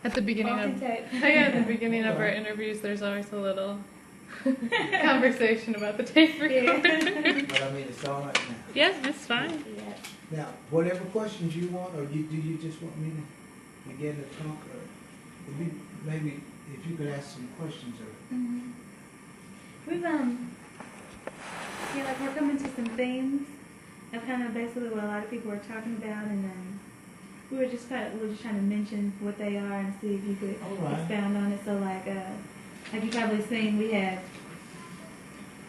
At the beginning of at the beginning of our interviews, there's always a little conversation about the tape recorder. But I mean, it's all right now. Yeah, it's fine. Yeah. Now, whatever questions you want, or do you just want me to begin to talk, or maybe if you could ask some questions, or We've like we're coming to some themes of kind of basically what a lot of people are talking about, and we were just trying to mention what they are and see if you could expound on it. So like you probably seen, we have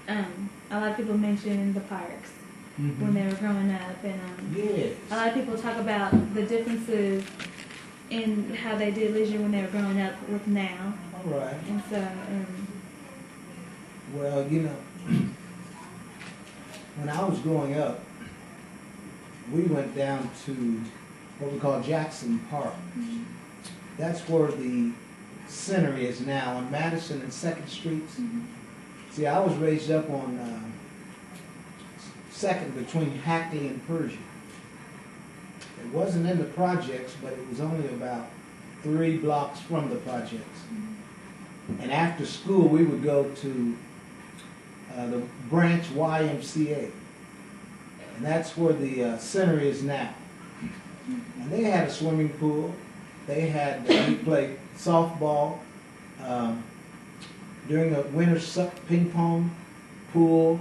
a lot of people mention the parks when they were growing up, and yes. a lot of people talk about the differences in how they did leisure when they were growing up with now. All right. And so, well, you know, when I was growing up, we went down to what we call Jackson Park. That's where the center is now, on Madison and 2nd Streets. See, I was raised up on 2nd between Hackley and Persia. It wasn't in the projects, but it was only about 3 blocks from the projects. And after school, we would go to the Branch YMCA. And that's where the center is now. And they had a swimming pool. They had, we played softball. During the winter, ping pong, pool.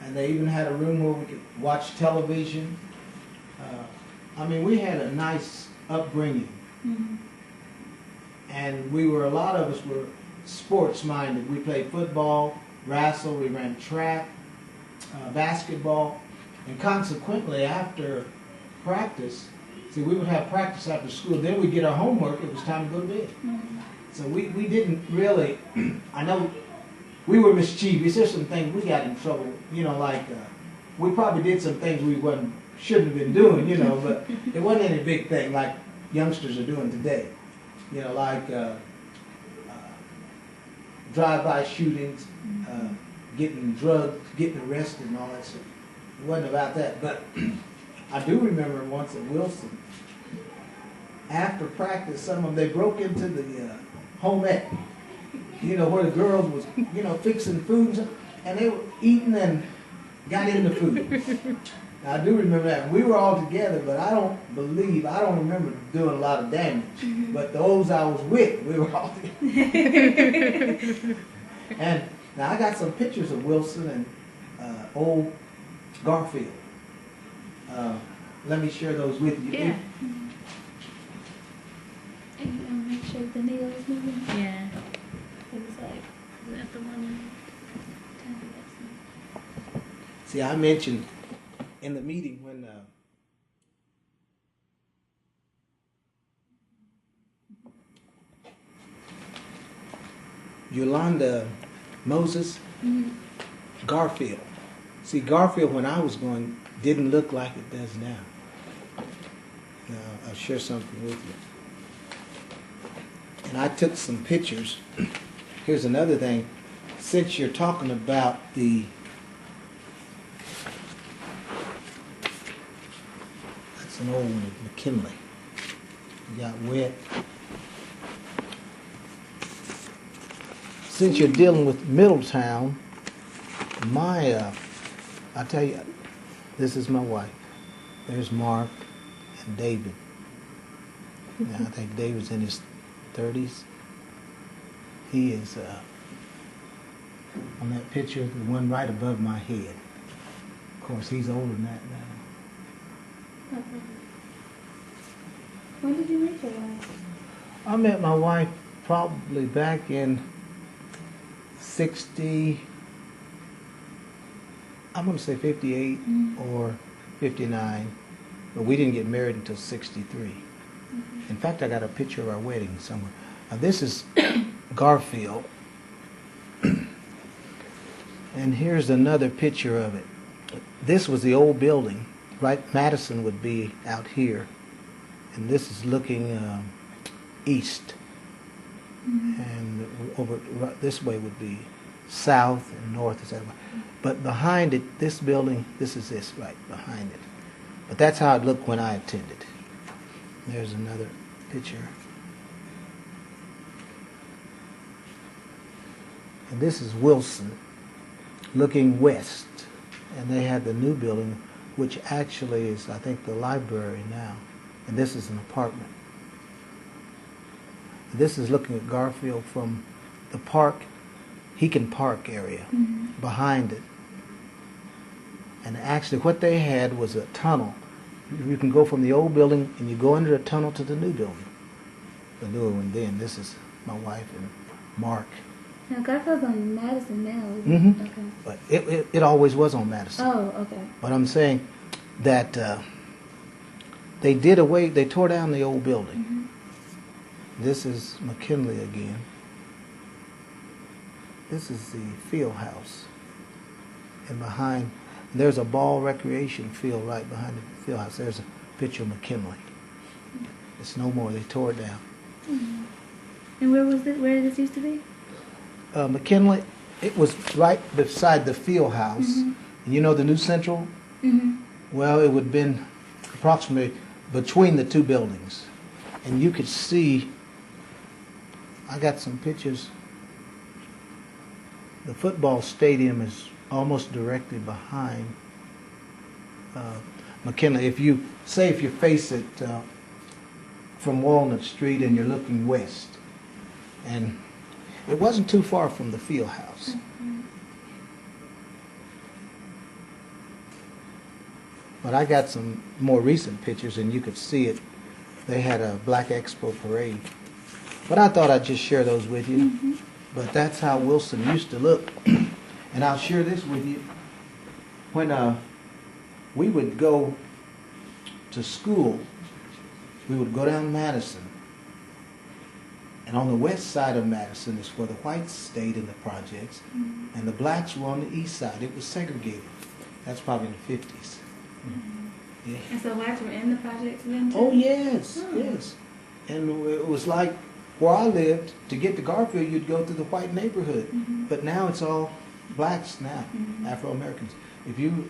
And they even had a room where we could watch television. I mean, we had a nice upbringing. And a lot of us were sports minded. We played football, wrestle, we ran track, basketball. And consequently, after practice, see, we would have practice after school, then we'd get our homework, it was time to go to bed. So we didn't really, I know we were mischievous. There's some things we got in trouble, you know, like we probably did some things we shouldn't have been doing, you know, but it wasn't any big thing like youngsters are doing today. You know, like drive-by shootings, getting drugged, getting arrested and all that stuff. It wasn't about that, but I do remember once at Wilson, after practice, some of them, they broke into the home ec, you know, where the girls was, you know, fixing food, and they were eating and got into food. Now, I do remember that. We were all together, but I don't remember doing a lot of damage. But those I was with, we were all together. And now I got some pictures of Wilson and old Garfield. Let me share those with you. yeah. And you want to make sure the needle is moving? Yeah. It was like, is that the one? See, I mentioned in the meeting when Yolanda Moses, Garfield. See, Garfield, when I was going, didn't look like it does now. Now, I'll share something with you. And I took some pictures. Here's another thing. Since you're talking about that's an old one at McKinley. It got wet. Since you're dealing with Middletown, I tell you, this is my wife. There's Mark and David. Now, I think David's in his 30s. He is on that picture, the one right above my head. Of course, he's older than that now. When did you meet your wife? I met my wife probably back in 60, I'm going to say 58 or 59, but we didn't get married until 63. In fact, I got a picture of our wedding somewhere. Now, this is Garfield, and here's another picture of it. This was the old building, right? Madison would be out here, and this is looking east, and over this way would be south and north, etc. But behind it, this building, this is this right behind it. But that's how it looked when I attended. There's another picture. And this is Wilson, looking west. And they had the new building, which actually is, I think, the library now. And this is an apartment. This is looking at Garfield from the park, Heacon Park area, behind it. And actually what they had was a tunnel. You can go from the old building and you go under a tunnel to the new building. The newer one then. This is my wife and Mark. Now, Garfield's on Madison now, isn't it? Okay. But it always was on Madison. Oh, okay. But I'm saying that they tore down the old building. This is McKinley again. This is the field house. And behind, there's a ball recreation field right behind the field house. There's a picture of McKinley. It's no more. They tore it down. And where was it? Where did this used to be? McKinley, it was right beside the field house. And you know the new Central? Well, it would have been approximately between the two buildings. And you could see, I got some pictures. The football stadium is almost directly behind McKinley. If you face it from Walnut Street and you're looking west, and it wasn't too far from the field house. But I got some more recent pictures and you could see it. They had a Black Expo parade. But I thought I'd just share those with you. But that's how Wilson used to look. And I'll share this with you. When we would go to school, we would go down Madison. And on the west side of Madison is where the whites stayed in the projects, and the blacks were on the east side. It was segregated. That's probably in the 50s. Yeah. And so whites were in the projects then too? Oh, yes, yes. And it was like where I lived, to get to Garfield, you'd go through the white neighborhood. But now it's all blacks now, Afro-Americans. If you,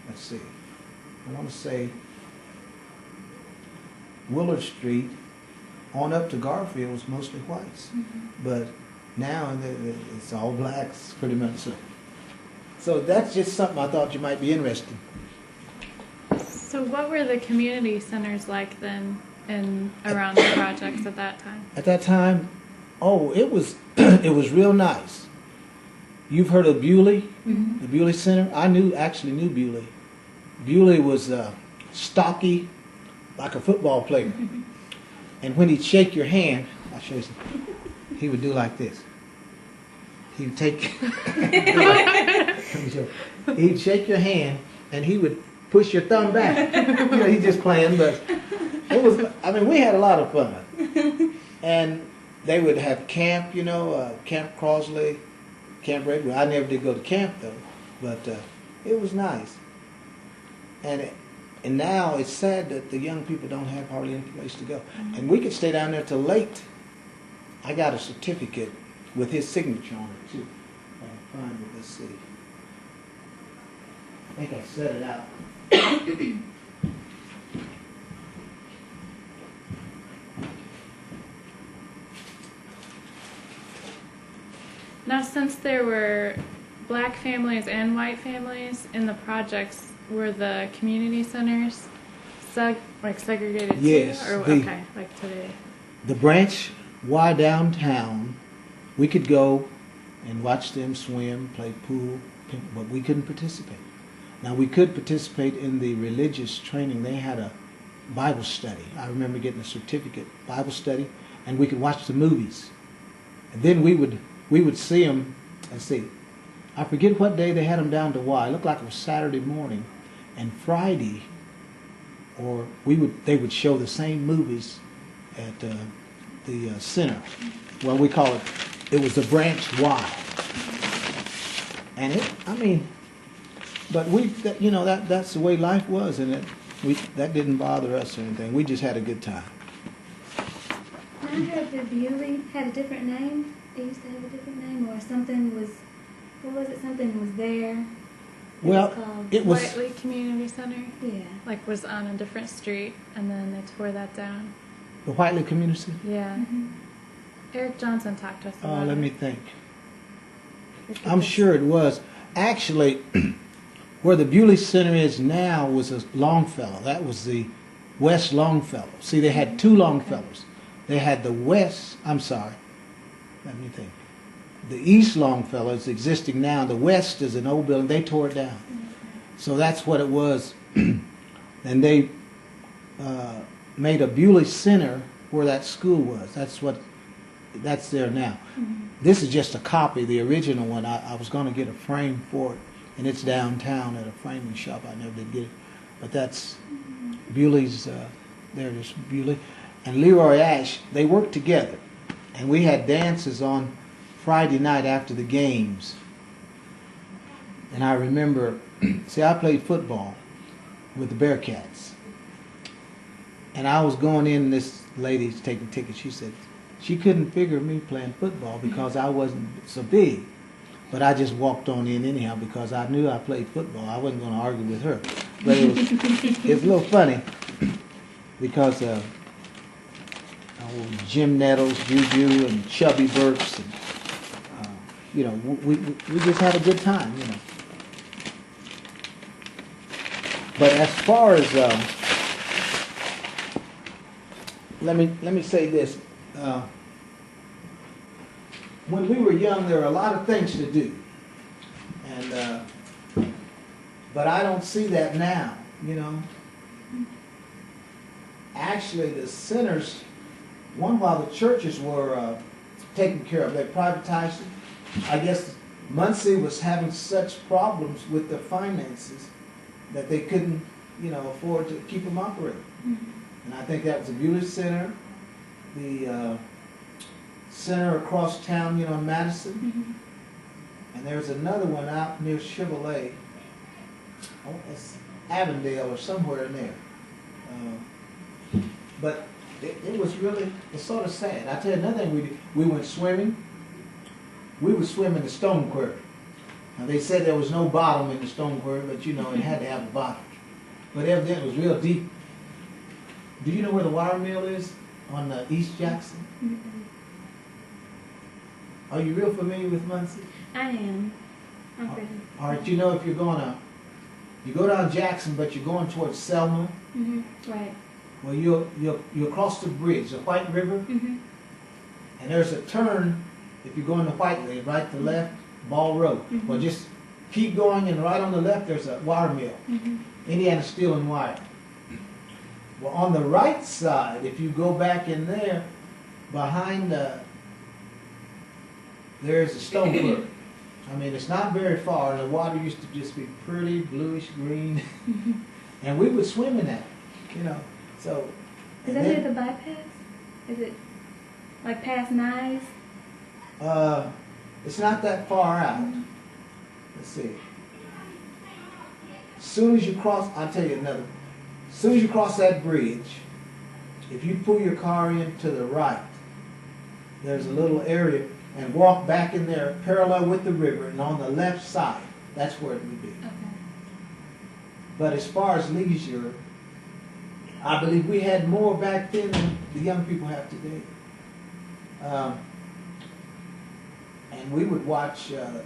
let's see, I want to say Willard Street, on up to Garfield was mostly whites. But now it's all blacks, pretty much so. So that's just something I thought you might be interested in. So what were the community centers like then and around the projects at that time? At that time, oh, it was it was real nice. You've heard of Bewley, the Bewley Center? I actually knew Bewley. Bewley was stocky, like a football player. And when he'd shake your hand, I'll show you something. He would do like this. He would take, he'd shake your hand, and he would push your thumb back. You know, he's just playing, but it was, I mean, we had a lot of fun. And they would have camp, you know, Camp Crosley, Camp Redwood. I never did go to camp, though, but it was nice. And now it's sad that the young people don't have hardly any place to go. And we could stay down there till late. I got a certificate with his signature on it, too. I'll find it. Let's see. I think I set it out. Now, since there were black families and white families in the projects, were the community centers segregated yes, too? Or, okay, like today. The branch Y downtown, we could go and watch them swim, play pool, but we couldn't participate. Now, we could participate in the religious training. They had a Bible study. I remember getting a certificate, Bible study, and we could watch the movies. And then we would see them, let's see, I forget what day they had them down to Y. It looked like it was Saturday morning. And Friday, or they would show the same movies at the center. Well, we call it was the branch Y. And but that's the way life was, and that didn't bother us or anything. We just had a good time. I heard that Bewley had a different name. It used to have a different name, or something was, what was it? Something was there. Well, it was Whiteley Community Center. Yeah. Like was on a different street, and then they tore that down. the Whiteley Community Center. Yeah. Eric Johnson talked to us about it. Let me think. I'm sure it was. Actually, where the Bewley Center is now was a Longfellow. That was the West Longfellow. See, they had two Longfellows. They had the West, I'm sorry, let me think. The East Longfellow is existing now. The West is an old building. They tore it down. So that's what it was. And they made a Bewley Center where that school was. That's there now. This is just a copy. The original one, I was going to get a frame for it, and it's downtown at a framing shop. I never did get it. But that's Bewley's, there it is, Bewley. And Leroy Ash, they worked together. And we had dances on Friday night after the games. And I remember, see, I played football with the Bearcats. And I was going in, this lady's taking tickets. She said she couldn't figure me playing football because I wasn't so big. But I just walked on in anyhow because I knew I played football. I wasn't going to argue with her. But it was a little funny because Jim Nettles, Juju, and Chubby Burks, and you know, we just had a good time, you know. But as far as let me say this: when we were young, there were a lot of things to do, and but I don't see that now, you know. Actually, the centers, one while the churches were taken care of, they privatized it. I guess Muncie was having such problems with their finances that they couldn't, you know, afford to keep them operating. And I think that was the Bewley Center, the center across town, you know, in Madison. And there's another one out near Chevrolet. Oh, it's Avondale or somewhere in there. But it was really, it's sort of sad. I tell you another thing we did. We went swimming. We would swim in the stone quarry. Now they said there was no bottom in the stone quarry, but you know, it had to have a bottom. But evidently it was real deep. Do you know where the wire mill is on East Jackson? Are you real familiar with Muncie? I am. I'm pretty. All right, you know, if you're going to, you go down Jackson, but you're going towards Selma. Right. Well, you'll cross the bridge, the White River, and there's a turn if you're going to Whiteley, right to left, Ball Road. Well, just keep going, and right on the left there's a wire mill, Indiana Steel and Wire. Well, on the right side, if you go back in there, behind there's a stone quarry. I mean, it's not very far, and the water used to just be pretty bluish green, and we would swim in that, you know. So, is that near the bypass? Is it like past Nyes? It's not that far out. Let's see. As soon as you cross, I'll tell you another. As soon as you cross that bridge, if you pull your car in to the right, there's a little area, and walk back in there parallel with the river, and on the left side, that's where it would be. Okay. But as far as leisure, I believe we had more back then than the young people have today. And we would watch the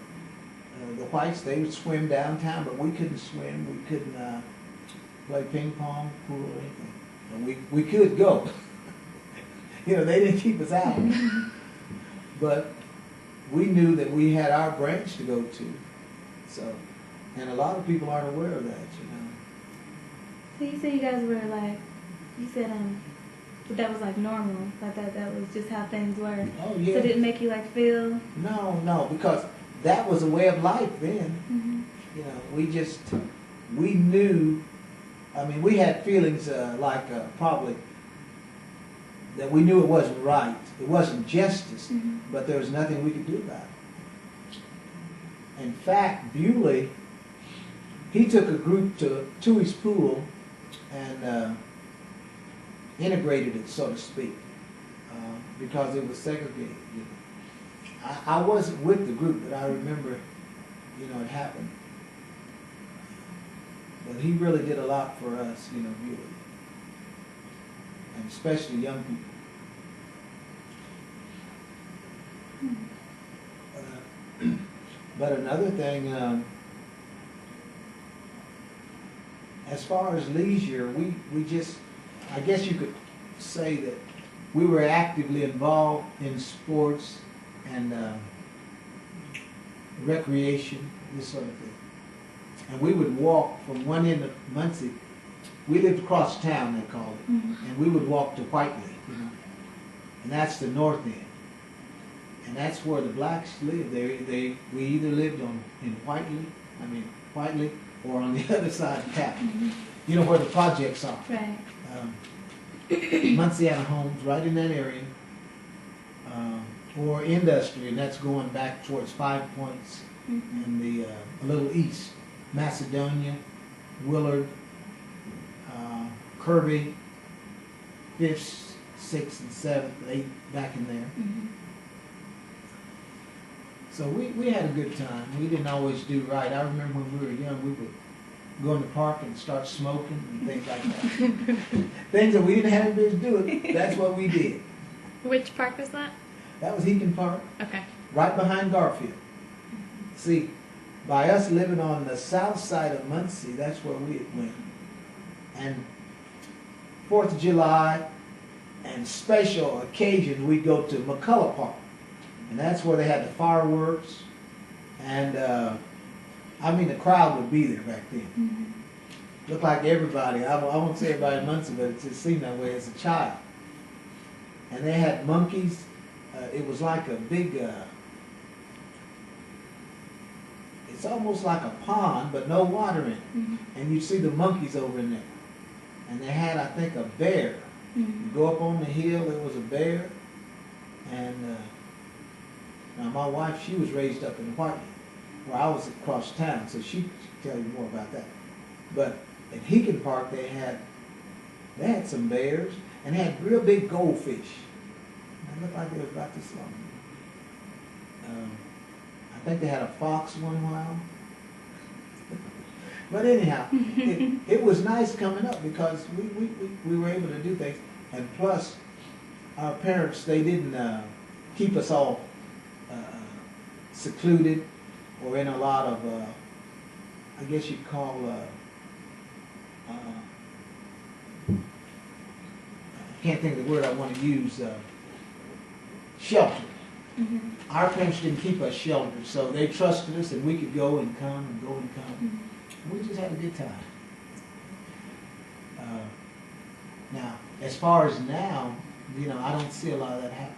whites. They would swim downtown, but we couldn't swim. We couldn't play ping pong, pool, or anything. But we could go. You know, they didn't keep us out. But we knew that we had our branch to go to. So, and a lot of people aren't aware of that, you know. So you said you guys were like, you said that was like normal, like that was just how things were. Oh yeah. So did it make you like feel? No, because that was a way of life then. You know, we knew. I mean, we had feelings probably that we knew it wasn't right. It wasn't justice, but there was nothing we could do about it. In fact, Bewley, he took a group to Toohey's Pool and integrated it, so to speak, because it was segregated. You know. I wasn't with the group, but I remember, you know, it happened. But he really did a lot for us, you know, Bewley, and especially young people. But another thing, as far as leisure, we just, I guess you could say that we were actively involved in sports and recreation, this sort of thing. And we would walk from one end of Muncie. We lived across town, they called it. And we would walk to Whiteley, you know. And that's the north end. And that's where the blacks lived. We either lived in Whiteley, or on the other side of town. You know where the projects are. Right. Muncie had homes right in that area. Or industry, and that's going back towards 5 Points and the a little east. Macedonia, Willard, Kirby, 5th, 6th, and 7th, 8th, back in there. So we had a good time. We didn't always do right. I remember when we were young, we would go in the park and start smoking and things like that. Things that we didn't have any business doing. That's what we did. Which park was that? That was Heaton Park, Okay. right behind Garfield. See, by us living on the south side of Muncie, that's where we went. And 4th of July and special occasions, we'd go to McCullough Park. And that's where they had the fireworks. And, the crowd would be there back then. Looked like everybody, I won't say everybody in Muncie, but it just seemed that way as a child. And they had monkeys. It was like a big, it's almost like a pond, but no water in it. And you see the monkeys over in there. And they had, I think, a bear. You go up on the hill, there was a bear. And now my wife, she was raised up in Whiteley, where I was across town, so she could tell you more about that. But at Heaton Park, they had some bears, and they had real big goldfish. They looked like they was about this long. I think they had a fox one while. But anyhow, it was nice coming up because we were able to do things. And plus, our parents, they didn't keep us all secluded or in a lot of, I guess you'd call, I can't think of the word I want to use, shelter. Our parents didn't keep us sheltered, so they trusted us and we could go and come and go and come. And we just had a good time. Now, as far as now, I don't see a lot of that happening.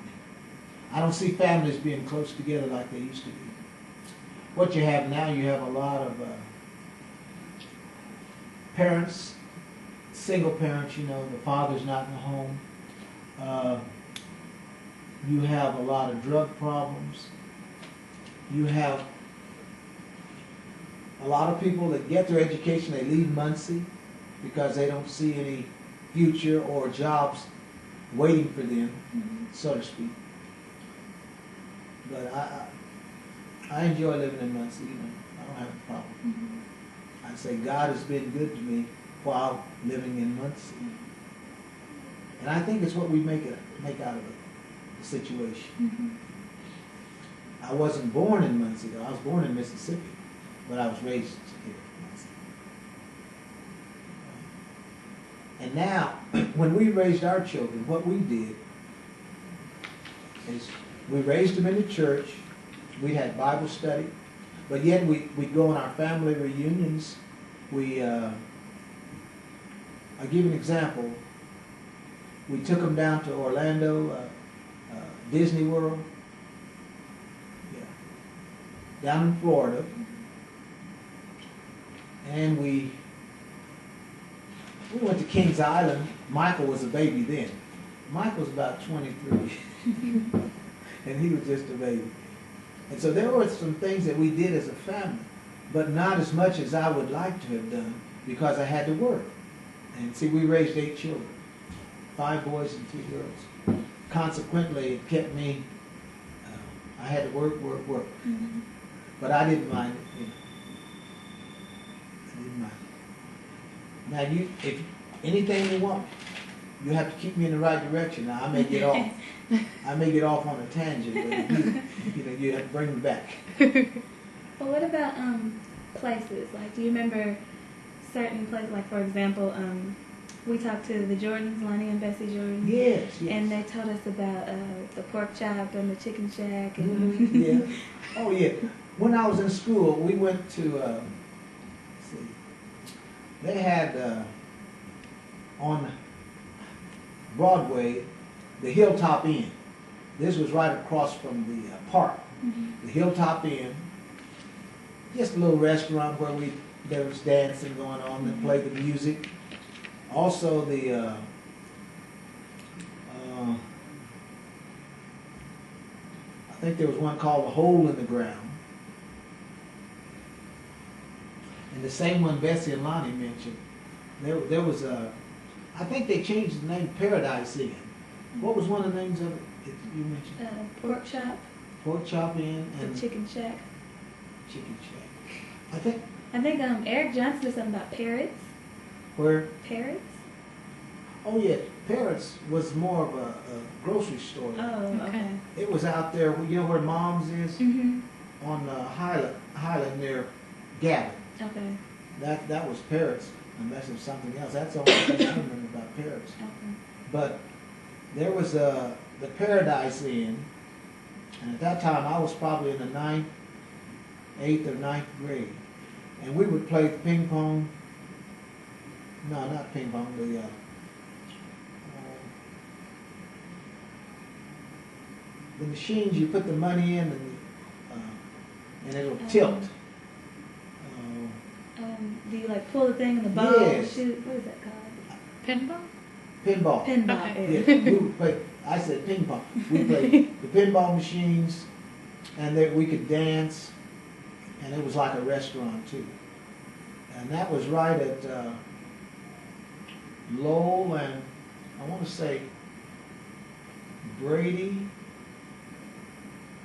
I don't see families being close together like they used to be. What you have now, you have a lot of parents, single parents, the father's not in the home. You have a lot of drug problems. You have a lot of people that get their education, they leave Muncie because they don't see any future or jobs waiting for them, so to speak. But I enjoy living in Muncie. I don't have a problem. I say God has been good to me while living in Muncie, and I think it's what we make out of the situation. I wasn't born in Muncie, though. I was born in Mississippi, but I was raised here in Muncie. And now, when we raised our children, what we did is we raised them in the church. We had Bible study, but yet we'd go on our family reunions. I'll give you an example. We took them down to Orlando, Disney World, down in Florida, and we went to Kings Island. Michael was a baby then. Michael was about 23, and he was just a baby. And so there were some things that we did as a family, but not as much as I would like to have done because I had to work. And see, we raised 8 children, 5 boys and 2 girls. Consequently, it kept me, I had to work. But I didn't mind it. I didn't mind it. Now, if anything you want, you have to keep me in the right direction. Now, I may get off. I may get off on a tangent, but you have to bring me back. Well, what about places? Like, do you remember certain places? Like, for example, we talked to the Jordans, Lonnie and Bessie Jordan. Yes, yes. And they told us about the pork chop and the chicken shack. And Yeah. Oh, yeah. When I was in school, we went to, let's see, they had on Broadway, the Hilltop Inn. This was right across from the park. The Hilltop Inn. Just a little restaurant where there was dancing going on and played the music. Also the I think there was one called The Hole in the Ground. And the same one Bessie and Lonnie mentioned. There was I think they changed the name Paradise Inn. What was one of the names of it that you mentioned? Pork chop. Pork Chop Inn and The chicken shack. Chicken Shack. I think. I think Eric Johnson did something about parrots. Where? Parrots? Oh yeah, Parrots was more of a grocery store. Oh, okay. It was out there, you know where Mom's is? Mm-hmm. On Highland near Gavin. Okay. That was Parrots, unless it's something else. That's the only thing I remember about Parrots. Okay. But there was the Paradise Inn, and at that time I was probably in the 8th or 9th grade. And we would play ping pong. No, not ping pong, the machines you put the money in and it'll tilt. Do you like pull the thing in the ball? Yes. Shoot? What is that called? Pinball? Pinball. Pinball. Okay. Yeah, we would play, I said ping pong. We played the pinball machines, and then we could dance, and it was like a restaurant too. And that was right at Lowell and I want to say Brady,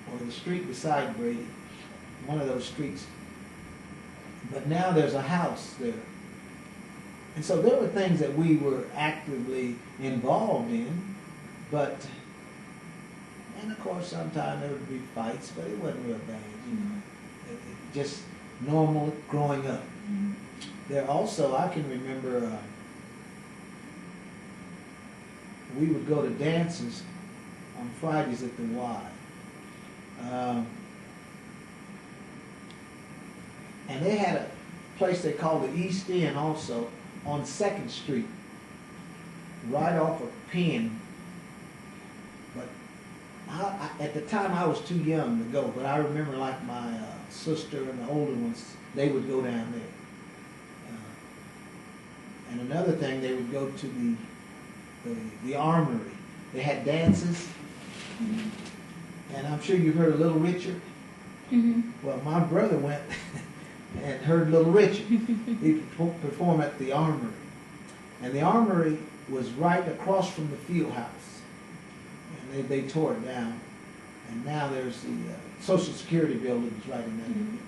or the street beside Brady, one of those streets. But now there's a house there. And so there were things that we were actively involved in, and of course sometimes there would be fights, but it wasn't real bad, you know. Just normal growing up. Mm-hmm. There also, I can remember, we would go to dances on Fridays at the Y. And they had a place they called the East End also on 2nd Street, right off of Penn. But at the time I was too young to go, but I remember like my sister and the older ones, they would go down there. And another thing, they would go to the Armory. They had dances. And I'm sure you've heard of Little Richard. Mm-hmm. Well, my brother went and heard Little Richard. He performed at the Armory. And the Armory was right across from the field house. And they tore it down. And now there's the Social Security building is right in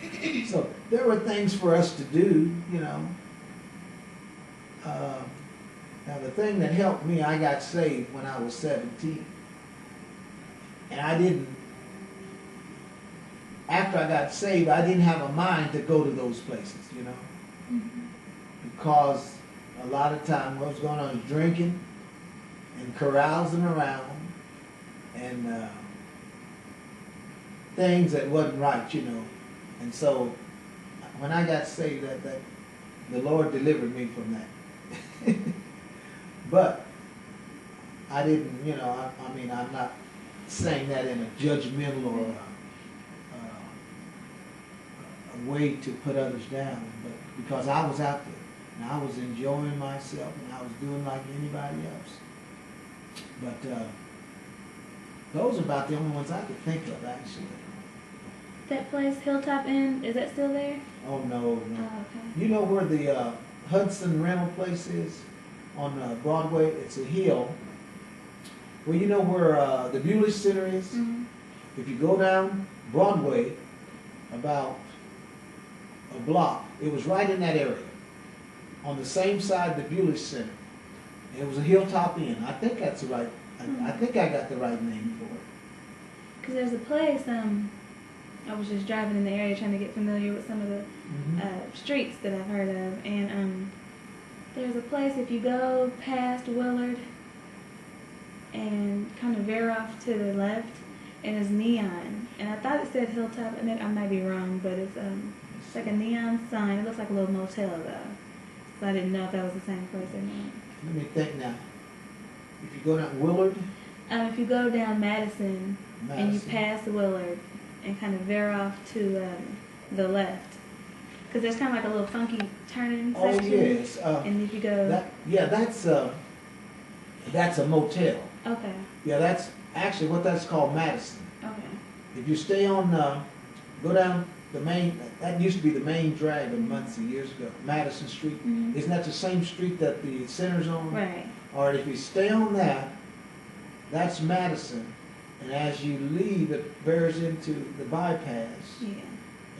that area. So there were things for us to do, you know. Now the thing that helped me, I got saved when I was 17. And I didn't, after I got saved, I didn't have a mind to go to those places, you know. Mm-hmm. Because a lot of time what was going on is drinking and carousing around and things that wasn't right, you know. And so when I got saved, that the Lord delivered me from that. But I didn't, you know, I mean, I'm not saying that in a judgmental or a way to put others down, but because I was out there and I was enjoying myself and I was doing like anybody else. But those are about the only ones I could think of, actually. That place, Hilltop Inn, is that still there? Oh, no. Oh, okay. You know where the Hudson rental place is on Broadway? It's a hill. Well, you know where the Bewley Center is? Mm-hmm. If you go down Broadway about a block, it was right in that area, on the same side of the Bewley Center. And it was a Hilltop Inn. I think that's the right, I think I got the right name for it. Because there's a place, I was just driving in the area trying to get familiar with some of the streets that I've heard of, and there's a place if you go past Willard and kind of veer off to the left, and it's neon. And I thought it said Hilltop, and I might be wrong, but it's like a neon sign. It looks like a little motel though, so I didn't know if that was the same place or not. Let me think now. If you go down Willard, If you go down Madison and you pass Willard and kind of veer off to the left, because there's kind of like a little funky turning section. Oh yes. And if you go, That's a motel. okay, Yeah, that's actually what that's called, Madison. okay, If you stay on, go down the main, that used to be the main drag of Muncie years ago, Madison Street. Mhm. Isn't that the same street that the center's on? right, All right, if you stay on that, that's Madison. And as you leave, it bears into the bypass. yeah,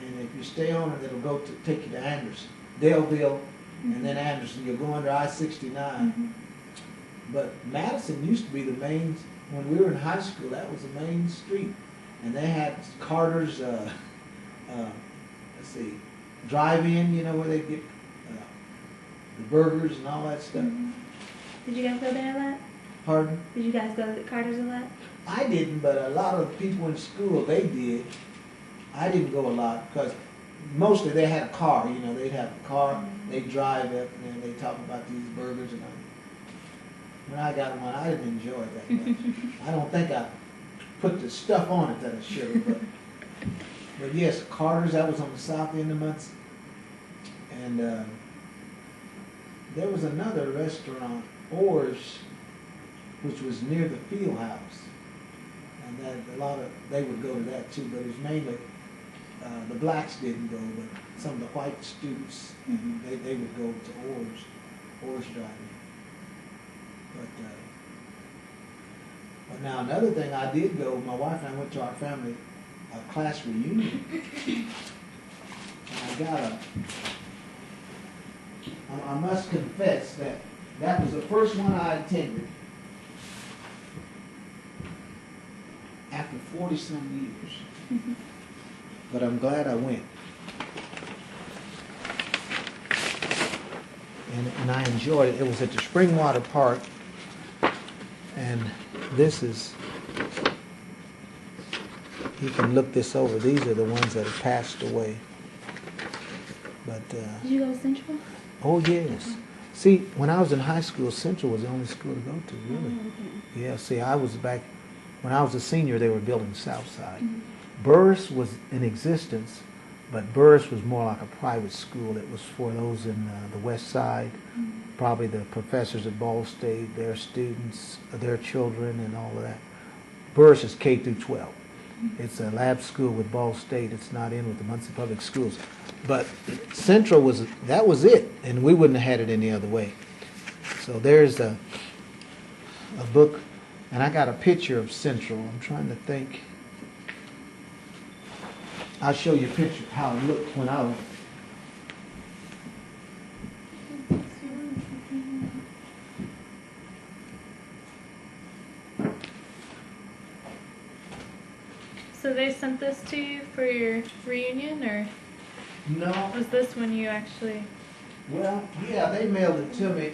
And if you stay on it, it'll go to take you to Anderson, Daleville, and then Anderson. You'll go under I-69. Mhm. But Madison used to be the main, when we were in high school, that was the main street. And they had Carter's, let's see, drive-in, you know, where they get the burgers and all that stuff. Mhm. Did you guys go there a lot? Pardon? Did you guys go to Carter's a lot? I didn't, but a lot of the people in school, they did. I didn't go a lot because mostly they had a car, you know, they'd have a car, they'd drive it, and then they talk about these burgers and all. When I got one, I didn't enjoy it that much. I don't think I put the stuff on it that I should have, but yes, Carter's, that was on the south end of Muncie. And there was another restaurant, Orr's, which was near the field house. And that they would go to that too, but it was mainly, the blacks didn't go, but some of the white students, they would go to Orr's driving. But now another thing I did go, my wife and I went to our family class reunion. And I must confess that was the first one I attended after 40-some years. But I'm glad I went. And I enjoyed it. It was at the Springwater Park. And this is, you can look this over. These are the ones that have passed away. But Did you go to Central? oh yes. See, when I was in high school, Central was the only school to go to, really. Oh, okay. Yeah, see, I was back, when I was a senior, they were building Southside. Burris was in existence, but Burris was more like a private school. It was for those in the West Side, probably the professors at Ball State, their students, their children, and all of that. Burris is K through 12. It's a lab school with Ball State. It's not in with the Muncie Public Schools. But Central that was it, and we wouldn't have had it any other way. So there's a book, and I got a picture of Central. I'm trying to think. I'll show you a picture of how it looked when I was. So they sent this to you for your reunion, or No. was this when you actually? Well, yeah, they mailed it to me,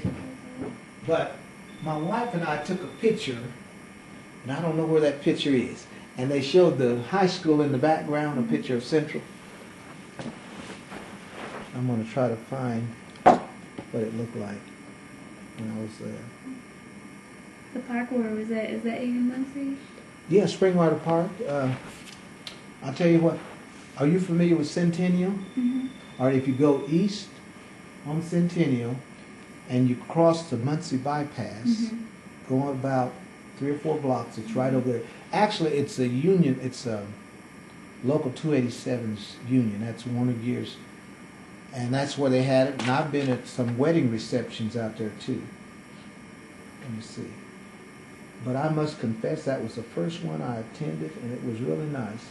but my wife and I took a picture, and I don't know where that picture is. And they showed the high school in the background, a picture of Central. I'm going to try to find what it looked like when I was there. The park, where was that? Is that in Muncie? Yeah, Springwater Park. I'll tell you what, are you familiar with Centennial? Mm-hmm. Or if you go east on Centennial and you cross the Muncie bypass, go about 3 or 4 blocks, it's right over there. Actually, it's a union, it's a local 287's union. That's one of yours. And that's where they had it. And I've been at some wedding receptions out there too. Let me see. But I must confess that was the first one I attended, and it was really nice.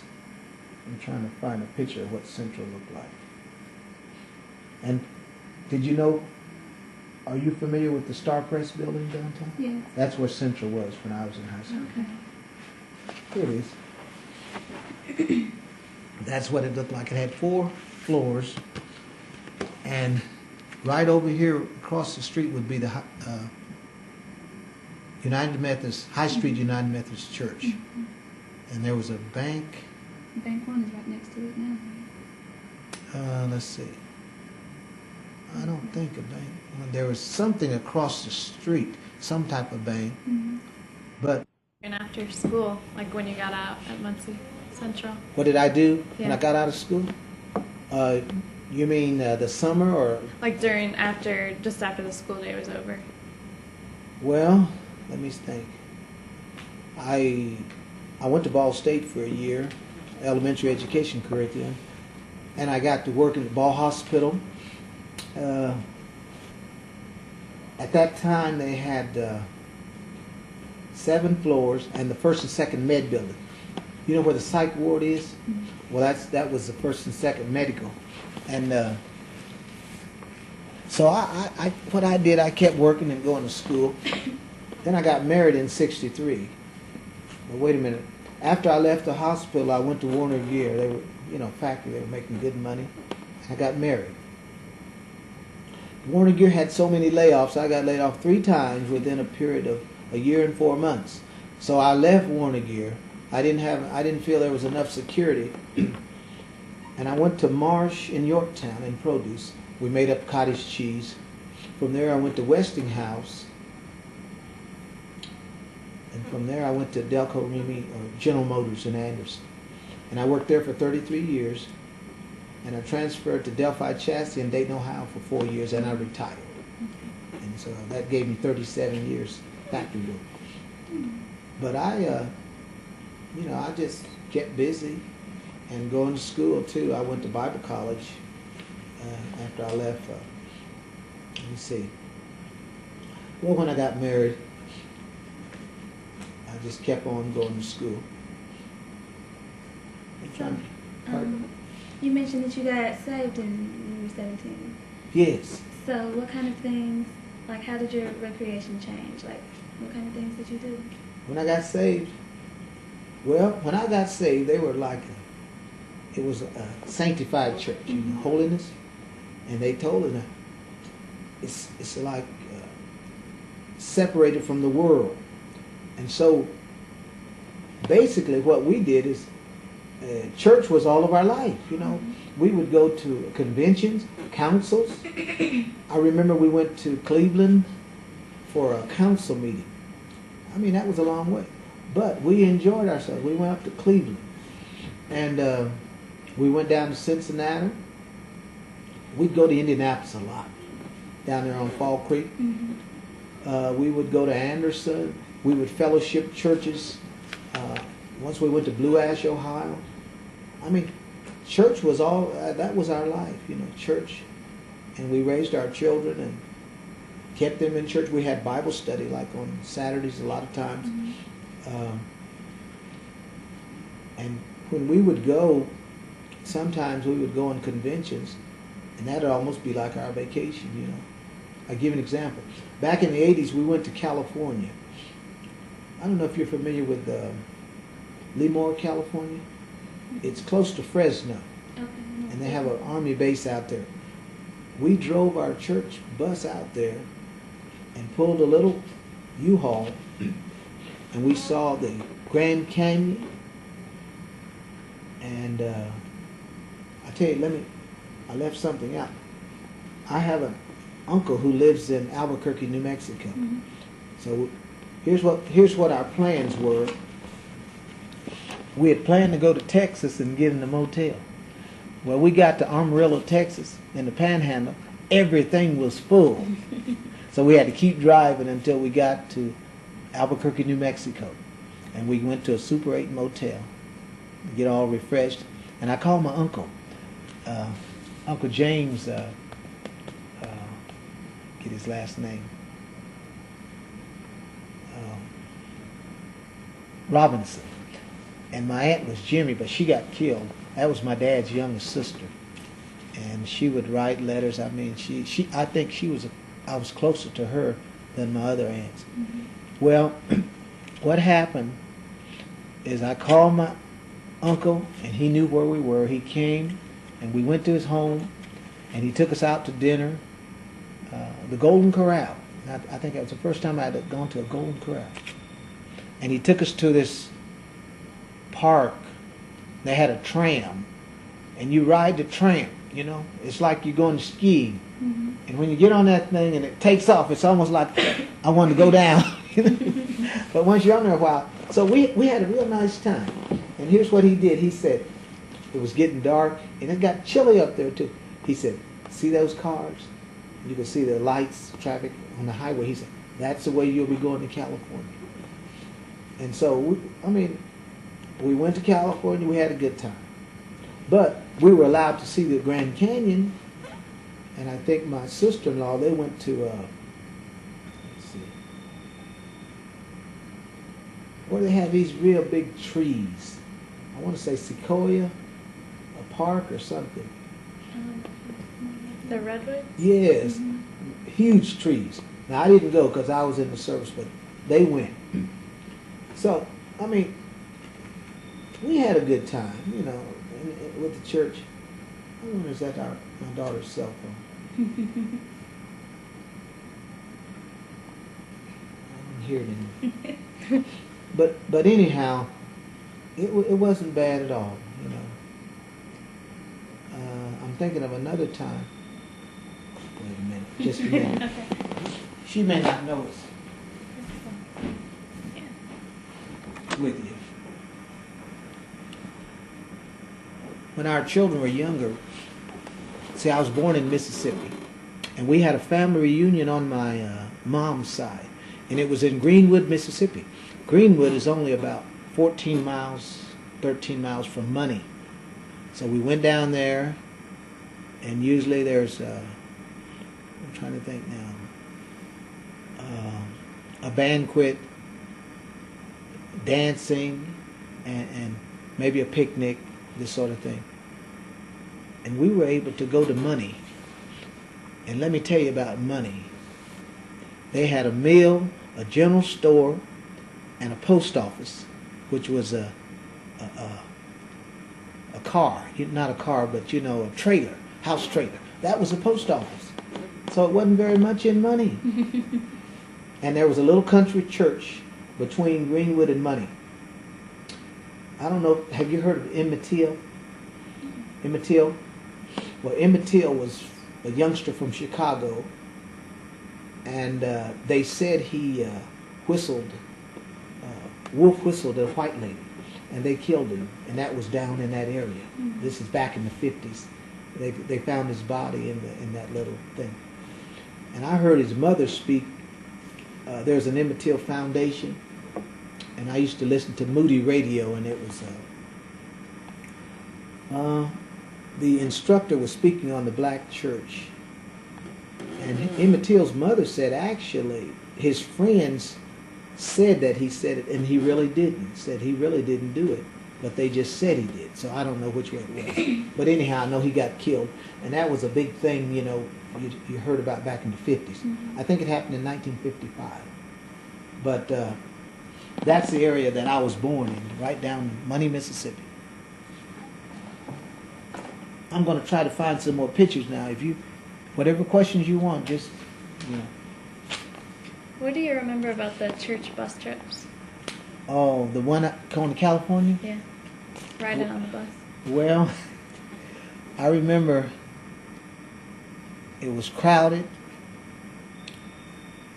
I'm trying to find a picture of what Central looked like. And did you know, are you familiar with the Star Press building downtown? Yes. That's where Central was when I was in high school. Okay. Here it is. That's what it looked like. It had 4 floors, and right over here across the street would be the United Methodist, High Street United Methodist Church. And there was a bank. Bank 1 is right next to it now. Let's see. I don't think a bank. There was something across the street, some type of bank. But And after school, like when you got out at Muncie Central. what did I do when I Yeah. got out of school? You mean the summer or? Like just after the school day was over. Well, let me think. I went to Ball State for a year, elementary education curriculum, and I got to work in the Ball Hospital. At that time, they had 7 floors and the first and second med building. You know where the psych ward is? Well, that was the first and second medical, and so what I did, I kept working and going to school. Then I got married in '63. But wait a minute. After I left the hospital, I went to Warner Gear. They were, factory. They were making good money. I got married. Warner Gear had so many layoffs. I got laid off 3 times within a period of a year and 4 months. So I left Warner Gear. I didn't feel there was enough security, and I went to Marsh in Yorktown in produce. We made up cottage cheese. From there, I went to Westinghouse. And from there, I went to Delco Remy, or General Motors in Anderson. And I worked there for 33 years. And I transferred to Delphi Chassis in Dayton, Ohio for 4 years, and I retired. And so that gave me 37 years factory work. But I just kept busy and going to school too. I went to Bible college after I left. Let me see. Well, when I got married, I just kept on going to school. You mentioned that you got saved when you were 17. Yes. So what kind of things, like how did your recreation change? Like what kind of things did you do? When I got saved, they were like, it was a sanctified church, holiness, and they told us it's like separated from the world. And so basically what we did is church was all of our life, We would go to conventions, councils. I remember we went to Cleveland for a council meeting. I mean, that was a long way. But we enjoyed ourselves. We went up to Cleveland. And we went down to Cincinnati. We'd go to Indianapolis a lot, down there on Fall Creek. We would go to Anderson. We would fellowship churches. Once we went to Blue Ash, Ohio. I mean, church was all, that was our life, church. And we raised our children and kept them in church. We had Bible study like on Saturdays a lot of times. And when we would go, sometimes we would go on conventions, and that would almost be like our vacation, I'll give you an example. Back in the 80s, we went to California. I don't know if you're familiar with Lemoore, California. It's close to Fresno, and they have an army base out there. We drove our church bus out there and pulled a little U-Haul, and we saw the Grand Canyon. And I tell you, I left something out. I have an uncle who lives in Albuquerque, New Mexico. So here's what our plans were. We had planned to go to Texas and get in a motel. Well, we got to Amarillo, Texas, in the Panhandle. Everything was full. So we had to keep driving until we got to Albuquerque, New Mexico. And we went to a Super 8 motel to get all refreshed. And I called my uncle, Uncle James, get his last name, Robinson. And my aunt was Jimmy, but she got killed. That was my dad's youngest sister. And she would write letters. I mean, I think I was closer to her than my other aunts. Well, what happened is I called my uncle, and he knew where we were. He came, and we went to his home, and he took us out to dinner. The Golden Corral. I think that was the first time I had gone to a Golden Corral. And he took us to this park. They had a tram, and you ride the tram, you know. It's like you're going skiing. Mm-hmm. And when you get on that thing and it takes off, it's almost like I want to go down. But once you're on there a while, so we had a real nice time. And here's what he did. He said, it was getting dark, and it got chilly up there too. He said, see those cars? You can see the lights, traffic on the highway. He said, that's the way you'll be going to California. And so, we went to California. We had a good time. But we were allowed to see the Grand Canyon. And I think my sister-in-law, they went to, let's see, where they have these real big trees. I want to say Sequoia, a park or something. The redwoods? Yes, huge trees. Now, I didn't go because I was in the service, but they went. So, we had a good time, you know, with the church. I wonder, is that my daughter's cell phone? I don't hear it anymore. But anyhow, it wasn't bad at all, you know. I'm thinking of another time. Wait a minute, just a minute. Okay. She may not notice. With you. When our children were younger, see, I was born in Mississippi, and we had a family reunion on my mom's side, and it was in Greenwood, Mississippi. Greenwood is only about 13 miles from Muncie. So we went down there, and usually there's, I'm trying to think now, a banquet, dancing, and maybe a picnic, this sort of thing. And we were able to go to Muncie. And let me tell you about Muncie. They had a mill, a general store, and a post office, which was a car. Not a car, but, you know, a trailer, house trailer. That was a post office. So it wasn't very much in Muncie. And there was a little country church between Greenwood and Muncie. I don't know, have you heard of Emmett Till? Emmett Till? Well, Emmett Till was a youngster from Chicago, and they said he wolf whistled at a white lady, and they killed him, and that was down in that area. Mm-hmm. This is back in the 50s. They found his body in that little thing. And I heard his mother speak. There's an Emmett Till Foundation, and I used to listen to Moody Radio, and it was the instructor was speaking on the black church, and Emmett Till's mother said actually his friends said that he said it, and he really didn't. Said he really didn't do it, but they just said he did. So I don't know which way it was. But anyhow, I know he got killed, and that was a big thing, you know, you heard about back in the 50s. Mm-hmm. I think it happened in 1955. But that's the area that I was born in, right down in Muncie, Mississippi. I'm going to try to find some more pictures now. If you, whatever questions you want, just, you know. What do you remember about the church bus trips? Oh, the one going to California? Yeah, riding on the bus. Well, I remember it was crowded,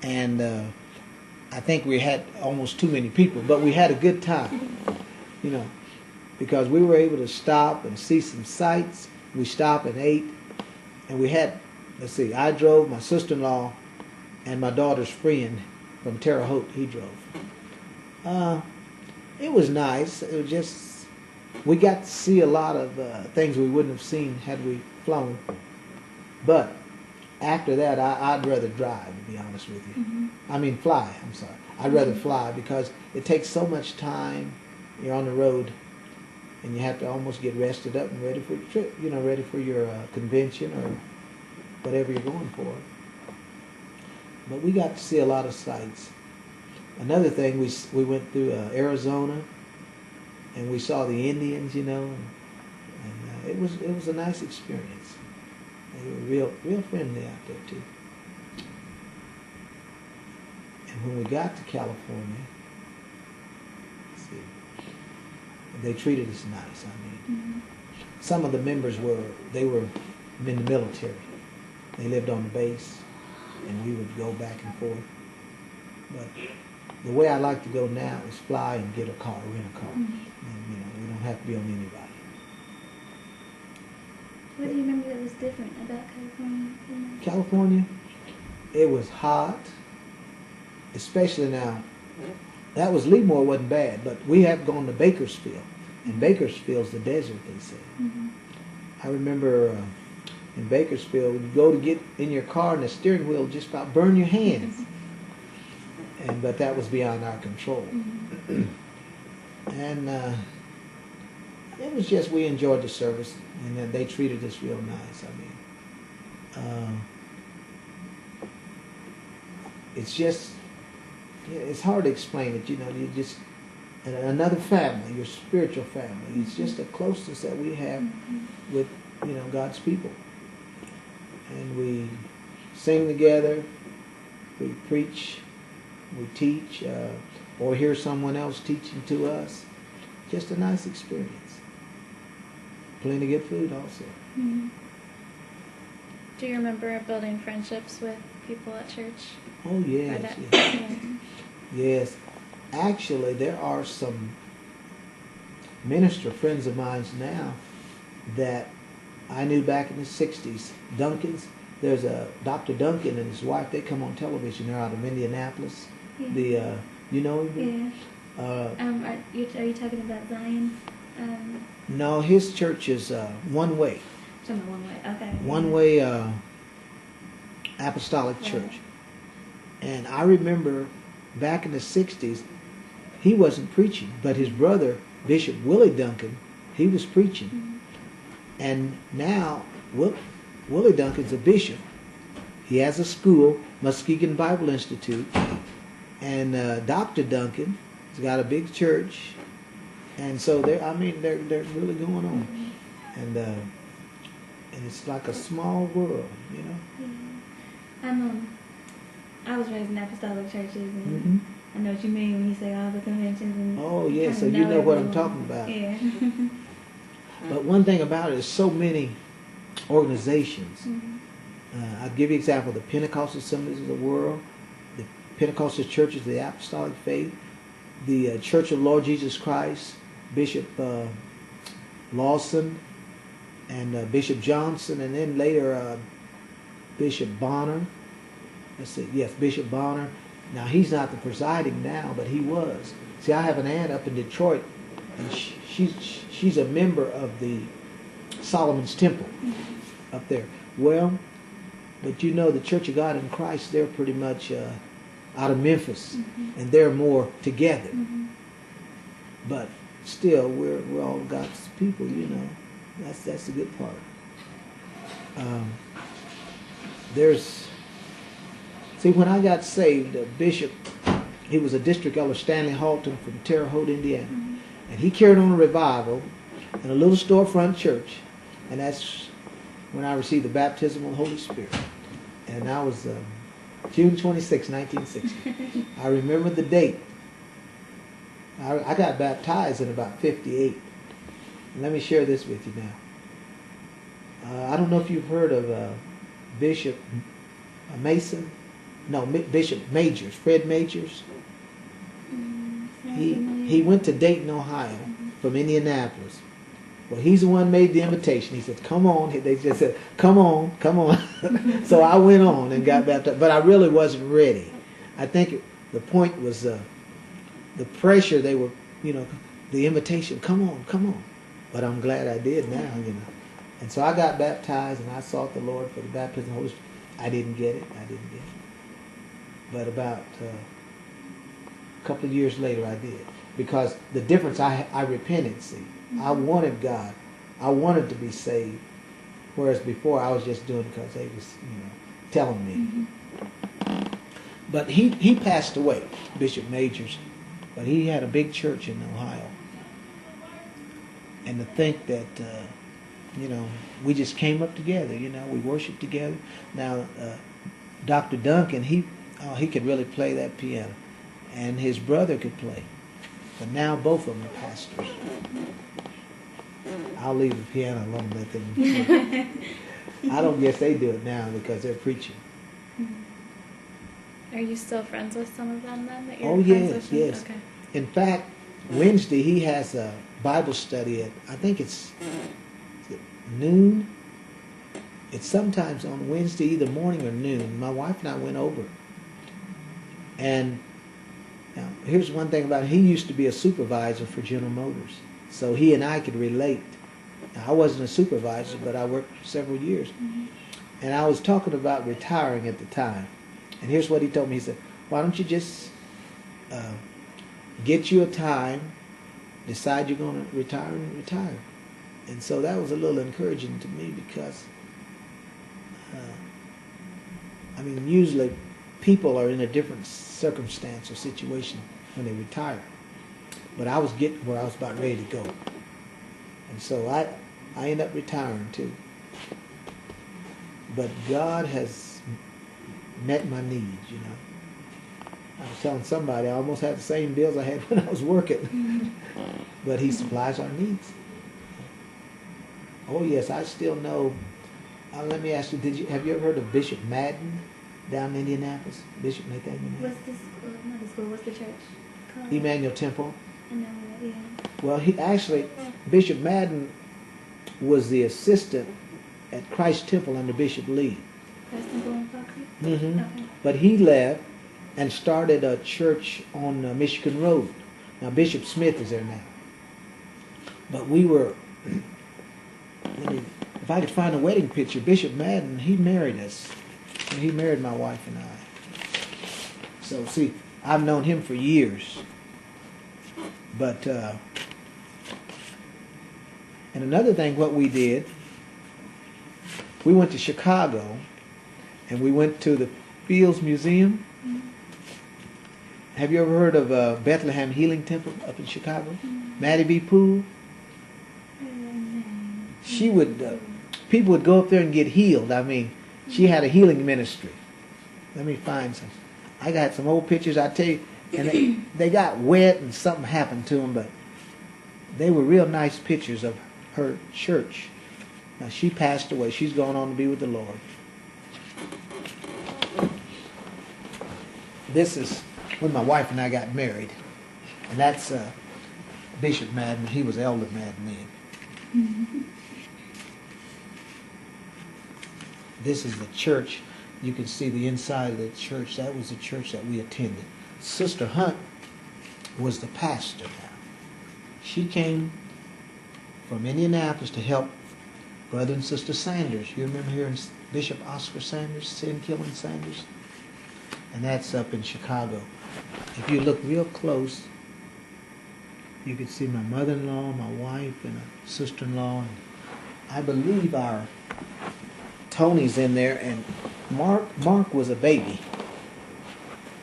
and I think we had almost too many people, but we had a good time, you know, because we were able to stop and see some sights. We stopped and ate, and we had, let's see, I drove, my sister-in-law, and my daughter's friend from Terre Haute, he drove. It was nice. It was just, we got to see a lot of things we wouldn't have seen had we flown. But after that, I'd rather drive, to be honest with you. Mm-hmm. I mean, fly, I'm sorry. I'd rather fly because it takes so much time. You're on the road, and you have to almost get rested up and ready for your trip, you know, ready for your convention or whatever you're going for. But we got to see a lot of sights. Another thing, we went through Arizona, and we saw the Indians, you know, and it was a nice experience. They were real friendly out there too. And when we got to California, let's see, they treated us nice. I mean, some of the members were in the military. They lived on the base, and we would go back and forth. But the way I like to go now is fly and get a car, rent a car. And, you know, we don't have to be on anybody. What do you remember that was different about California? California, it was hot, especially now. That was Lemoore wasn't bad, but we have gone to Bakersfield, and Bakersfield's the desert, they say. I remember in Bakersfield, you go to get in your car, and the steering wheel just about burn your hands. But that was beyond our control. And it was just, we enjoyed the service, and then they treated us real nice. I mean, it's just, it's hard to explain it. You know, you just, another family, your spiritual family. It's just the closeness that we have with, you know, God's people. And we sing together, we preach, we teach, or hear someone else teaching to us. Just a nice experience. Plenty good food also. Do you remember building friendships with people at church? Oh, yes. Yes. Actually, there are some minister friends of mine now that I knew back in the 60s. Duncan's. There's a Dr. Duncan and his wife. They come on television. They're out of Indianapolis. Yeah. You know him? Yeah. Are you talking about Zion? No, his church is One Way. One Way. Okay. One Way Apostolic Church. And I remember back in the 60s, he wasn't preaching, but his brother, Bishop Willie Duncan, he was preaching. And now, Willie Duncan's a bishop. He has a school, Muskegon Bible Institute. And Dr. Duncan has got a big church. And so they're really going on. And it's like a small world, you know. Yeah. I was raised in apostolic churches, and I know what you mean when you say all the conventions. And oh, yeah, so you know what I'm talking about. Yeah. But one thing about it is so many organizations. I'll give you an example. The Pentecostal Assemblies of the World, the Pentecostal Churches of the Apostolic Faith, the Church of Lord Jesus Christ, Bishop Lawson, and Bishop Johnson, and then later Bishop Bonner. Let's see, yes, Bishop Bonner. Now, he's not the presiding now, but he was. See, I have an aunt up in Detroit, and she's a member of the Solomon's Temple up there. Well, but you know, the Church of God in Christ, they're pretty much out of Memphis, and they're more together. But still, we're all God's people, you know. That's the good part. See, when I got saved, Bishop, he was a district elder, Stanley Halton from Terre Haute, Indiana. And he carried on a revival in a little storefront church. And that's when I received the baptism of the Holy Spirit. And that was June 26, 1960. I remember the date. I got baptized in about 58. And let me share this with you now. I don't know if you've heard of Bishop Mason. No, Bishop Majors, Fred Majors. He went to Dayton, Ohio, from Indianapolis. Well, he's the one who made the invitation. He said, "Come on." They just said, "Come on, come on." So I went on and got baptized, but I really wasn't ready. I think the point was the pressure. They were, you know, the invitation. Come on, come on. But I'm glad I did now, you know. And so I got baptized, and I sought the Lord for the baptism of the Holy Spirit. I didn't get it. But about a couple of years later, I did. Because the difference, I repented, see. I wanted God. I wanted to be saved. Whereas before, I was just doing it because they was, you know, telling me. But he passed away, Bishop Majors. But he had a big church in Ohio. And to think that, we just came up together, we worshiped together. Now, Dr. Duncan, he could really play that piano. And his brother could play. But now both of them are pastors. I'll leave the piano alone, let them. I don't guess they do it now because they're preaching. Are you still friends with some of them then? That you're Oh, friends yes, with? yes. Okay. In fact, Wednesday he has a Bible study at, I think it's noon. It's sometimes on Wednesday, either morning or noon. My wife and I went over. And now, here's one thing about it. He used to be a supervisor for General Motors. So he and I could relate. Now, I wasn't a supervisor, but I worked for several years. Mm-hmm. And I was talking about retiring at the time. And here's what he told me. He said, why don't you just get you a time, decide you're going to retire and retire. And so that was a little encouraging to me because, usually people are in a different circumstance or situation when they retire. But I was getting where I was about ready to go. And so I ended up retiring too. But God has met my needs, I was telling somebody I almost had the same bills I had when I was working. Mm-hmm. But he supplies our needs. Oh yes, I still know. Let me ask you, have you ever heard of Bishop Madden down in Indianapolis? Bishop Nathaniel Madden? What's the school? Not the school. What's the church called? Emmanuel Temple. I know that, yeah. Well, Bishop Madden was the assistant at Christ Temple under Bishop Lee. Christ Temple in Foxy? Mm-hmm. Okay. But he left and started a church on Michigan Road. Now, Bishop Smith is there now. But we were, if I could find a wedding picture, Bishop Madden, he married us. And he married my wife and I. So, see, I've known him for years. But, and another thing, what we did, we went to Chicago, and we went to the Fields Museum. Mm-hmm. Have you ever heard of Bethlehem Healing Temple up in Chicago? Mm-hmm. Maddie B. Poole? She would, people would go up there and get healed. She had a healing ministry. Let me find some. I got some old pictures, I tell you, and they got wet and something happened to them, but they were real nice pictures of her church. Now, she passed away. She's gone on to be with the Lord. This is when my wife and I got married. And that's Bishop Madden. He was Elder Madden then. Mm-hmm. This is the church. You can see the inside of the church. That was the church that we attended. Sister Hunt was the pastor now. She came from Indianapolis to help Brother and Sister Sanders. You remember hearing Bishop Oscar Sanders, sin-killing Sanders? And that's up in Chicago. If you look real close, you can see my mother-in-law, my wife, and a sister-in-law. And I believe our Tony's in there, and Mark was a baby.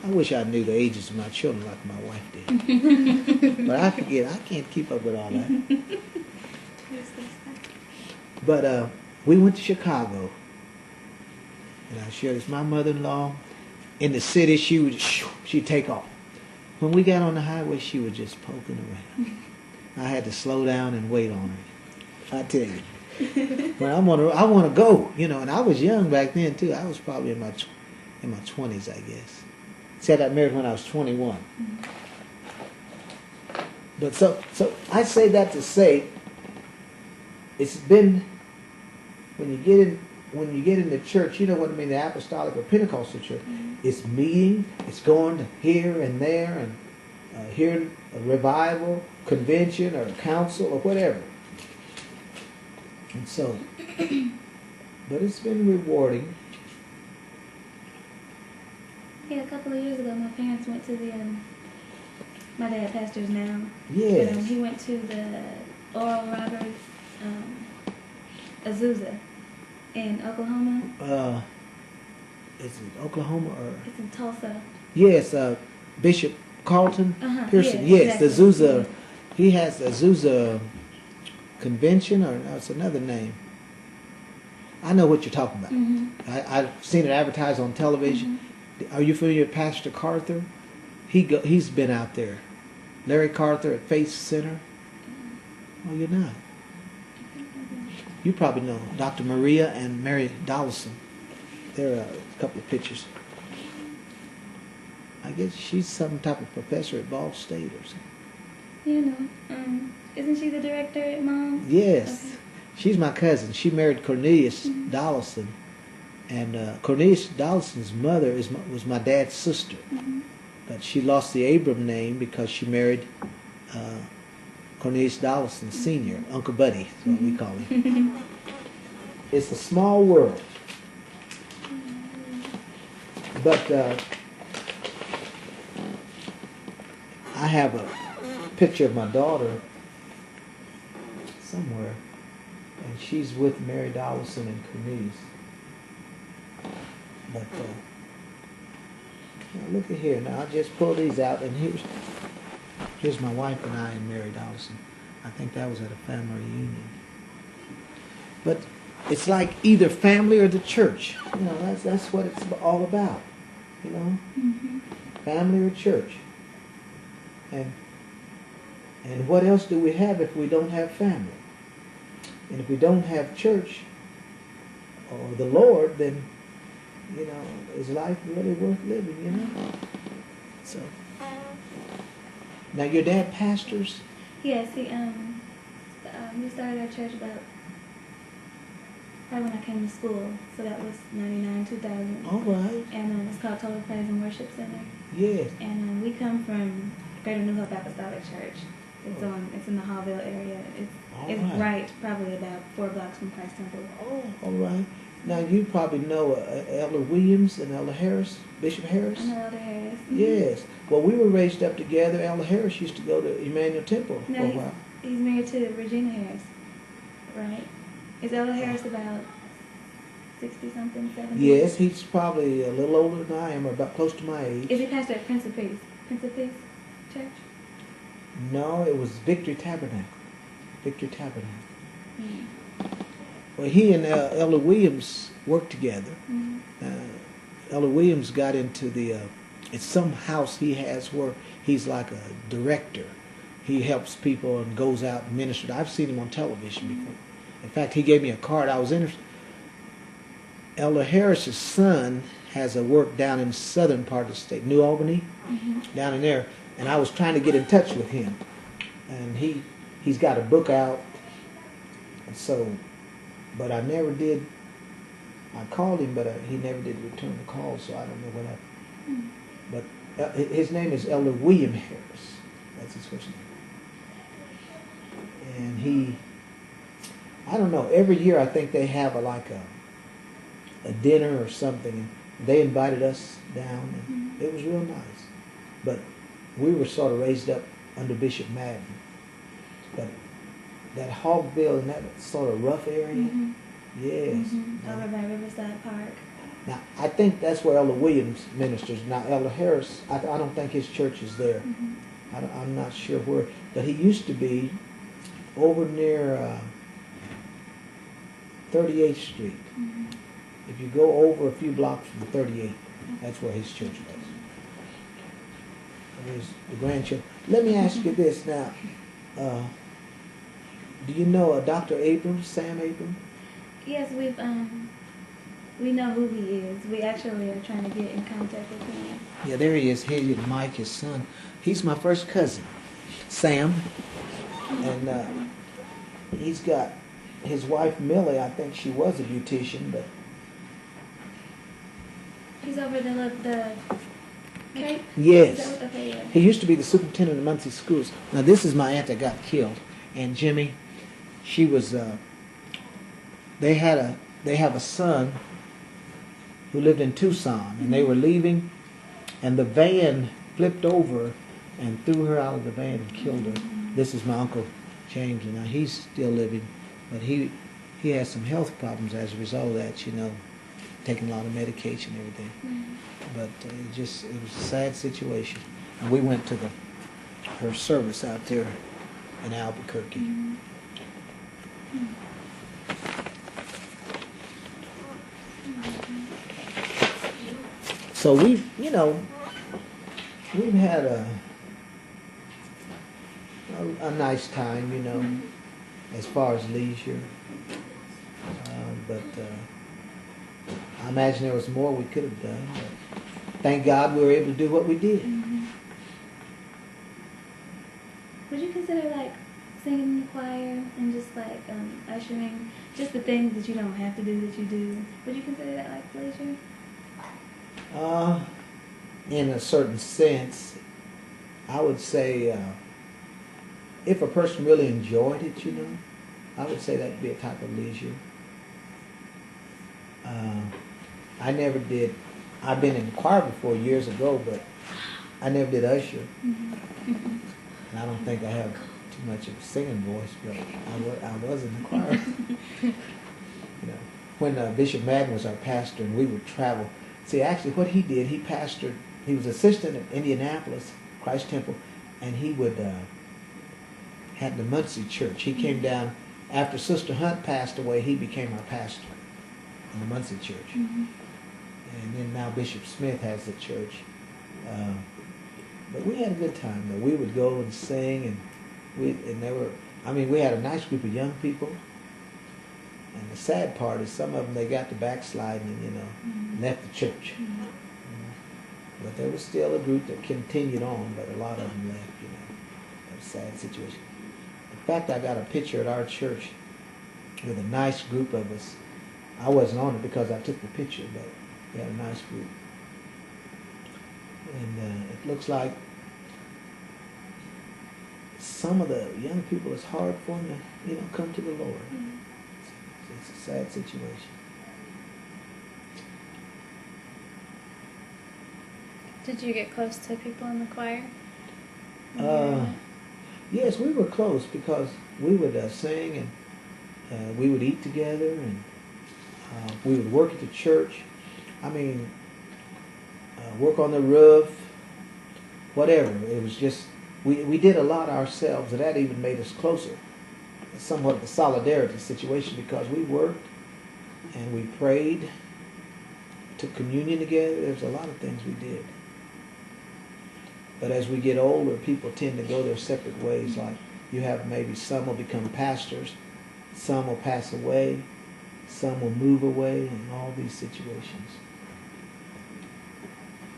I wish I knew the ages of my children like my wife did. But I forget. I can't keep up with all that. But we went to Chicago, and I shared this. My mother-in-law in the city, she'd take off. When we got on the highway, she was just poking around. I had to slow down and wait on her. I tell you. Well, I want to go, and I was young back then too. I was probably in my 20s, I guess. Said I married when I was 21. Mm-hmm. But so I say that to say, it's been when you get in the church, you know what I mean, the apostolic or Pentecostal church. Mm-hmm. It's meeting, it's going to here and there, and hearing a revival, convention, or a council, or whatever. And so, but it's been rewarding. Yeah, a couple of years ago, my parents went to the, my dad pastors now. Yes. But, he went to the Oral Roberts, Azusa in Oklahoma. Is it Oklahoma or? It's in Tulsa. Yes, Bishop Carlton Pearson. Yeah, Yes, exactly. the Azusa. He has the Azusa convention, or no, it's another name. I know what you're talking about. I've seen it advertised on television. Are you familiar with Pastor Carter? He's been out there. Larry Carter at Faith Center. Oh, you're not. You probably know Dr. Maria and Mary Dollison. There are a couple of pictures. I guess she's some type of professor at Ball State or something. You know, isn't she the director at Mom's? Yes. Okay. She's my cousin. She married Cornelius Dollison. And Cornelius Dollison's mother was my dad's sister. But she lost the Abram name because she married Cornelius Dollison Sr., Uncle Buddy, is what we call him. It's a small world. But I have a picture of my daughter somewhere, and she's with Mary Dollison and Cornelius. But now look at here. Now I just pull these out, and here's my wife and I and Mary Dollison. I think that was at a family reunion. But it's like either family or the church. You know, that's what it's all about. You know, family or church. And what else do we have if we don't have family? And if we don't have church or the Lord, then, you know, is life really worth living, you know? So, now your dad pastors? Yes, he started our church about probably when I came to school, so that was 99, 2000. All right. And it's called Total Praise and Worship Center. Yes. And we come from Greater New Hope Apostolic Church. It's in the Hallville area. It's right probably about 4 blocks from Christ Temple. Oh, all right. Now you probably know Elder Williams and Elder Harris, Bishop Harris. I know Elder Harris. Yes. Well, we were raised up together. Elder Harris used to go to Emmanuel Temple for a while. He's married to Regina Harris, right? Is Elder Harris about 60-something, 70? Yes, he's probably a little older than I am, or about close to my age. Is he pastor at Prince of Peace? Prince of Peace Church? No, it was Victory Tabernacle. Victory Tabernacle. Well, he and Elder Williams worked together. Elder Williams got into it's some house he has where he's like a director. He helps people and goes out and ministers. I've seen him on television before. In fact, he gave me a card. I was interested. Elder Harris's son has a work down in the southern part of the state, New Albany, down in there. And I was trying to get in touch with him. And he's got a book out. And so, but I never did. I called him, but he never did return the call, so I don't know what happened. But his name is Elder William Harris. That's his first name. And I don't know, every year I think they have a dinner or something. They invited us down, and it was real nice. But we were sort of raised up under Bishop Madden. But that Hogville and that sort of rough area, yes. Over by Riverside Park. Now, I think that's where Elder Williams ministers. Now, Elder Harris, I don't think his church is there. I'm not sure where. But he used to be over near 38th Street. If you go over a few blocks from 38th, that's where his church was. There's the grandchildren. Let me ask you this now. Do you know Dr. Abram, Sam Abram? Yes, we know who he is. We actually are trying to get in contact with him. Yeah, there he is. Here, Mike, his son. He's my first cousin, Sam. And he's got his wife, Millie. I think she was a beautician, but... He's over the okay? Yes. Okay, yeah. He used to be the superintendent of Muncie schools. Now, this is my aunt that got killed. And Jimmy, she was... They have a son who lived in Tucson, and they were leaving, and the van flipped over and threw her out of the van and killed her. This is my Uncle James, and now he's still living, but he has some health problems as a result of that, taking a lot of medication and everything. But it was a sad situation. And we went to her service out there in Albuquerque. So we've had a nice time, as far as leisure. But I imagine there was more we could have done. But thank God we were able to do what we did. Would you consider like singing in the choir and just like ushering, just the things that you don't have to do that you do? Would you consider that like leisure? In a certain sense, I would say if a person really enjoyed it, I would say that would be a type of leisure. I never did. I've been in the choir before years ago, but I never did usher. And I don't think I have too much of a singing voice, but I was in the choir. When Bishop Madden was our pastor and we would travel. See, actually what he did, he was assistant at Indianapolis, Christ Temple, and he would had the Muncie church. He came down, after Sister Hunt passed away, he became our pastor in the Muncie church. And then now Bishop Smith has the church. But we had a good time though. We would go and sing, and we had a nice group of young people. And the sad part is some of them, they got to backsliding and, left the church. But there was still a group that continued on, but a lot of them left, That was a sad situation. In fact, I got a picture at our church with a nice group of us. I wasn't on it because I took the picture, but we had a nice group. And it looks like some of the young people, it's hard for them to, come to the Lord. It's a sad situation. Did you get close to people in the choir? Yes, we were close because we would sing and we would eat together and we would work at the church. Work on the roof, whatever. It was just, we did a lot ourselves, and that even made us closer. Somewhat of a solidarity situation because we worked and we prayed, took communion together. There's a lot of things we did. But as we get older, people tend to go their separate ways. Like you have maybe some will become pastors, some will pass away, some will move away, in all these situations.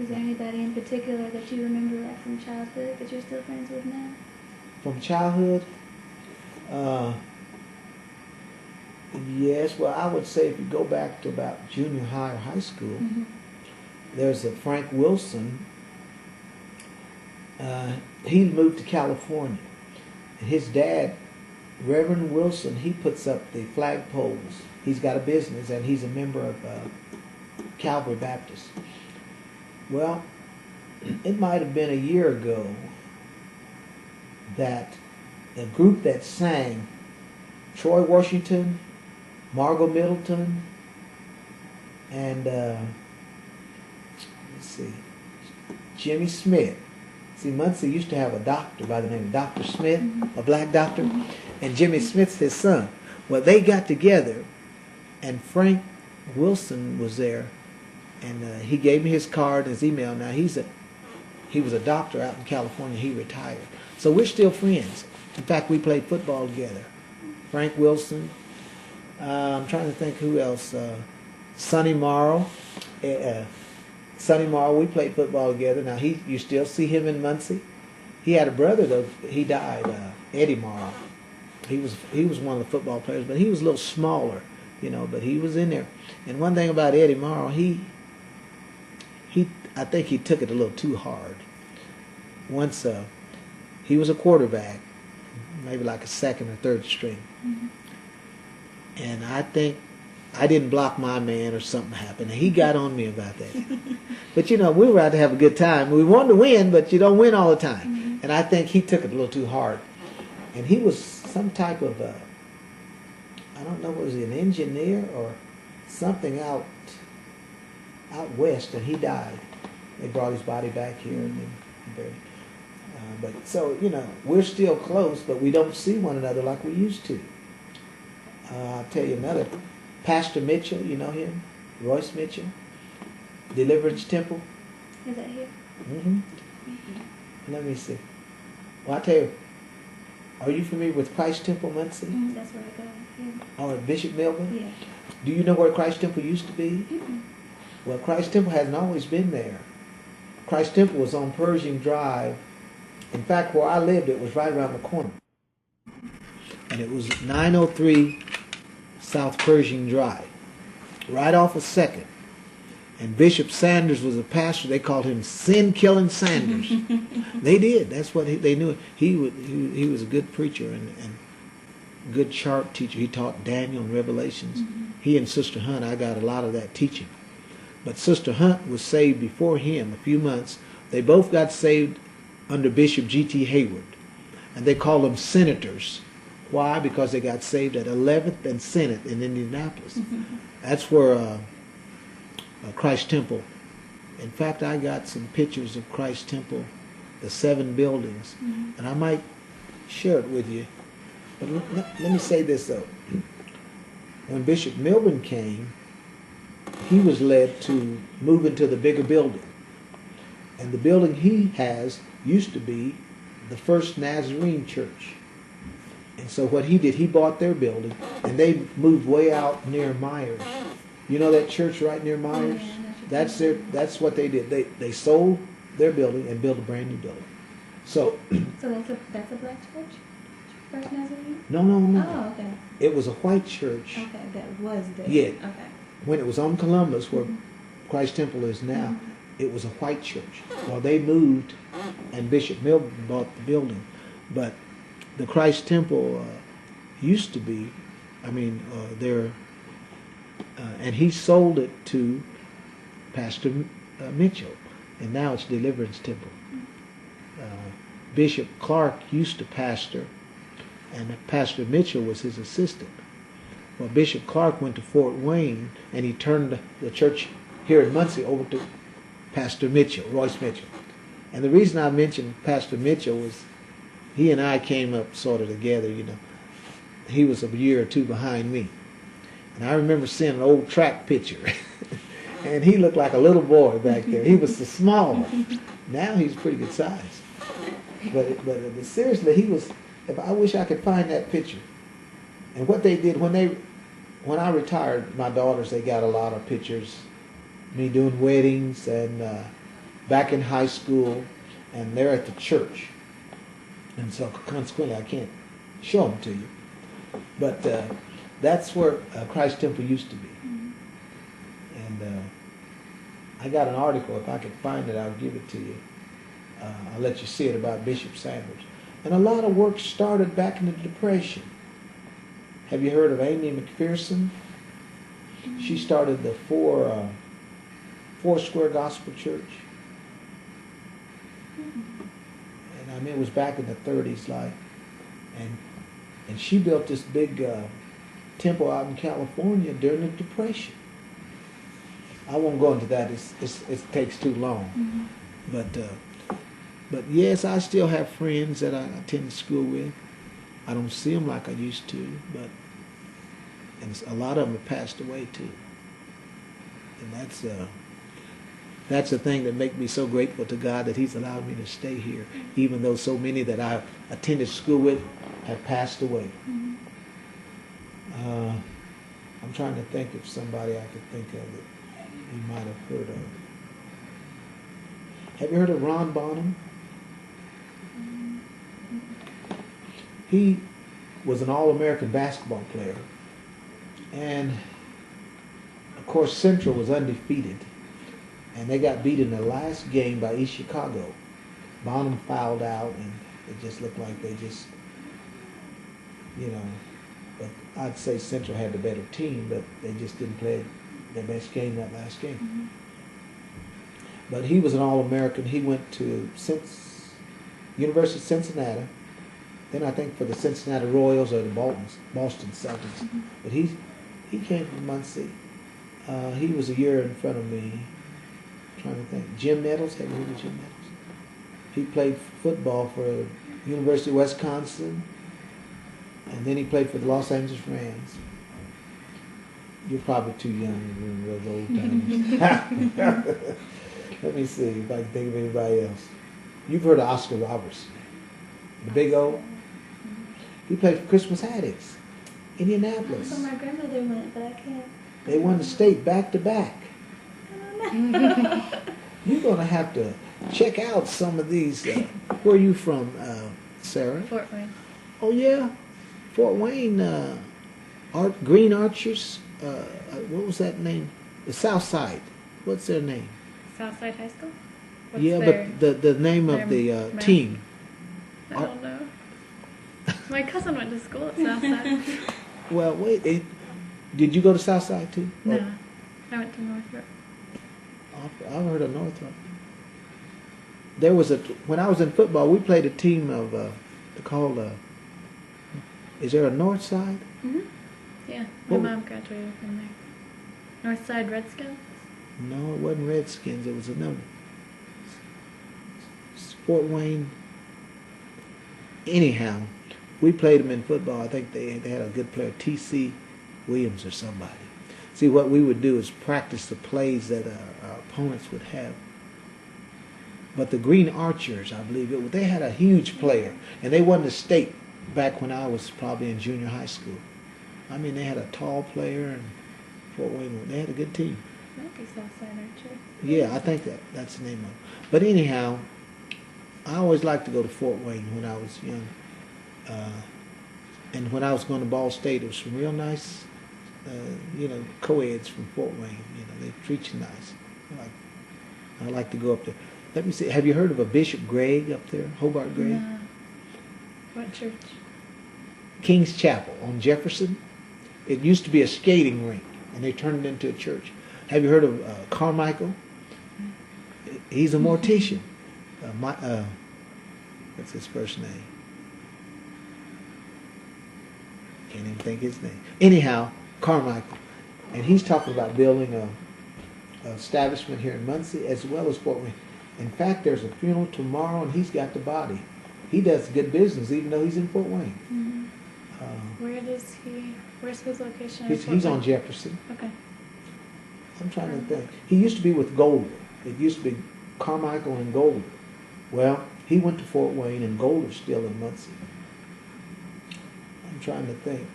Is there anybody in particular that you remember like from childhood that you're still friends with now? From childhood? Yes, well, I would say if you go back to about junior high or high school, there's a Frank Wilson. He moved to California. And his dad, Reverend Wilson, he puts up the flagpoles. He's got a business, and he's a member of Calvary Baptist. Well, it might have been a year ago that the group that sang, Troy Washington, Margot Middleton, and Jimmy Smith. See, Muncie used to have a doctor by the name of Dr. Smith, a black doctor, and Jimmy Smith's his son. Well, they got together, and Frank Wilson was there, and he gave me his card and his email. Now, he was a doctor out in California. He retired. So we're still friends. In fact, we played football together. Frank Wilson. I'm trying to think who else. Sonny Morrow. Sonny Morrow, we played football together. Now, you still see him in Muncie. He had a brother, though. He died, Eddie Morrow. He was one of the football players, but he was a little smaller, but he was in there. And one thing about Eddie Morrow, I think he took it a little too hard. Once he was a quarterback, maybe like a second or third string. And I think I didn't block my man or something happened. And he got on me about that. But, we were out to have a good time. We wanted to win, but you don't win all the time. And I think he took it a little too hard. And he was some type of, I don't know, was he an engineer or something out west, and he died. They brought his body back here and then buried him. But so, we're still close, but we don't see one another like we used to. I'll tell you another. Pastor Mitchell, you know him? Royce Mitchell. Deliverance Temple. Is that here? Mm-hmm. Let me see. Well, I'll tell you. Are you familiar with Christ Temple, Muncie? That's where I go. Yeah. Or at Bishop Melvin? Yeah. Do you know where Christ Temple used to be? Mm-hmm. Well, Christ Temple hasn't always been there. Christ Temple was on Pershing Drive. In fact, where I lived, it was right around the corner. And it was 903 South Pershing Drive, right off of 2nd. And Bishop Sanders was a pastor. They called him Sin-Killing Sanders. They did. That's what they knew. He was a good preacher and good chart teacher. He taught Daniel and Revelations. He and Sister Hunt, I got a lot of that teaching. But Sister Hunt was saved before him a few months. They both got saved under Bishop G.T. Hayward. And they called them senators. Why? Because they got saved at 11th and Senate in Indianapolis. That's where Christ Temple. In fact, I got some pictures of Christ Temple, the 7 buildings, and I might share it with you. But let me say this though. When Bishop Milburn came, he was led to move into the bigger building. And the building he has used to be the First Nazarene Church. And so what he did, he bought their building, and they moved way out near Myers. You know that church right near Myers? Yeah, that's what they did. They sold their building and built a brand new building. So So that's a black church? First Nazarene? no. Oh, okay. It was a white church. Okay, that was there. Yeah. Okay. When it was on Columbus, where Christ Temple is now, it was a white church. Well, they moved, and Bishop Milburn bought the building. But the Christ Temple used to be, and he sold it to Pastor Mitchell, and now it's Deliverance Temple. Bishop Clark used to pastor, and Pastor Mitchell was his assistant. Well, Bishop Clark went to Fort Wayne, and he turned the church here in Muncie over to Pastor Mitchell, Royce Mitchell. And the reason I mentioned Pastor Mitchell was he and I came up sort of together, you know. He was a year or two behind me. And I remember seeing an old track picture. And he looked like a little boy back there. He was so small. Now he's pretty good size. But seriously, he was, I wish I could find that picture. And what they did, when I retired, my daughters, they got a lot of pictures. Me doing weddings and back in high school, and they're at the church. And so consequently, I can't show them to you. But that's where Christ Temple used to be. And I got an article. If I could find it, I'll give it to you. I'll let you see it about Bishop Sanders. And a lot of work started back in the Depression. Have you heard of Amy McPherson? She started the Four Square Gospel Church. And I mean, it was back in the 30s, like, and she built this big temple out in California during the Depression. I won't go into that. It takes too long. But yes, I still have friends that I attend school with. I don't see them like I used to, and a lot of them have passed away too. And that's the thing that makes me so grateful to God that He's allowed me to stay here, even though so many that I attended school with have passed away. I'm trying to think of somebody I could think of that you might have heard of. Have you heard of Ron Bonham? He was an All-American basketball player. And, of course, Central was undefeated. And they got beat in the last game by East Chicago. Bonham fouled out, and it just looked like they just, but I'd say Central had the better team, but they just didn't play their best game that last game. But he was an All-American. He went to University of Cincinnati. Then I think for the Cincinnati Royals or the Boston Celtics. But he came from Muncie. He was a year in front of me. I'm trying to think. Jim Nettles. Have you heard of Jim Nettles? He played football for University of Wisconsin. And then he played for the Los Angeles Rams. You're probably too young to remember those old times. Let me see if I can think of anybody else. You've heard of Oscar Robertson, the big O. He played for Christmas Addicts, Indianapolis. So my grandmother went, but I can't. They won the state back to back. I don't know. You're going to have to check out some of these. Where are you from, Sarah? Fort Wayne. Oh, yeah. Fort Wayne, Green Archers. What was that name? The South Side. What's their name? Southside High School? What's Yeah, their, but the name of the team. I don't know. My cousin went to school at Southside. Well, wait. Did you go to Southside too? No, I went to Northrop. I've heard of Northrop. There was when I was in football, we played a team of called. Is there a North Side? Mm-hmm. Yeah, my mom graduated from there. Northside Redskins? No, it wasn't Redskins. It was another. Fort Wayne. Anyhow, we played them in football. I think they had a good player, T.C. Williams or somebody. See, what we would do is practice the plays that our opponents would have. But the Green Archers, I believe, they had a huge player, and they won the state back when I was probably in junior high school. I mean, they had a tall player, and Fort Wayne, they had a good team. Might be Southside Archer. Yeah, I think that's the name of it. But anyhow, I always liked to go to Fort Wayne when I was young. And when I was going to Ball State, it was some real nice, co-eds from Fort Wayne. They treat you nice. I like to go up there. Let me see. Have you heard of a Bishop Gregg up there, Hobart Gregg? No. What church? King's Chapel on Jefferson. It used to be a skating rink, and they turned it into a church. Have you heard of Carmichael? He's a mortician. What's his first name? Can't even think his name. Anyhow, Carmichael. And he's talking about building a establishment here in Muncie as well as Fort Wayne. In fact, there's a funeral tomorrow, and he's got the body. He does good business, even though he's in Fort Wayne. Mm-hmm. Where's his location? He's on Jefferson. Okay. I'm trying to think. He used to be with Golder. It used to be Carmichael and Golder. Well, he went to Fort Wayne, and Golder's still in Muncie. I'm trying to think.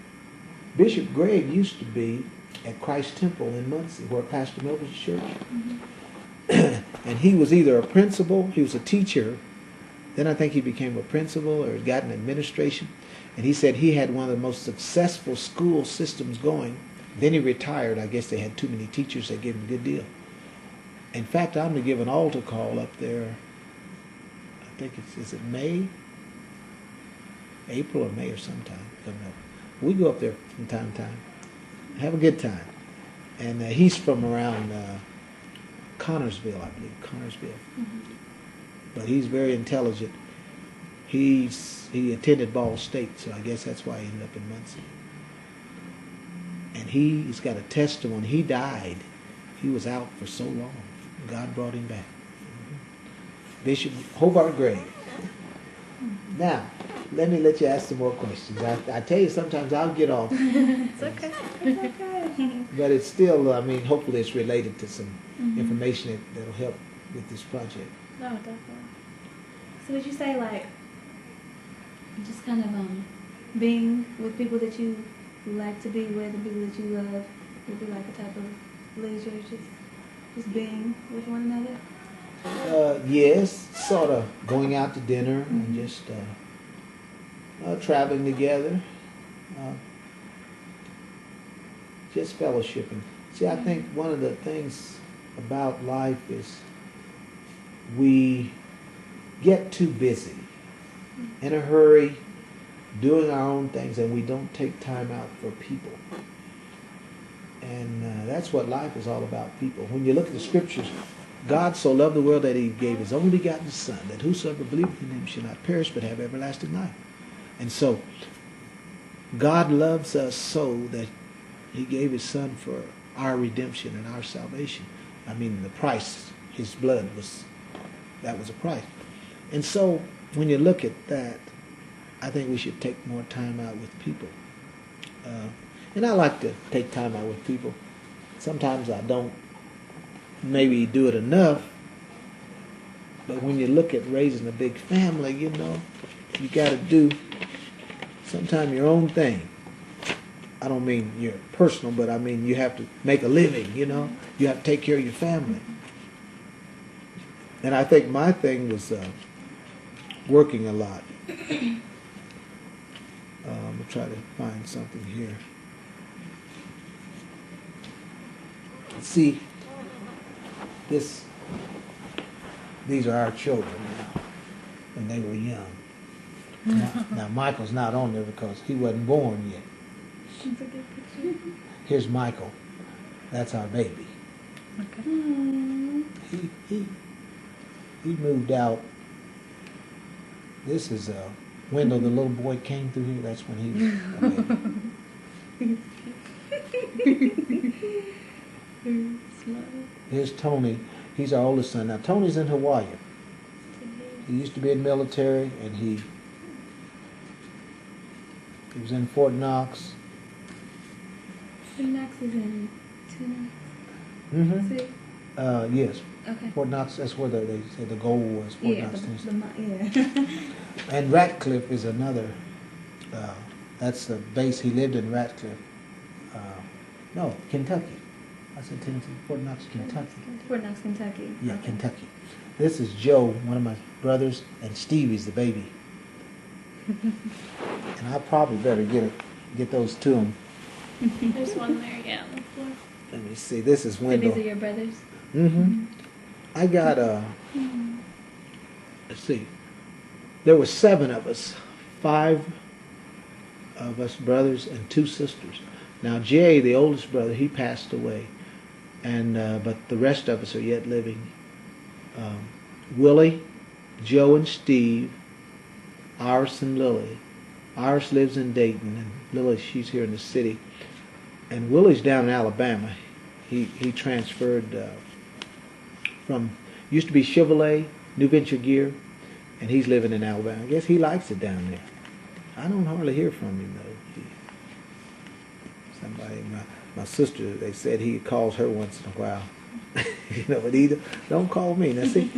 Bishop Gregg used to be at Christ Temple in Muncie, where Pastor Melvin's church. Mm-hmm. And he was either a principal, he was a teacher, then I think he became a principal or got an administration. And he said he had one of the most successful school systems going. Then he retired. I guess they had too many teachers. They gave him a good deal. In fact, I'm going to give an altar call up there. I think is it May? April or May or sometime. Coming up. We go up there from time to time. Have a good time. And he's from around Connorsville, I believe. Connorsville. Mm-hmm. But he's very intelligent. He attended Ball State, so I guess that's why he ended up in Muncie. And he's got a testimony. He died. He was out for so long. God brought him back. Bishop Hobart Gregg. Now, let you ask some more questions. I tell you, sometimes I'll get off. It's okay. It's okay. But it's still, hopefully it's related to some information that'll help with this project. No, definitely. So would you say, like, just kind of being with people that you like to be with and people that you love would be like a type of leisure, just being with one another? Yes, sort of going out to dinner and just traveling together, just fellowshipping. See, I think one of the things about life is we get too busy, in a hurry, doing our own things, and we don't take time out for people. And that's what life is all about, people. When you look at the scriptures, God so loved the world that he gave his only begotten Son, that whosoever believeth in him shall not perish but have everlasting life. And so, God loves us so that he gave his Son for our redemption and our salvation. The price, his blood that was a price. And so, when you look at that, I think we should take more time out with people. And I like to take time out with people. Sometimes I don't maybe do it enough, but when you look at raising a big family, you know, you got to do sometimes your own thing. I don't mean your personal, but I mean you have to make a living, you know. You have to take care of your family. And I think my thing was working a lot. I'm going to try to find something here. See, these are our children now, when they were young. Now Michael's not on there because he wasn't born yet. That's a good picture. Here's Michael. That's our baby. Okay. He moved out. This is a window the little boy came through here. That's when he was a baby. Here's Tony. He's our oldest son. Now Tony's in Hawaii. He used to be in the military, and he was in Fort Knox. Fort Knox is in Tuna. Mm-hmm. Yes. Okay. Fort Knox. That's where they said the goal was. Fort Knox, Tennessee. Yeah. And Ratcliffe is another. That's the base. He lived in Ratcliffe. No, Kentucky. I said Tennessee. Fort Knox, Kentucky. Fort Knox, Kentucky. Yeah, Okay. Kentucky. This is Joe, one of my brothers, and Stevie's the baby. And I probably better get those to him. There's one there, yeah, on the floor. Let me see. This is So Wendell. these are your brothers? Mm-hmm. I got let's see. There were 7 of us. 5 of us brothers and 2 sisters. Now Jay, the oldest brother, he passed away, and but the rest of us are yet living. Willie, Joe, and Steve, Iris and Lily. Iris lives in Dayton, and Lily, she's here in the city. And Willie's down in Alabama. He transferred from, used to be Chevrolet, New Venture Gear, and he's living in Alabama. I guess he likes it down there. I don't hardly hear from him, though. Somebody, my sister, they said he calls her once in a while. You know, but he don't call me. Now see,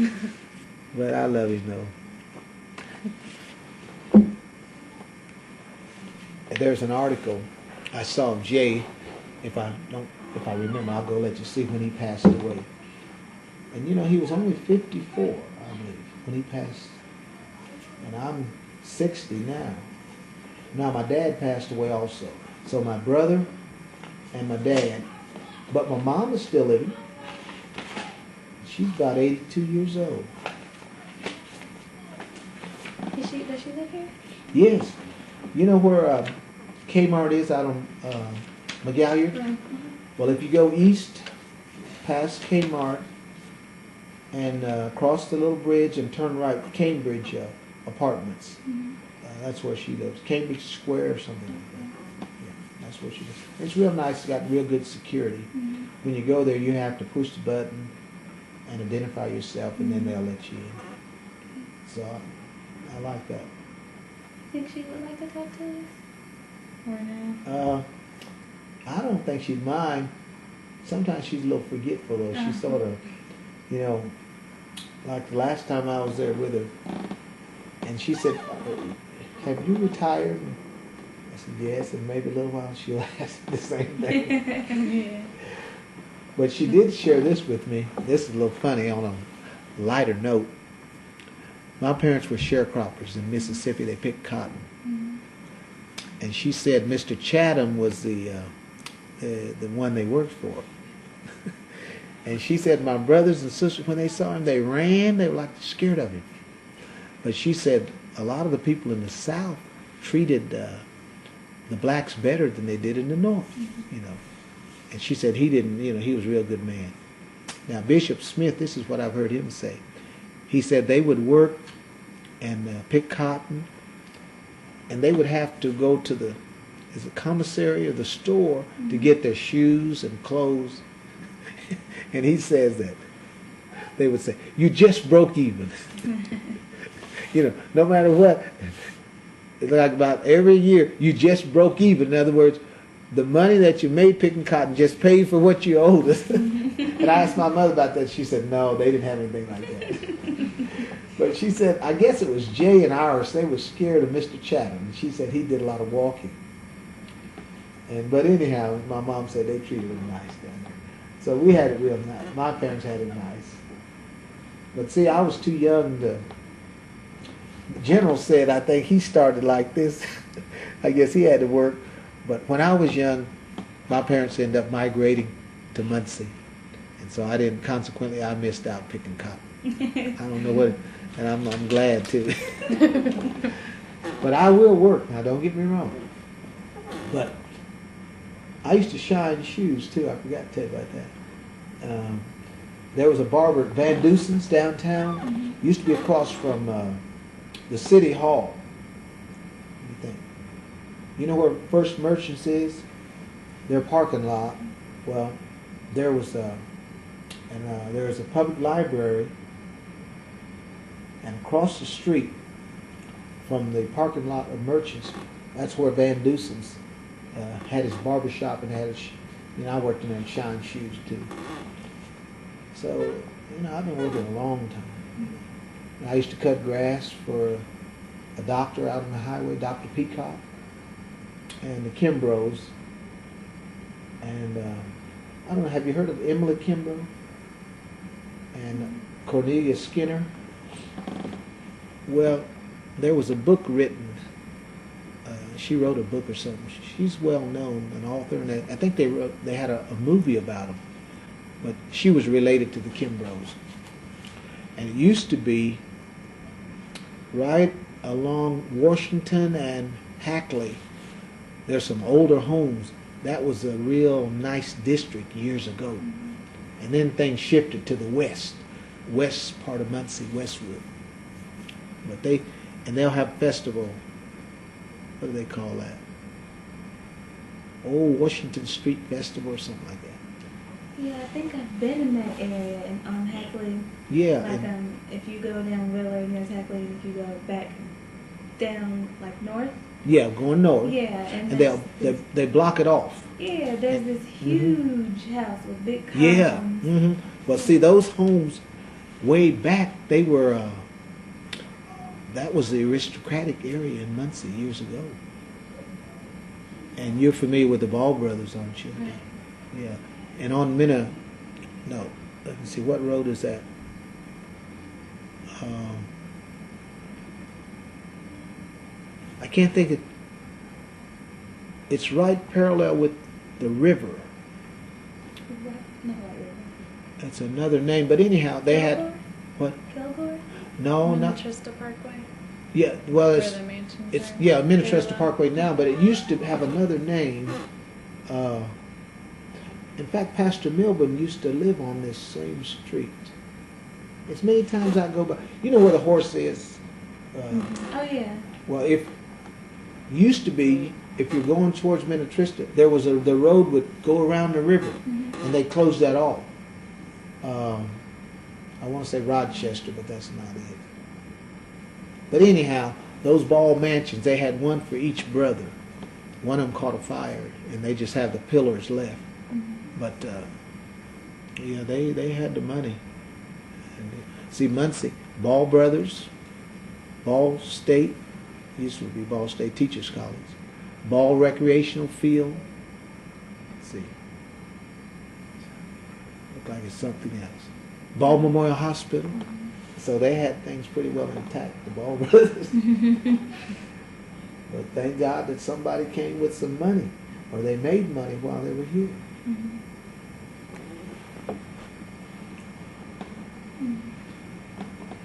but I love him though. There's an article I saw of Jay. If I remember, I'll go let you see when he passed away. And you know, he was only 54, I believe, when he passed. And I'm 60 now. Now my dad passed away also. So my brother and my dad, but my mom is still living. She's about 82 years old. Does she live here? Yes. You know where Kmart is out on McGalliard? Yeah. Well, if you go east past Kmart and cross the little bridge and turn right, Cambridge Apartments. Mm-hmm. That's where she lives. Cambridge Square or something like that. Yeah, that's where she lives. It's real nice. It's got real good security. Mm-hmm. When you go there, you have to push the button and identify yourself, and then they'll let you in. So I like that. Think she would like to talk to us? Or no? I don't think she'd mind. Sometimes she's a little forgetful, though. She sort of, you know, like the last time I was there with her, and she said, "Have you retired?" And I said, "Yes," and maybe a little while she'll ask the same thing. Yeah. But she did share this with me. This is a little funny on a lighter note. My parents were sharecroppers in Mississippi. They picked cotton. Mm-hmm. And she said Mr. Chatham was the one they worked for. And she said my brothers and sisters, when they saw him, they ran. They were like scared of him. But she said a lot of the people in the South treated the blacks better than they did in the North, you know. And she said he didn't, you know, he was a real good man. Now, Bishop Smith, this is what I've heard him say. He said they would work and pick cotton, and they would have to go to the commissary or the store to get their shoes and clothes. And he says that they would say, "You just broke even." You know, no matter what, it's like about every year, you just broke even. In other words, the money that you made picking cotton just paid for what you owed us. And I asked my mother about that. She said, no, they didn't have anything like that. But she said, I guess it was Jay and Iris. They were scared of Mr. Chatham. And she said he did a lot of walking. But anyhow, my mom said they treated him nice down there. So we had it real nice. My parents had it nice. But see, I was too young to... The general said, I think he started like this. I guess he had to work. But when I was young, my parents ended up migrating to Muncie. And so consequently, I missed out picking cotton. I don't know what, and I'm glad too. But I will work, now don't get me wrong. But I used to shine shoes too, I forgot to tell you about that. There was a barber at Van Deusen's downtown. Used to be across from the City Hall. What do you think? You know where First Merchants is? Their parking lot. Well, there was a public library, and across the street from the parking lot of Merchants, that's where Van Deusen's had his barber shop and had his, I worked in there and shined shoes too. So, I've been working a long time. I used to cut grass for a doctor out on the highway, Dr. Peacock, and the Kimbroughs. And I don't know, have you heard of Emily Kimbrough and Cornelia Skinner? Well, there was a book written. She wrote a book or something. She's well known, an author, and I think they had a movie about them. But she was related to the Kimbroughs. And it used to be right along Washington and Hackley. There's some older homes. That was a real nice district years ago. And then things shifted to the west part of Muncie, Westwood. But they'll have a festival. What do they call that? Oh, Washington Street Festival or something like that. Yeah, I think I've been in that area on Hackley. Yeah. Like if you go down Willard, there's Hackley. If you go back down like north. Yeah, going north. Yeah, and they block it off. Yeah, there's this huge house with big columns. Yeah. Mm-hmm. Well, see, those homes way back, they were. That was the aristocratic area in Muncie years ago. And you're familiar with the Ball brothers, aren't you? Right. Yeah. And on let me see, what road is that? I can't think it's right parallel with the river. No, right river. That's another name, but anyhow, they had what? Kilgore? No, not Minnetrista Parkway. Yeah, well, Where the mansions it's are. yeah, Minnetrista Parkway now, but it used to have another name. In fact, Pastor Milburn used to live on this same street. As many times I go by, you know where the horse is. Oh yeah. Well, used to be, if you're going towards Minnetrista, there was the road would go around the river, and they closed that off. I want to say Rochester, but that's not it. But anyhow, those Ball mansions, they had one for each brother. One of them caught a fire, and they just have the pillars left. But yeah, they had the money. And see, Muncie, Ball brothers, Ball State, used to be Ball State Teachers College, Ball Recreational Field. Let's see, look like it's something else. Ball Memorial Hospital. So they had things pretty well intact, the Ball brothers. But thank God that somebody came with some money, or they made money while they were here.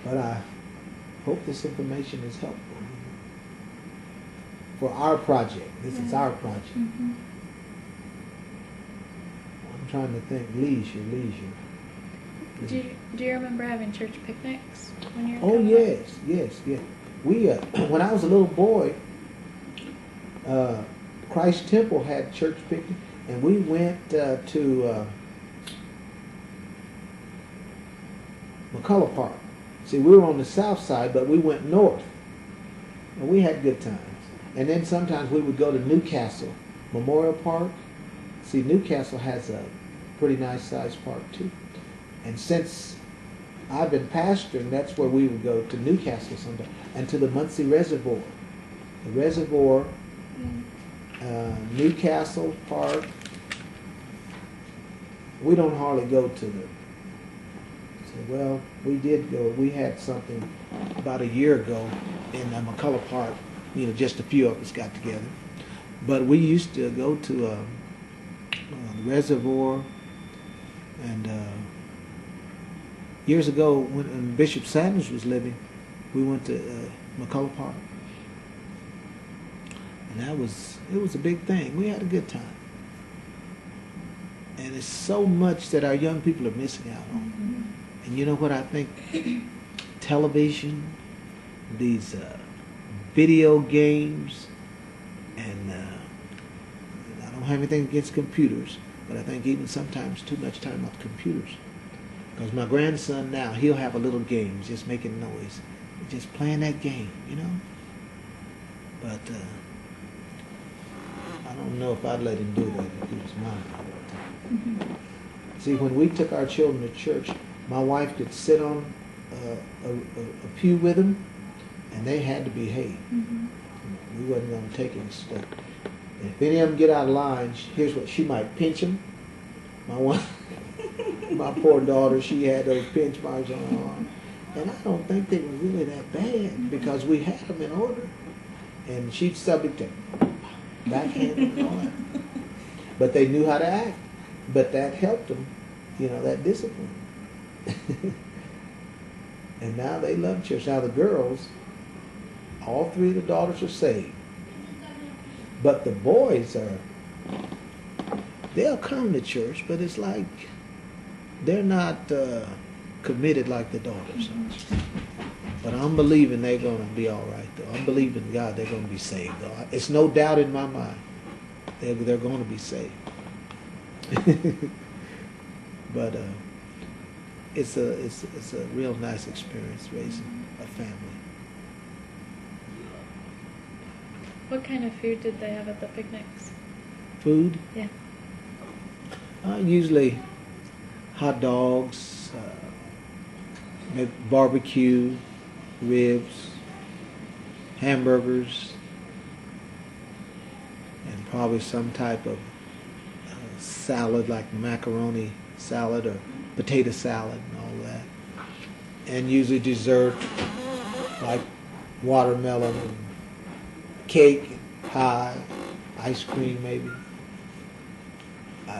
But I hope this information is helpful for our project. This is our project. I'm trying to think. Leisure. Do you remember having church picnics when you were Oh growing up? yes. We when I was a little boy, Christ Temple had church picnic, and we went to McCullough Park. See, we were on the south side, but we went north, and we had good times. And then sometimes we would go to Newcastle Memorial Park. See, Newcastle has a pretty nice sized park too. And since I've been pastoring, that's where we would go, to Newcastle sometime, and to the Muncie Reservoir. The reservoir, Newcastle Park. We don't hardly go to the, well, we did go, we had something about a year ago in McCullough Park, just a few of us got together. But we used to go to the reservoir, and years ago when Bishop Sanders was living, we went to McCullough Park. And it was a big thing. We had a good time. And it's so much that our young people are missing out on. Mm-hmm. And you know what I think? Television, these video games, and I don't have anything against computers, but I think even sometimes too much time on computers. Because my grandson now, he'll have a little game, just making noise, just playing that game, But I don't know if I'd let him do that if he was mine. Mm-hmm. See, when we took our children to church, my wife could sit on a pew with them, and they had to behave. Mm-hmm. We wasn't going to take any stuff. And if any of them get out of line, here's what she might pinch them. My poor daughter, she had those pinch marks on her arm, and I don't think they were really that bad because we had them in order, and she'd subject to backhand and all that. But they knew how to act. But that helped them, that discipline. And now they love church. Now the girls, all three of the daughters are saved. But the boys they'll come to church, but it's like they're not committed like the daughters are. But I'm believing they're going to be all right, though. I'm believing God they're going to be saved, though. It's no doubt in my mind they're going to be saved. But it's a real nice experience raising a family. What kind of food did they have at the picnics? Food? Yeah. Usually hot dogs, maybe barbecue, ribs, hamburgers, and probably some type of salad like macaroni salad or potato salad and all that. And usually dessert like watermelon, and cake, pie, ice cream maybe.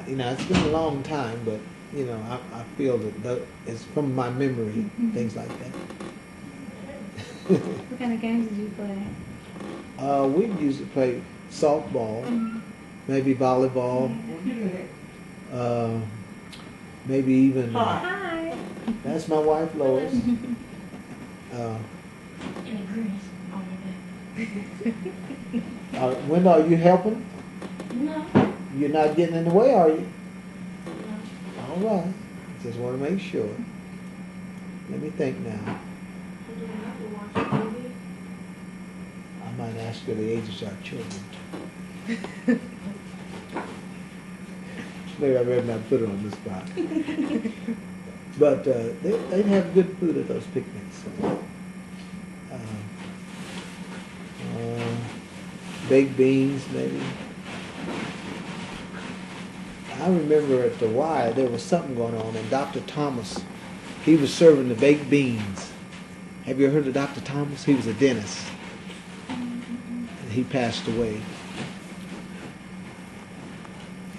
It's been a long time, but I feel that it's from my memory, things like that. What kind of games did you play? We used to play softball, maybe volleyball, maybe even. Hi. That's my wife, Lois. When are you helping? No. You're not getting in the way, are you? All right. Just want to make sure. Let me think now. I might ask her the ages of our children. Maybe I better not put her on the spot. But they'd have good food at those picnics. Baked beans, maybe. I remember at the Y there was something going on, and Dr. Thomas, he was serving the baked beans. Have you heard of Dr. Thomas? He was a dentist. And he passed away.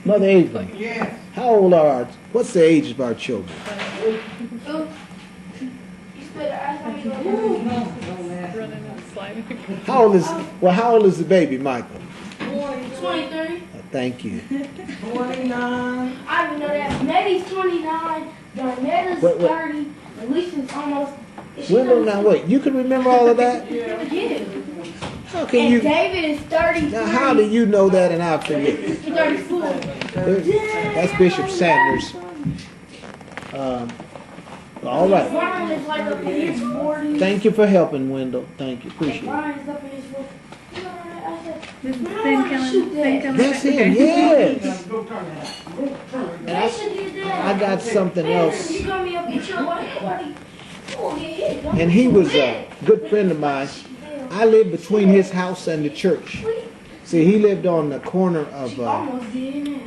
Mother Abram, Yes. how old what's the age of our children? You spit eyes on me. Running and sliding. How old is the baby, Michael? 23. Thank you. 29. I even know that. Maddie's 29. Darnetta's What? 30. Alicia's almost. Wendell, now wait, you can remember all of that? Yeah. How can And you? David is 33. Now, how do you know that and I forget? He's 34. That's Bishop Sanders. All right. Brian is like up in his 40s. Thank you for helping, Wendell. Thank you. Appreciate it. Brian's up in his 40s. You know what I This is I Finn wanna Killen. shoot that. Finn Killen. That's him, yes. And Jason did that. I got something else. You got me up at your buddy. You gonna get hit. Don't And he you was do a good friend of mine. I lived between his house and the church. See, he lived on the corner of She almost did now.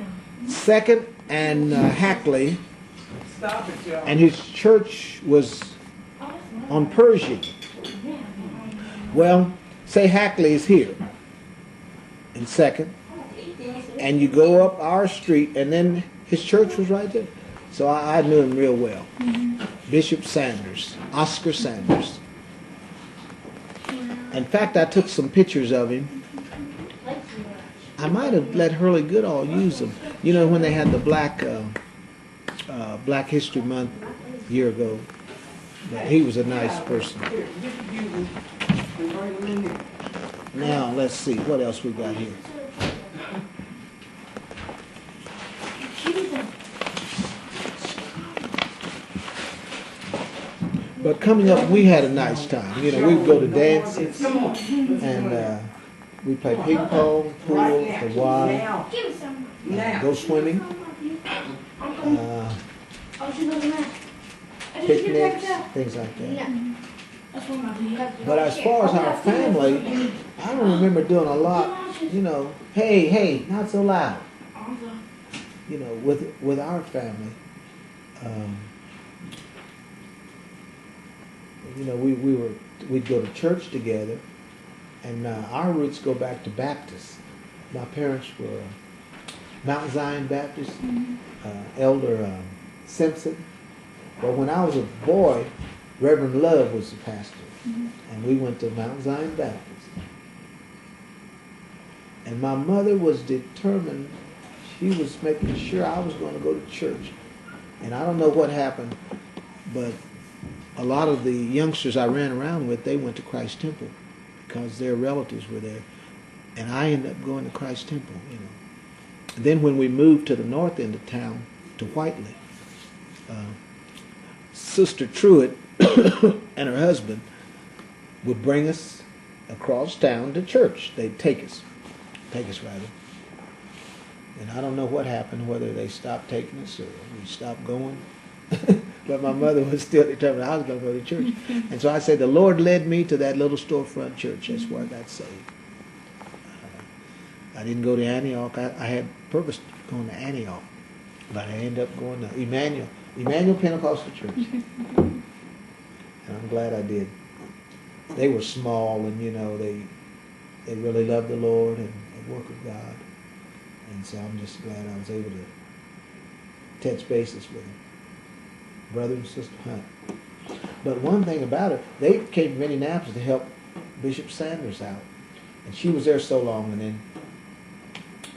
2nd and Hackley, Stop it, y'all. and his church was on Pershing. Well, say Hackley is here in 2nd, and you go up our street, and then his church was right there. So I knew him real well. Bishop Sanders, Oscar Sanders. In fact, I took some pictures of him. I might have let Hurley Goodall use them. You know, when they had the Black History Month a year ago. But he was a nice person. Now, let's see. What else we got here? But coming up, we had a nice time. You know, we'd go to dances, and we play ping pong, pool, Hawaii, Give me some. go swimming, Oh, she knows that. picnics, things like that. That's what my dad. But as far as our family, I don't remember doing a lot. You know, hey, not so loud. You know, with our family, you know, we'd go to church together, and our roots go back to Baptist. My parents were Mount Zion Baptist, Elder Simpson. But when I was a boy, Reverend Love was the pastor, and we went to Mount Zion Baptist. And my mother was determined. She was making sure I was going to go to church. And I don't know what happened, but a lot of the youngsters I ran around with, they went to Christ Temple because their relatives were there. And I ended up going to Christ Temple, you know. And then when we moved to the north end of town, to Whiteley, Sister Truitt and her husband would bring us across town to church. They'd take us rather. And I don't know what happened, whether they stopped taking us or we stopped going. But my mother was still determined I was going to go to church. And so I said, the Lord led me to that little storefront church. That's where I got saved. I didn't go to Antioch. I had purpose going to Antioch. But I ended up going to Emmanuel Pentecostal Church. And I'm glad I did. They were small, and, you know, they really loved the Lord and the work of God. And so I'm just glad I was able to touch bases with them. Brother and Sister Hunt. But one thing about it, they came from Indianapolis to help Bishop Sanders out. And she was there so long, and then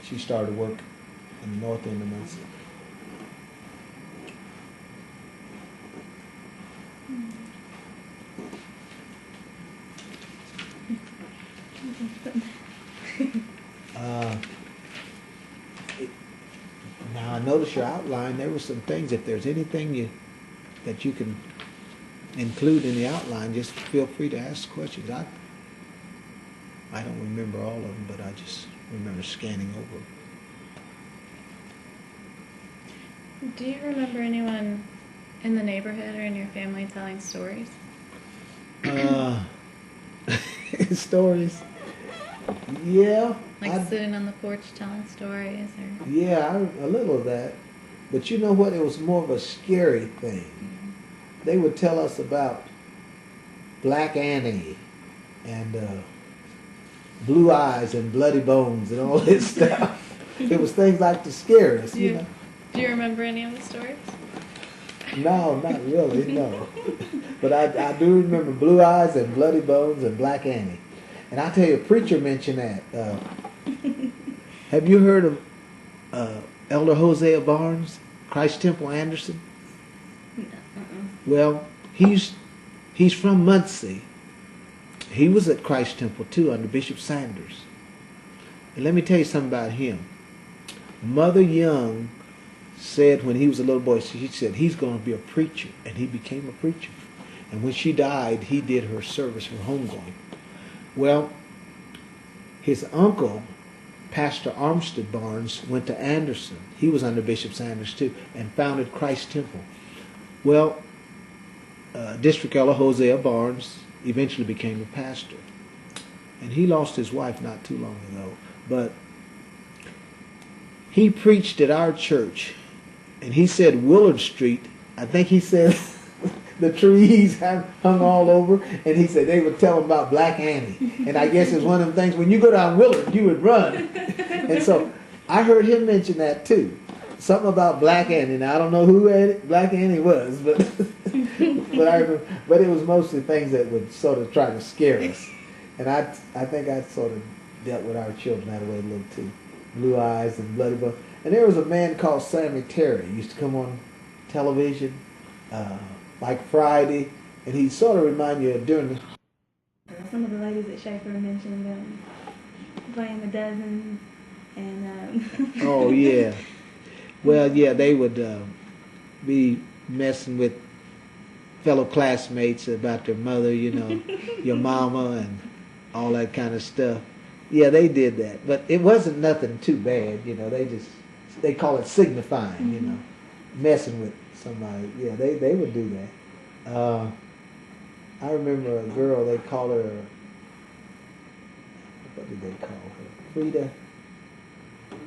she started work in the north end of Muncie. Now I notice your outline. There were some things. If there's anything that you can include in the outline, just feel free to ask questions. I don't remember all of them, but I just remember scanning over them. Do you remember anyone in the neighborhood or in your family telling stories? Stories. Yeah. Like sitting on the porch telling stories, or Yeah, a little of that. But you know what? It was more of a scary thing. They would tell us about Black Annie and Blue Eyes and Bloody Bones and all this stuff. It was things like to scare us, you know. Do you remember any of the stories? No, not really, no. But I do remember Blue Eyes and Bloody Bones and Black Annie. And I'll tell you, a preacher mentioned that. Have you heard of Elder Hosea Barnes, Christ Temple Anderson? Well, he's from Muncie. He was at Christ Temple too under Bishop Sanders. And let me tell you something about him. Mother Young said when he was a little boy, she said he's going to be a preacher, and he became a preacher. And when she died, he did her service for homegoing. Well, his uncle, Pastor Armstead Barnes, went to Anderson. He was under Bishop Sanders too, and founded Christ Temple. Well, District Elder Hosea Barnes eventually became a pastor. And he lost his wife not too long ago. But he preached at our church, and he said Willard Street, I think he said the trees hung all over, and he said they would tell him about Black Annie. And I guess it's one of them things, when you go down Willard, you would run. And so I heard him mention that too. Something about Black Annie. Now I don't know who Black Annie was, but but it was mostly things that would sort of try to scare us. And I think I sort of dealt with our children that way a little too. Blue eyes and bloody bones. And there was a man called Sammy Terry. He used to come on television like Friday, and he sort of remind you of during the... Some of the ladies at Schaefer mentioned playing the dozens and... Oh, yeah. Well, yeah, they would be messing with fellow classmates about their mother, you know, your mama and all that kind of stuff. Yeah, they did that. But it wasn't nothing too bad, you know. They call it signifying, you know, messing with somebody. Yeah, they would do that. I remember a girl, they called her, what did they call her? Frida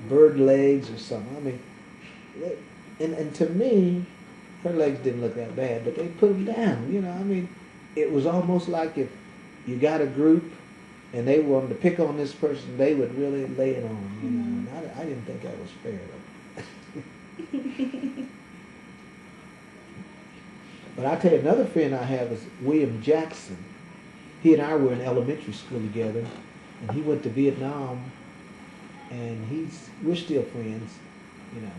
Bird Legs or something. I mean, and to me, her legs didn't look that bad, but they put them down, you know. I mean, it was almost like if you got a group and they wanted to pick on this person, they would really lay it on them, you know. And I didn't think that was fair, though. But I tell you, another friend I have is William Jackson. He and I were in elementary school together, and he went to Vietnam, and we're still friends, you know.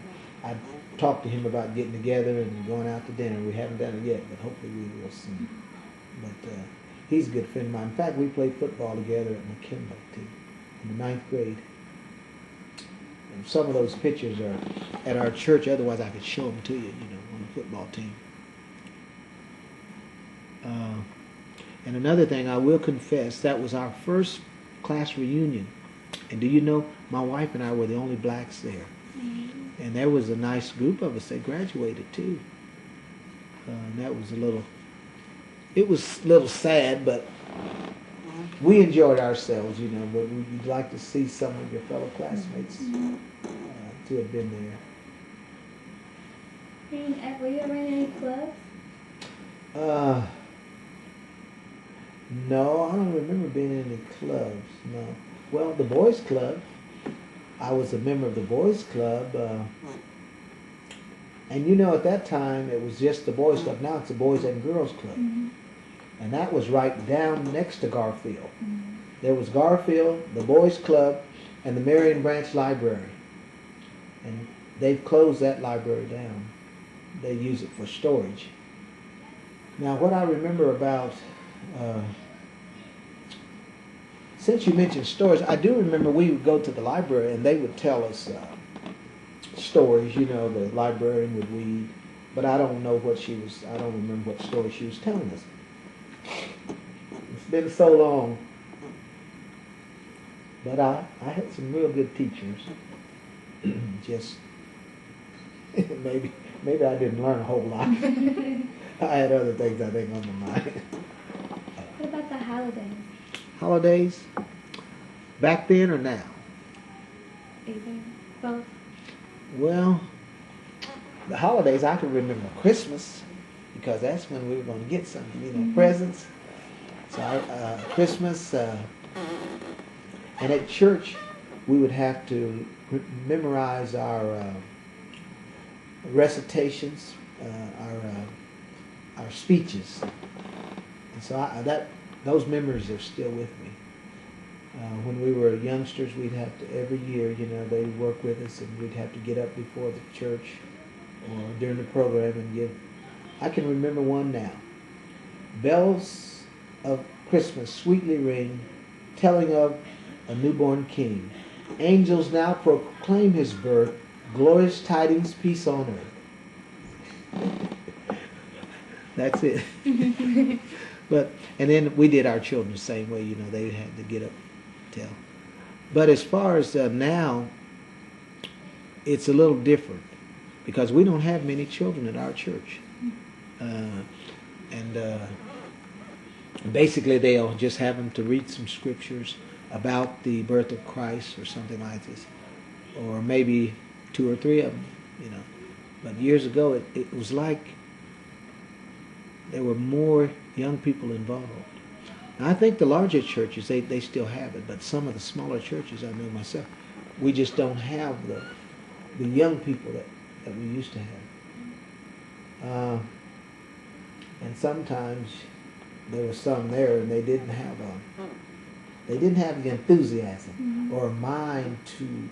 I talked to him about getting together and going out to dinner. We haven't done it yet, but hopefully we will soon. But he's a good friend of mine. In fact, we played football together at McKinley too, in the 9th grade. And some of those pictures are at our church. Otherwise, I could show them to you, you know, on the football team. And another thing, I will confess, that was our first class reunion. And do you know, my wife and I were the only blacks there. And there was a nice group of us that graduated too. And that was it was a little sad, but we enjoyed ourselves, you know, but we'd like to see some of your fellow classmates to have been there. Were you ever in any clubs? No, I don't remember being in any clubs, no. Well, the boys' club, I was a member of the boys' club, and you know, at that time it was just the boys' club. Now it's the boys and girls club, and that was right down next to Garfield. There was Garfield, the boys' club, and the Marion Branch Library, and they've closed that library down. They use it for storage. Now, what I remember about, since you mentioned stories, I do remember we would go to the library and they would tell us stories, you know, the librarian would read, but I don't know I don't remember what story she was telling us. It's been so long. But I had some real good teachers. Just, maybe I didn't learn a whole lot. I had other things I think on my mind. What about the holidays? Holidays? Back then or now? Either. Both. Well, the holidays, I can remember Christmas, because that's when we were going to get something, you know, presents. So Christmas, and at church, we would have to memorize our recitations, our speeches. And so those memories are still with me. When we were youngsters, we'd have to, every year, you know, they'd work with us and we'd have to get up before the church or during the program and give. I can remember one now. Bells of Christmas sweetly ring, telling of a newborn king. Angels now proclaim his birth, glorious tidings, peace on earth. That's it. And then we did our children the same way, you know, they had to get up, tell. But as far as now, it's a little different because we don't have many children at our church. And basically they'll just have them to read some scriptures about the birth of Christ or something like this. Or maybe 2 or 3 of them, you know. But years ago it was like there were more young people involved. I think the larger churches, they still have it, but some of the smaller churches, I know myself, we just don't have the young people that we used to have. And sometimes there was some there, and they didn't have the enthusiasm or a mind to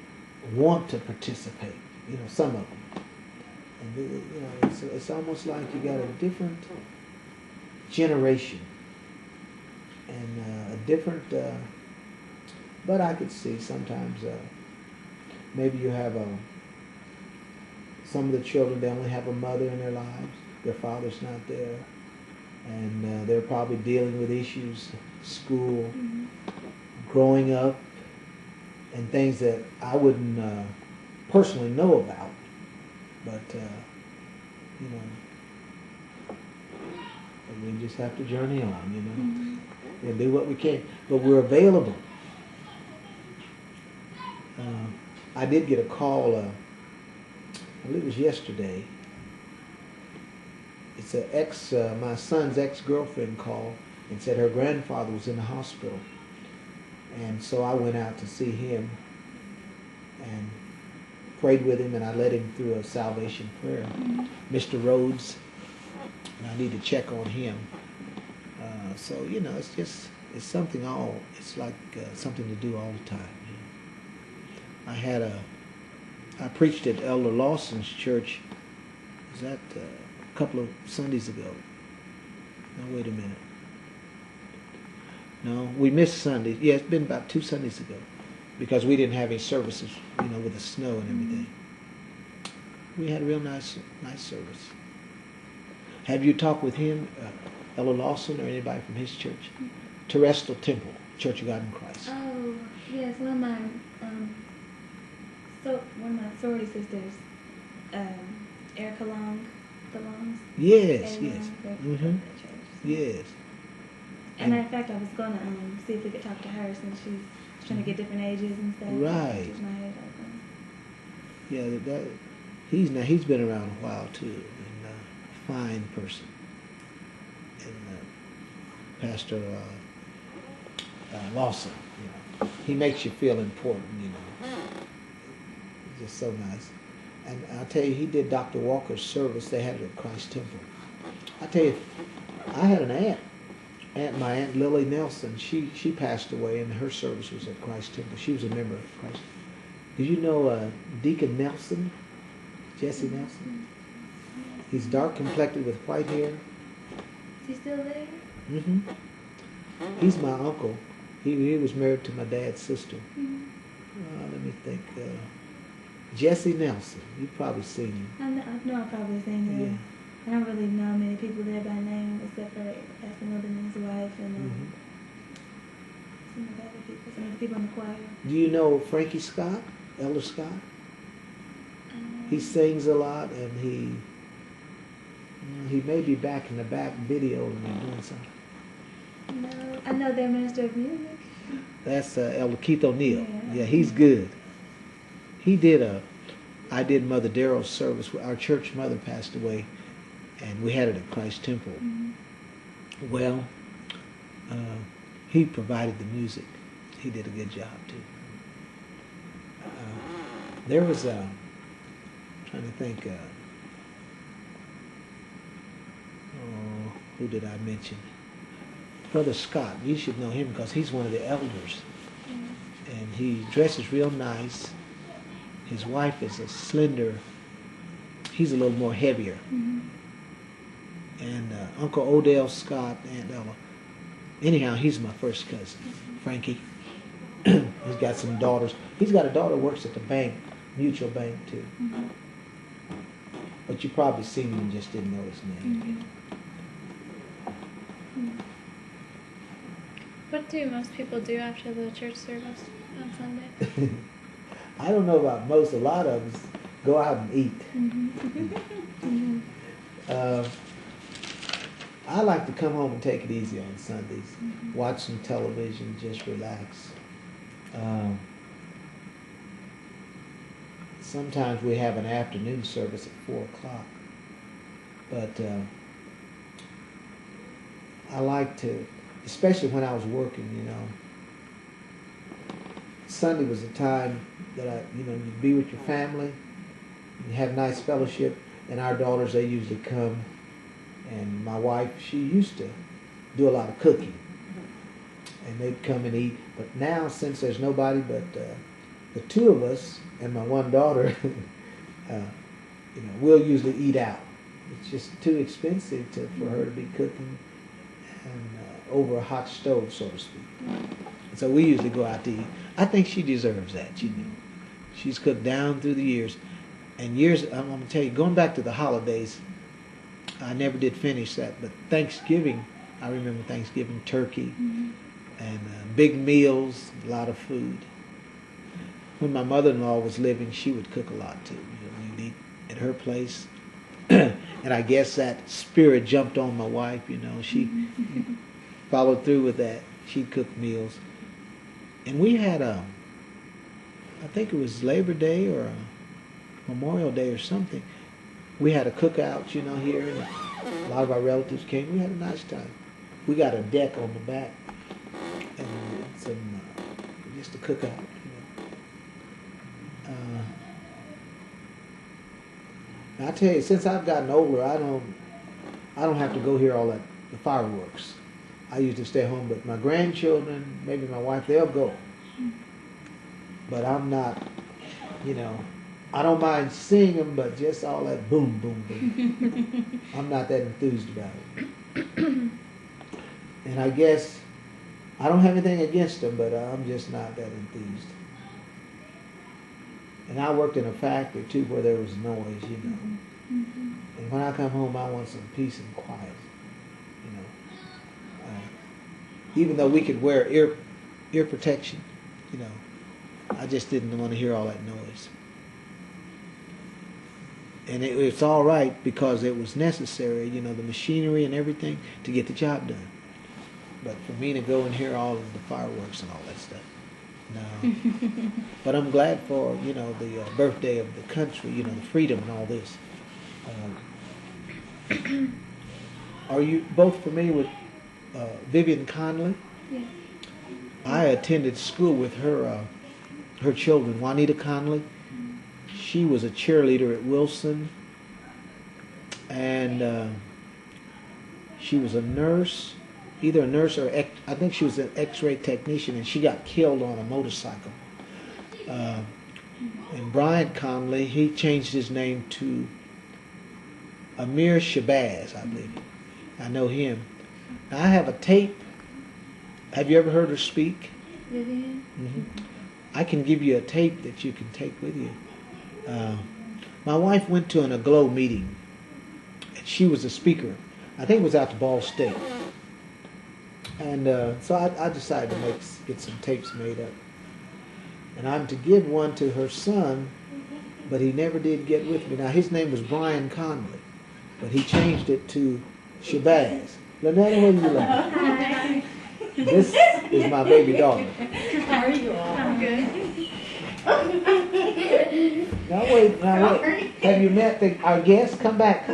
want to participate. You know, some of them. And you know, it's almost like you got a different generation. And a different, but I could see sometimes maybe you have some of the children, they only have a mother in their lives, their father's not there, and they're probably dealing with issues, school, growing up, and things that I wouldn't personally know about, but you know, we just have to journey on, you know. And do what we can. But we're available. I did get a call, I believe it was yesterday. It's my son's ex-girlfriend called and said her grandfather was in the hospital. And so I went out to see him and prayed with him, and I led him through a salvation prayer. Mr. Rhodes, and I need to check on him. So, you know, it's something it's like something to do all the time. You know. I preached at Elder Lawson's church, was that a couple of Sundays ago? No, wait a minute. No, we missed Sundays. Yeah, it's been about 2 Sundays ago because we didn't have any services, you know, with the snow and everything. We had a real nice service. Have you talked with him? Ella Lawson or anybody from his church? Terrestrial Temple, Church of God in Christ. Oh, yes, one of my sorority sisters, Erica belongs. Yes, Everyone, yes. they're Mm-hmm. from that church, so. Yes. And matter of fact, I was going to see if we could talk to her since she's trying to get different ages and stuff. Right. She's my age, I think. Yeah, he's been around a while too, and fine person. And Pastor Lawson, you know, he makes you feel important, you know. He's just so nice. And I'll tell you, he did Dr. Walker's service. They had it at Christ Temple. I tell you, I had an aunt, my Aunt Lily Nelson. She passed away, and her service was at Christ Temple. She was a member of Christ. Did you know Deacon Nelson, Jesse Nelson? He's dark complected with white hair. Is he still there? Mm-hmm. He's my uncle. He was married to my dad's sister. Let me think. Jesse Nelson. You've probably seen him. I know I've probably seen him. Yeah. I don't really know many people there by name except for Pastor Milton and his wife and some of the people in the choir. Do you know Frankie Scott, Elder Scott? He sings a lot, and he may be back in the back video and doing something. No, I know their minister of music. That's Elder Keith O'Neill. Yeah. Yeah, he's good. I did Mother Darrell's service. Our church mother passed away, and we had it at Christ Temple. Well, he provided the music. He did a good job too. There was trying to think. Who did I mention? Brother Scott. You should know him because he's one of the elders, and he dresses real nice. His wife is a slender. He's a little more heavier. And Uncle Odell Scott, Aunt Ella. Anyhow, he's my first cousin, Frankie. He's got some daughters. He's got a daughter who works at the bank, Mutual Bank too. But you probably seen him and just didn't know his name. What do most people do after the church service on Sunday? I don't know about most. A lot of us go out and eat. I like to come home and take it easy on Sundays. Watch some television, just relax. Sometimes we have an afternoon service at 4 o'clock. But I like to, especially when I was working, you know. Sunday was a time that you'd be with your family, you have nice fellowship, and our daughters, they usually come, and my wife, she used to do a lot of cooking, and they'd come and eat. But now, since there's nobody but the two of us and my one daughter, we'll usually eat out. It's just too expensive for her to be cooking and over a hot stove, so to speak. So we usually go out to eat. I think she deserves that, you know. She's cooked down through the years. And I'm going to tell you, going back to the holidays, I never did finish that, but Thanksgiving, I remember Thanksgiving, turkey, and big meals, a lot of food. When my mother-in-law was living, she would cook a lot too. We'd eat at her place. And I guess that spirit jumped on my wife, she followed through with that. She'd cook meals. And we had I think it was Labor Day or Memorial Day or something. We had a cookout, here, and a lot of our relatives came. We had a nice time. We got a deck on the back and some, just a cookout, I tell you, since I've gotten older, I don't have to go hear all the fireworks. I used to stay home, but my grandchildren, maybe my wife, they'll go. But I'm not, I don't mind seeing them, but just all that boom, boom, boom. I'm not that enthused about it. And I guess I don't have anything against them, but I'm just not that enthused. And I worked in a factory, too, where there was noise, And when I come home, I want some peace and quiet, even though we could wear ear protection, I just didn't want to hear all that noise. And it's all right because it was necessary, the machinery and everything to get the job done. But for me to go and hear all of the fireworks and all that stuff, no. But I'm glad for, the birthday of the country, the freedom and all this. Are you both familiar with Vivian Conley? Yes. I attended school with her children, Juanita Conley. She was a cheerleader at Wilson, and she was a nurse, either a nurse or I think she was an X-ray technician, and she got killed on a motorcycle. And Brian Conley, he changed his name to Amir Shabazz, I believe. I know him. Now, I have a tape. Have you ever heard her speak? Vivian? Mm-hmm. I can give you a tape that you can take with you. My wife went to an Aglow meeting, and she was a speaker. I think it was out to Ball State. And so I decided to get some tapes made up. And I'm to give one to her son, but he never did get with me. Now, his name was Brian Conley, but he changed it to Shabazz. Lynetta, what do you like? Hi. This is my baby daughter. How are you all? I'm good. Now wait. Have you met our guest? Come back.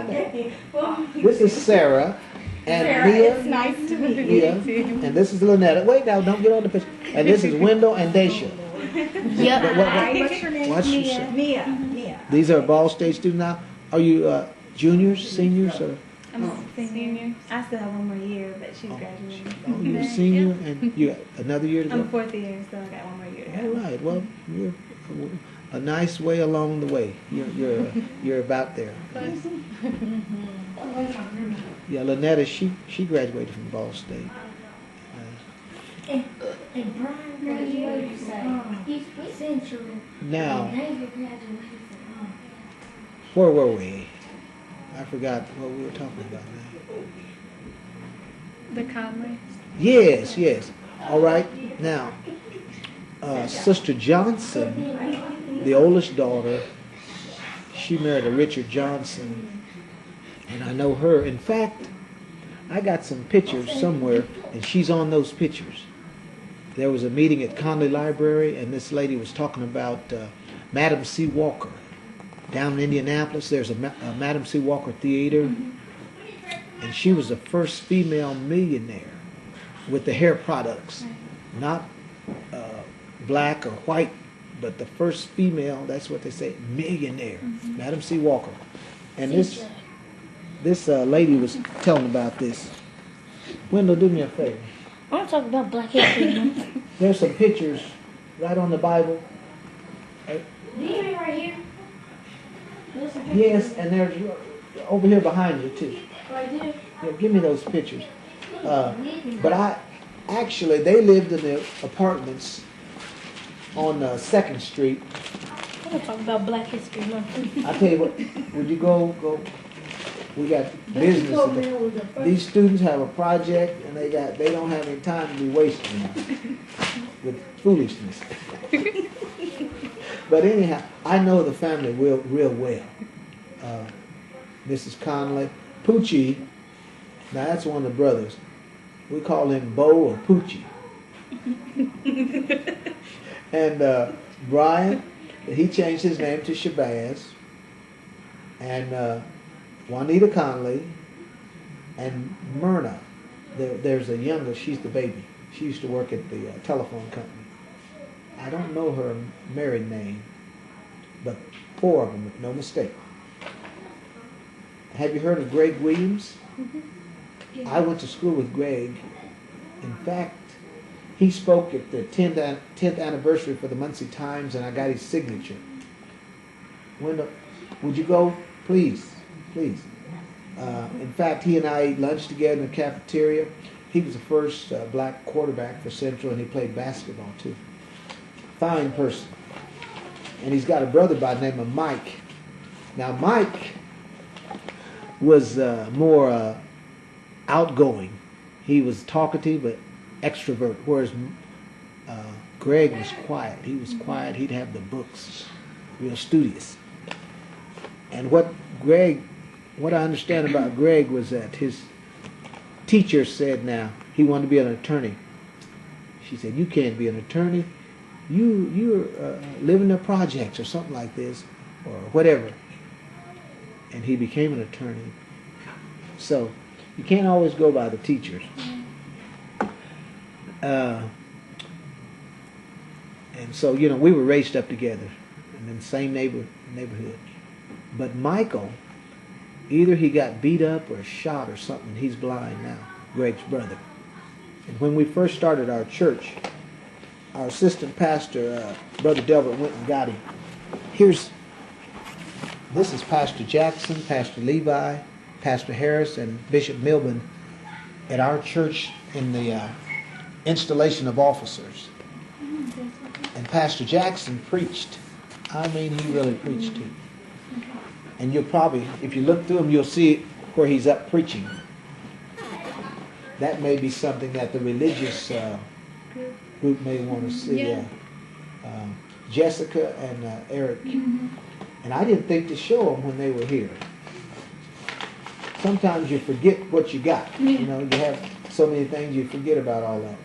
This is Sarah and Sarah, Leah. it's nice to meet you. Leah, and this is Lynetta. Wait now, don't get on the picture. And this is Wendell and Daisha. Yep. What's your name? What's your Mia. son? Mia. These are Ball State students now. Are you juniors, seniors, or? I'm a senior. I still have one more year, but she's Oh, graduating. Oh, you're a senior, and you got another year to go. I'm fourth year, so I got one more year to All go. right. Well, you're a nice way along the way. You're about there. Yeah, Lynetta, she graduated from Ball State. And Brian graduated East Central. Now, And David graduated where were we? I forgot what we were talking about now. The Conways. Yes. All right, now, Sister Johnson, the oldest daughter, she married a Richard Johnson, and I know her. In fact, I got some pictures somewhere, and she's on those pictures. There was a meeting at Conley Library, and this lady was talking about Madam C. Walker. Down in Indianapolis, there's a Madam C. Walker Theater, and she was the first female millionaire with the hair products. Not black or white, but the first female, that's what they say, millionaire, Madam C. Walker. And this lady was telling about this. Wendell, do me a favor. I want to talk about Black History Month. There's some pictures right on the Bible. Do you mean right here? Yes, and there's over here behind you too. Right there? Yeah, give me those pictures. But they lived in the apartments on 2nd Street. I want to talk about Black History Month. I tell you what, would you go? We got business. These students have a project, and they don't have any time to be wasting with foolishness. But anyhow, I know the family real well. Mrs. Conley, Poochie. Now that's one of the brothers. We call him Bo or Poochie. And Brian, he changed his name to Shabazz. And Juanita Conley and Myrna. There's a younger, she's the baby. She used to work at the telephone company. I don't know her married name, but 4 of them, no mistake. Have you heard of Greg Williams? Yeah. I went to school with Greg. In fact, he spoke at the 10th anniversary for the Muncie Times, and I got his signature. Wendell, would you go? Please. In fact, he and I ate lunch together in the cafeteria. He was the first black quarterback for Central, and he played basketball too. Fine person. And he's got a brother by the name of Mike. Now, Mike was more outgoing. He was talkative but extrovert, whereas Greg was quiet. He was quiet. He'd have the books, real studious. And what I understand about Greg was that his teacher said now he wanted to be an attorney. She said, "You can't be an attorney. You're living the projects or something like this, or whatever." And he became an attorney. So you can't always go by the teachers. And so, we were raised up together in the same neighborhood. But Michael, either he got beat up or shot or something. He's blind now, Greg's brother. And when we first started our church, our assistant pastor, Brother Delbert, went and got him. This is Pastor Jackson, Pastor Levi, Pastor Harris, and Bishop Milburn at our church in the installation of officers. And Pastor Jackson preached. I mean, he really preached too. And you'll probably, if you look through him, you'll see where he's up preaching. That may be something that the religious group may want to see. Yeah. Jessica and Eric. And I didn't think to show them when they were here. Sometimes you forget what you got. Yeah. You have so many things, you forget about all that.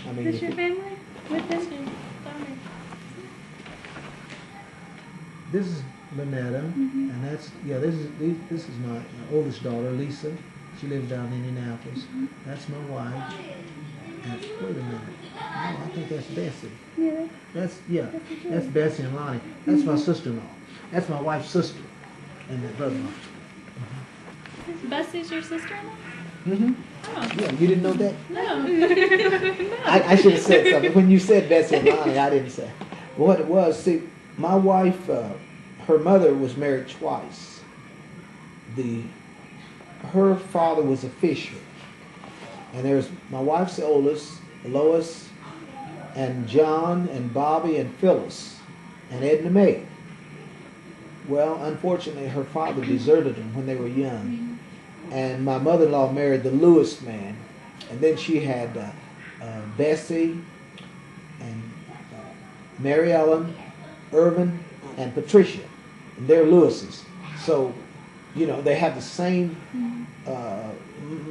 I mean, Is this your family with them? this is Lynetta, and this is my oldest daughter, Lisa. She lives down in Indianapolis. That's my wife. And wait a minute. No, I think that's Bessie. Yeah. That's Bessie and Lonnie. That's my sister-in-law. That's my wife's sister and the brother-in-law. Bessie's your sister-in-law? Mm-hmm. Oh. Yeah, you didn't know that? No. No. I should have said something. When you said Bessie and Lonnie, I didn't say. What it was, see, my wife, her mother was married twice. Her father was a fisher. And there's my wife's oldest, Lois, and John, and Bobby, and Phyllis, and Edna Mae. Well, unfortunately, her father deserted them when they were young. And my mother-in-law married the Lewis man. And then she had Bessie, and Mary Ellen, Irvin, and Patricia. And they're Lewis's. So, you know, they have the same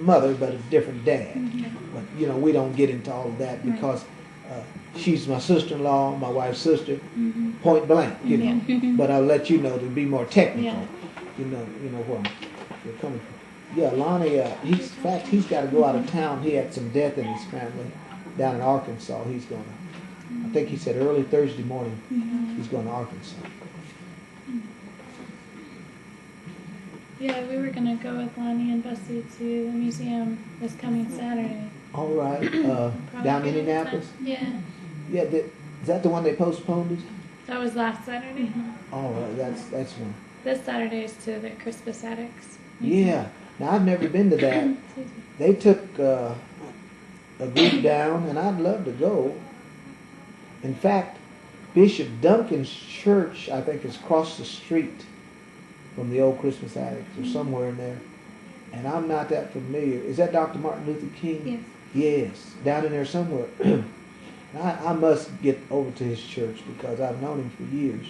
mother, but a different dad. But, you know, we don't get into all of that because she's my sister-in-law, my wife's sister, point blank, you know. But I'll let you know to be more technical. You know where you're coming from. Yeah, Lonnie, in fact, he's got to go out of town. He had some death in his family down in Arkansas. He's going to, I think he said early Thursday morning, he's going to Arkansas. Yeah, we were going to go with Lonnie and Bessie to the museum this coming Saturday. All right. Down in Indianapolis? Yeah. Yeah, is that the one they postponed it? That was last Saturday. All right, that's one. This Saturday is to the Crispus Attucks. Yeah. Now, I've never been to that. They took a group down, and I'd love to go. In fact, Bishop Duncan's church, I think, is across the street from the old Christmas Attucks or somewhere in there. And I'm not that familiar. Is that Dr. Martin Luther King? Yes. Yes, down in there somewhere. I must get over to his church because I've known him for years.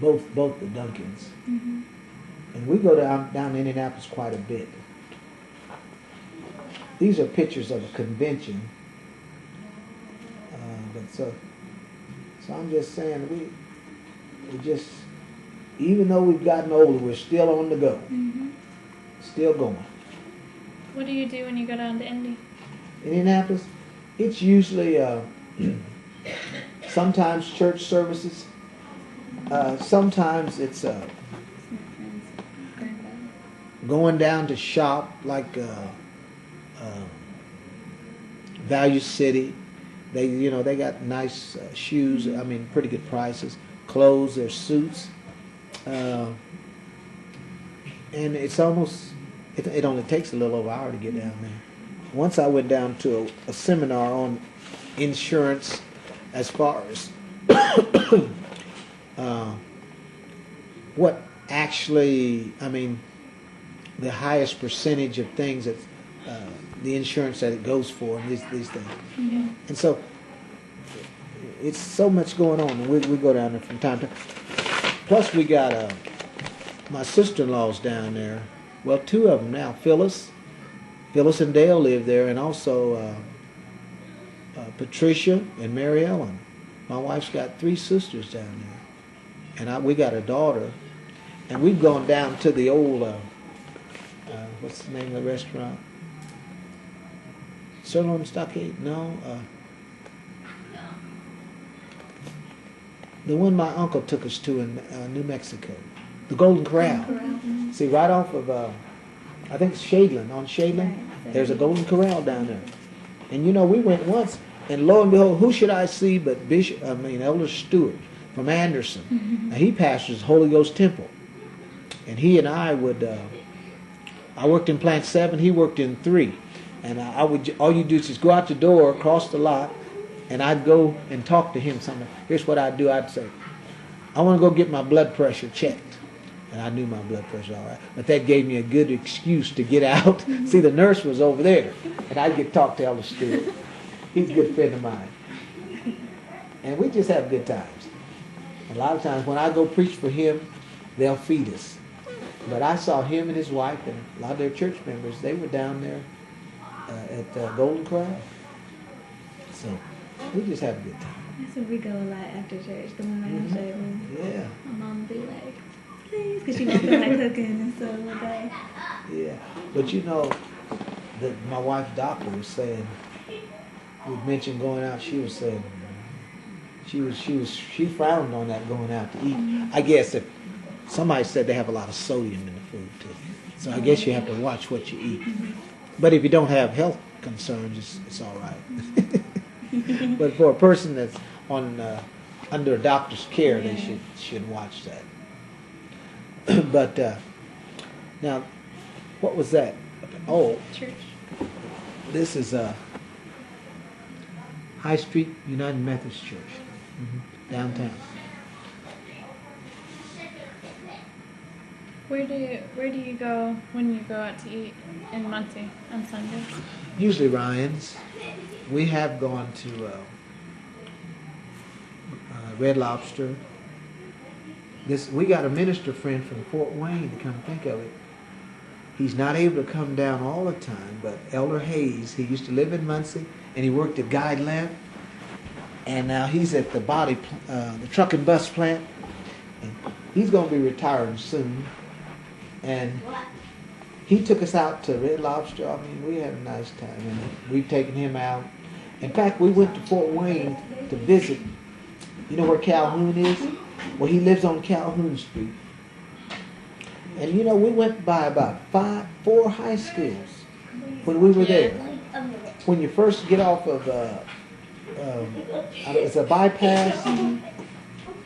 Both the Duncans. And we go down to Indianapolis quite a bit. These are pictures of a convention. So I'm just saying, we just, even though we've gotten older, we're still on the go. Still going. What do you do when you go down to Indy? Indianapolis, it's usually sometimes church services. Sometimes it's going down to shop, like Value City. They got nice shoes. I mean, pretty good prices. Clothes, their suits, and it's almost. It only takes a little over an hour to get down there. Once I went down to a seminar on insurance, as far as what actually, I mean, the highest percentage of things that the insurance that it goes for, and these things. And so it's so much going on, and we go down there from time to time. Plus we got my sister-in-law's down there. Well, two of them now. Phyllis and Dale live there, and also Patricia and Mary Ellen. My wife's got 3 sisters down there, and we got a daughter. And we've gone down to the old, what's the name of the restaurant? Sirloin Stockade? No. The one my uncle took us to in New Mexico. The Golden Corral. See, right off of, I think it's Shadeland, on Shadeland. There's a Golden Corral down there. And we went once, and lo and behold, who should I see but Elder Stewart from Anderson. Now, he pastors Holy Ghost Temple. And he and I would, I worked in Plant 7, he worked in 3. And all you do is just go out the door, cross the lot, and I'd go and talk to him something. Here's what I'd do. I'd say, I want to go get my blood pressure checked. And I knew my blood pressure was all right. But that gave me a good excuse to get out. See, the nurse was over there. And I'd get to talk to Elder Stewart. He's a good friend of mine. And we just have good times. A lot of times when I go preach for him, they'll feed us. But I saw him and his wife and a lot of their church members. They were down there at Golden Corral. So we just have a good time. That's where we go a lot after church. The one right on Shadeland. Yeah. My mom would be like, please, because she won't feel like cooking and stuff all day. Yeah. But my wife's doctor was saying, we mentioned going out, she was saying, she frowned on that going out to eat. I guess if somebody said they have a lot of sodium in the food too. So I guess you have to watch what you eat. But if you don't have health concerns, it's all right. But for a person that's under a doctor's care, they should watch that. But now, what was that? Oh, Church. This is High Street United Methodist Church, downtown. Where do you go when you go out to eat in Muncie on Sundays? Usually Ryan's. We have gone to Red Lobster. We got a minister friend from Fort Wayne, to come think of it. He's not able to come down all the time, but Elder Hayes, he used to live in Muncie, and he worked at Guide Lamp, and now he's at the truck and bus plant, and he's going to be retiring soon. And he took us out to Red Lobster. I mean, we had a nice time, and we've taken him out. In fact, we went to Fort Wayne to visit. You know where Calhoun is? Well, he lives on Calhoun Street. And you know, we went by about 4 high schools when we were there. When you first get off of, it's a bypass.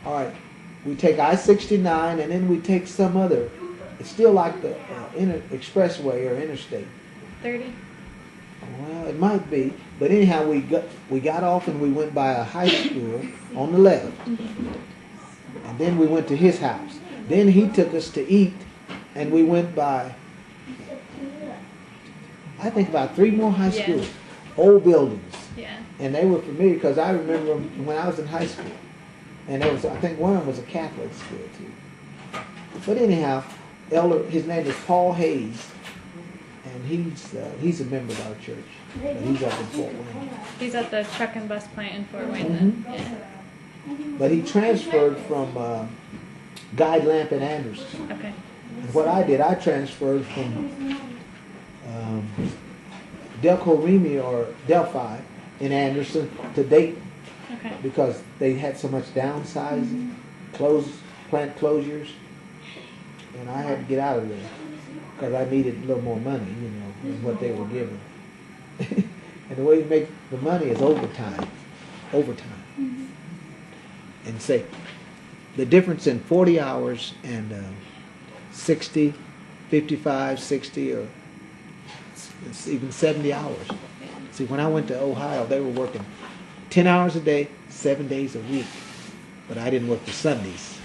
All right, we take I-69 and then we take some other. It's still like the expressway or interstate. 30. Well, it might be, but anyhow, we got off and we went by a high school on the left, and then we went to his house. Then he took us to eat. And we went by, I think, about 3 more high schools, old buildings. Yeah. And they were familiar because I remember them when I was in high school. And there was, I think one of them was a Catholic school too. But anyhow, his name is Paul Hayes, and he's a member of our church. But he's up in Fort Wayne. He's at the truck and bus plant in Fort Wayne. Then. Yeah. But he transferred from Guide Lamp in Anderson. Okay. And what I did, I transferred from Delco Remy or Delphi in Anderson to Dayton. Okay. Because they had so much downsizing, plant closures, and I had to get out of there because I needed a little more money, you know, than what they were giving. And the way you make the money is overtime. And say, the difference in 40 hours and 60, 55, 60, or it's even 70 hours. See, when I went to Ohio, they were working 10 hours a day, 7 days a week. But I didn't work the Sundays.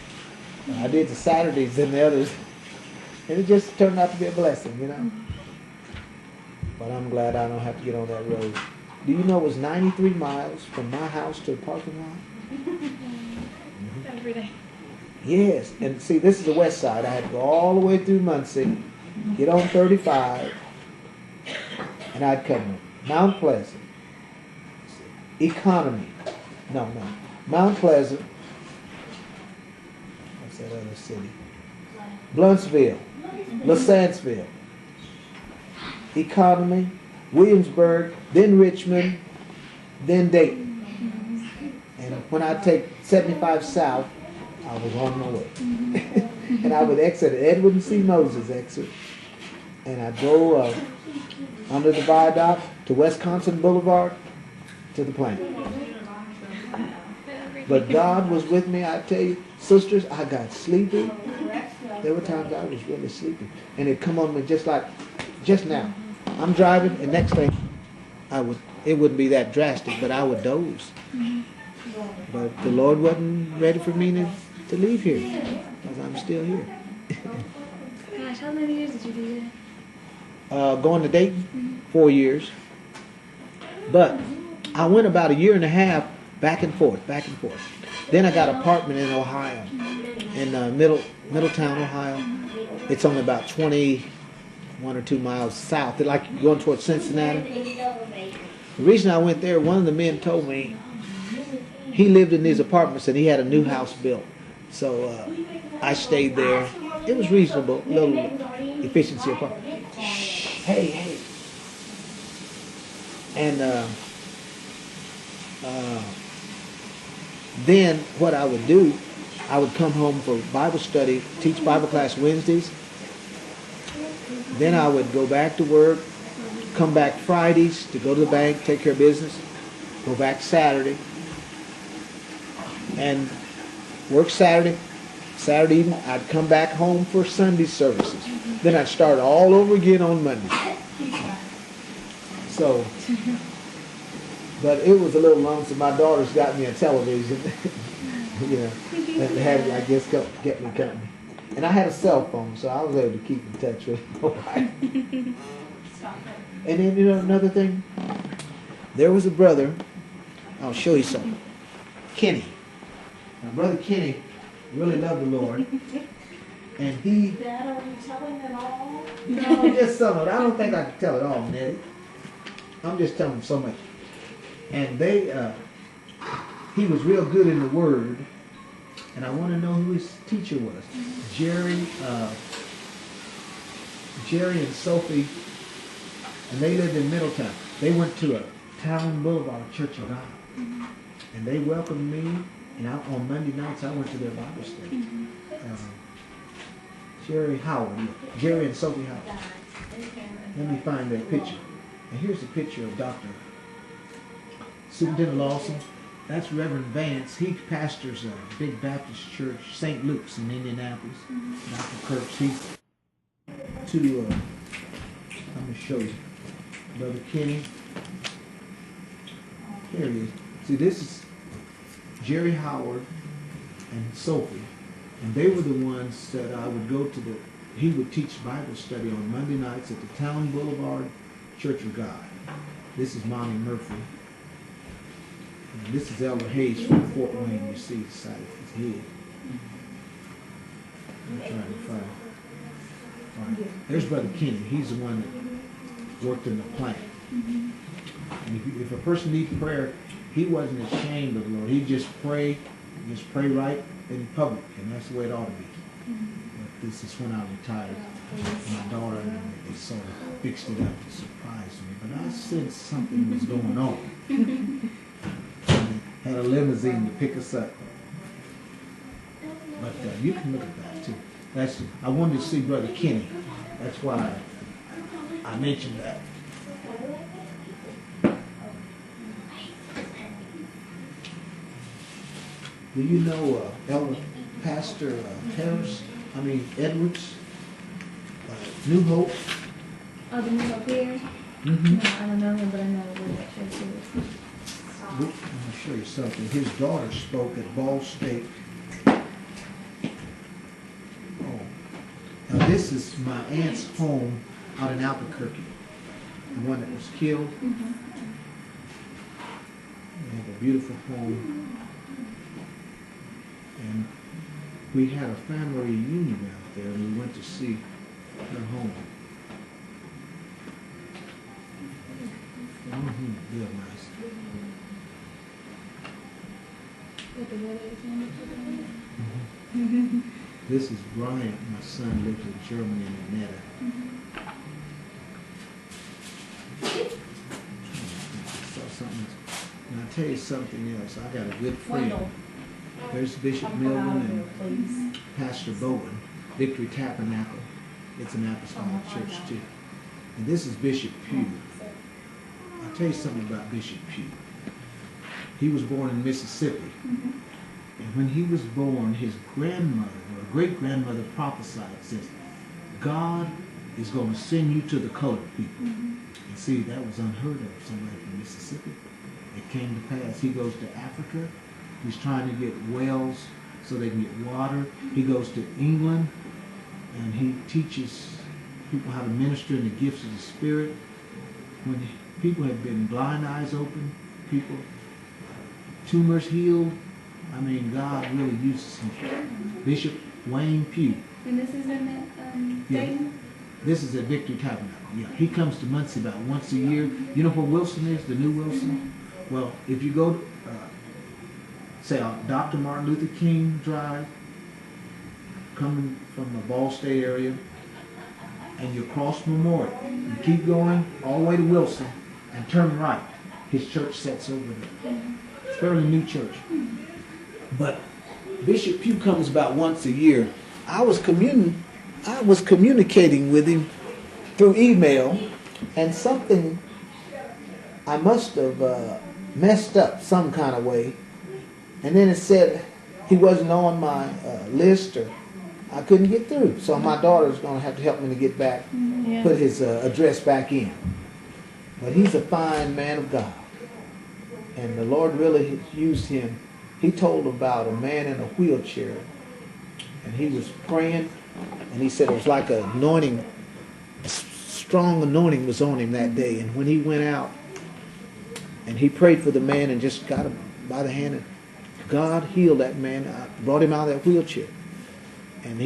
I did the Saturdays and the others. And it just turned out to be a blessing, you know. But I'm glad I don't have to get on that road. Do you know it was 93 miles from my house to the parking lot? Every day. Yes, and see, this is the west side. I had to go all the way through Muncie, get on 35, and I'd come Mount Pleasant, Economy, Mount Pleasant, what's that other city? Bluntsville, LaSanceville, Economy, Williamsburg, then Richmond, then Dayton. And when I take 75 south, I was on my way. And I would exit at Edward C. Moses exit. And I'd go under the viaduct to Wisconsin Boulevard to the plant. But God was with me, I tell you. Sisters, I got sleepy. There were times I was really sleepy. And it'd come on me just now. I'm driving, and next thing, it wouldn't be that drastic, but I would doze. But the Lord wasn't ready for me to leave here, because I'm still here. Gosh, how many years did you do that? Going to Dayton, 4 years. But I went about a year and a half back and forth. Then I got an apartment in Ohio, in Middletown, Ohio. It's only about 21 or 2 miles south. It's like going towards Cincinnati. The reason I went there, one of the men told me he lived in these apartments and he had a new house built. So I stayed there. It was reasonable, little efficiency apartment. Hey. And then what I would do, I would come home for Bible study, teach Bible class Wednesdays. Then I would go back to work, come back Fridays to go to the bank, take care of business, go back Saturday, and work Saturday evening. I'd come back home for Sunday services. Then I'd start all over again on Monday. So, but it was a little lonesome. My daughter's got me a television, you know, and had, I guess, get me company. And I had a cell phone, so I was able to keep in touch with nobody. And then, you know, another thing, there was a brother, I'll show you something, Kenny. Now, Brother Kenny really loved the Lord. And he... Dad, are you telling it all? No, just some of it. I don't think I can tell it all, Nettie. I'm just telling so much. And he was real good in the Word. And I want to know who his teacher was. Jerry and Sophie, and they lived in Middletown. They went to a Town Boulevard Church of God. And they welcomed me. And on Monday nights, I went to their Bible study. Jerry and Sophie Howard. Let me find that picture. And here's a picture of Dr. Superintendent Lawson. That's Reverend Vance. He pastors a big Baptist church, St. Luke's in Indianapolis. Dr. Kirk's. Let me show you. Brother Kenny. Here he is. See, this is Jerry Howard and Sophie. And they were the ones that I would go to he would teach Bible study on Monday nights at the Town Boulevard Church of God. This is Mommy Murphy. And this is Elder Hayes from Fort Wayne. You see the side of his head. I'm trying to find. All right. There's Brother Kenny. He's the one that worked in the plant. And if a person needs prayer, he wasn't ashamed of the Lord. He'd just pray right in public, and that's the way it ought to be. But this is when I retired. My daughter and they sort of fixed it up to surprise me, but I sensed something was going on. And they had a limousine to pick us up. But you can look at that too. I wanted to see Brother Kenny. That's why I mentioned that. Do you know Elder Pastor Edwards? New Hope? Oh, the New Hope here? Mm-hmm. No, I don't know him, but I know where that church is. Let me show you something. His daughter spoke at Ball State. Oh. Now this is my aunt's home out in Albuquerque. The one that was killed. They have a beautiful home. And we had a family reunion out there, and we went to see her home. Real nice. This is Brian, my son, lives in Germany in Annetta. And I'll tell you something else. I got a good friend. There's Bishop Milton and Pastor Bowen, Victory Tabernacle. It's an apostolic church too. And this is Bishop Pugh. I'll tell you something about Bishop Pugh. He was born in Mississippi. And when he was born, his grandmother, or great-grandmother, prophesied, says, God is going to send you to the colored people. And see, that was unheard of, somebody from Mississippi. It came to pass. He goes to Africa. He's trying to get wells so they can get water. He goes to England, and he teaches people how to minister in the gifts of the Spirit. When people have been blind eyes open, people, tumors healed, I mean, God really uses him. Bishop Wayne Pugh. And this is in that Dayton? This is at Victory Tabernacle. Yeah, he comes to Muncie about once a year. You know where Wilson is, the new Wilson? Well, if you go to, say, Dr. Martin Luther King Drive, coming from the Ball State area, and you cross Memorial, you keep going all the way to Wilson, and turn right. His church sits over there. It's a fairly new church. But Bishop Pugh comes about once a year. I was communicating with him through email, and something I must have messed up some kind of way. And then it said he wasn't on my list, or I couldn't get through. So my daughter's going to have to help me to get back, put his address back in. But he's a fine man of God. And the Lord really used him. He told about a man in a wheelchair, and he was praying And he said it was like an anointing, a strong anointing was on him that day. And when he went out and he prayed for the man and just got him by the hand, and God healed that man, brought him out of that wheelchair. And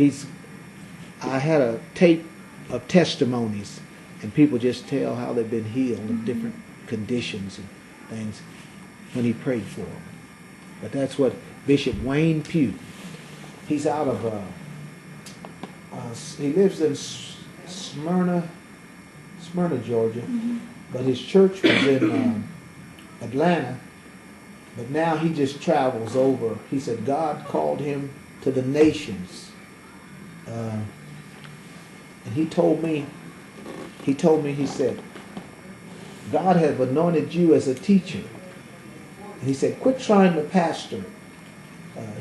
I had a tape of testimonies, and people just tell how they've been healed of different conditions and things when he prayed for them. But that's what Bishop Wayne Pugh, he's out of, he lives in Smyrna, Georgia, but his church was in Atlanta, but now he just travels over. He said God called him to the nations. And he told me, he said, God has anointed you as a teacher. And he said, quit trying to pastor.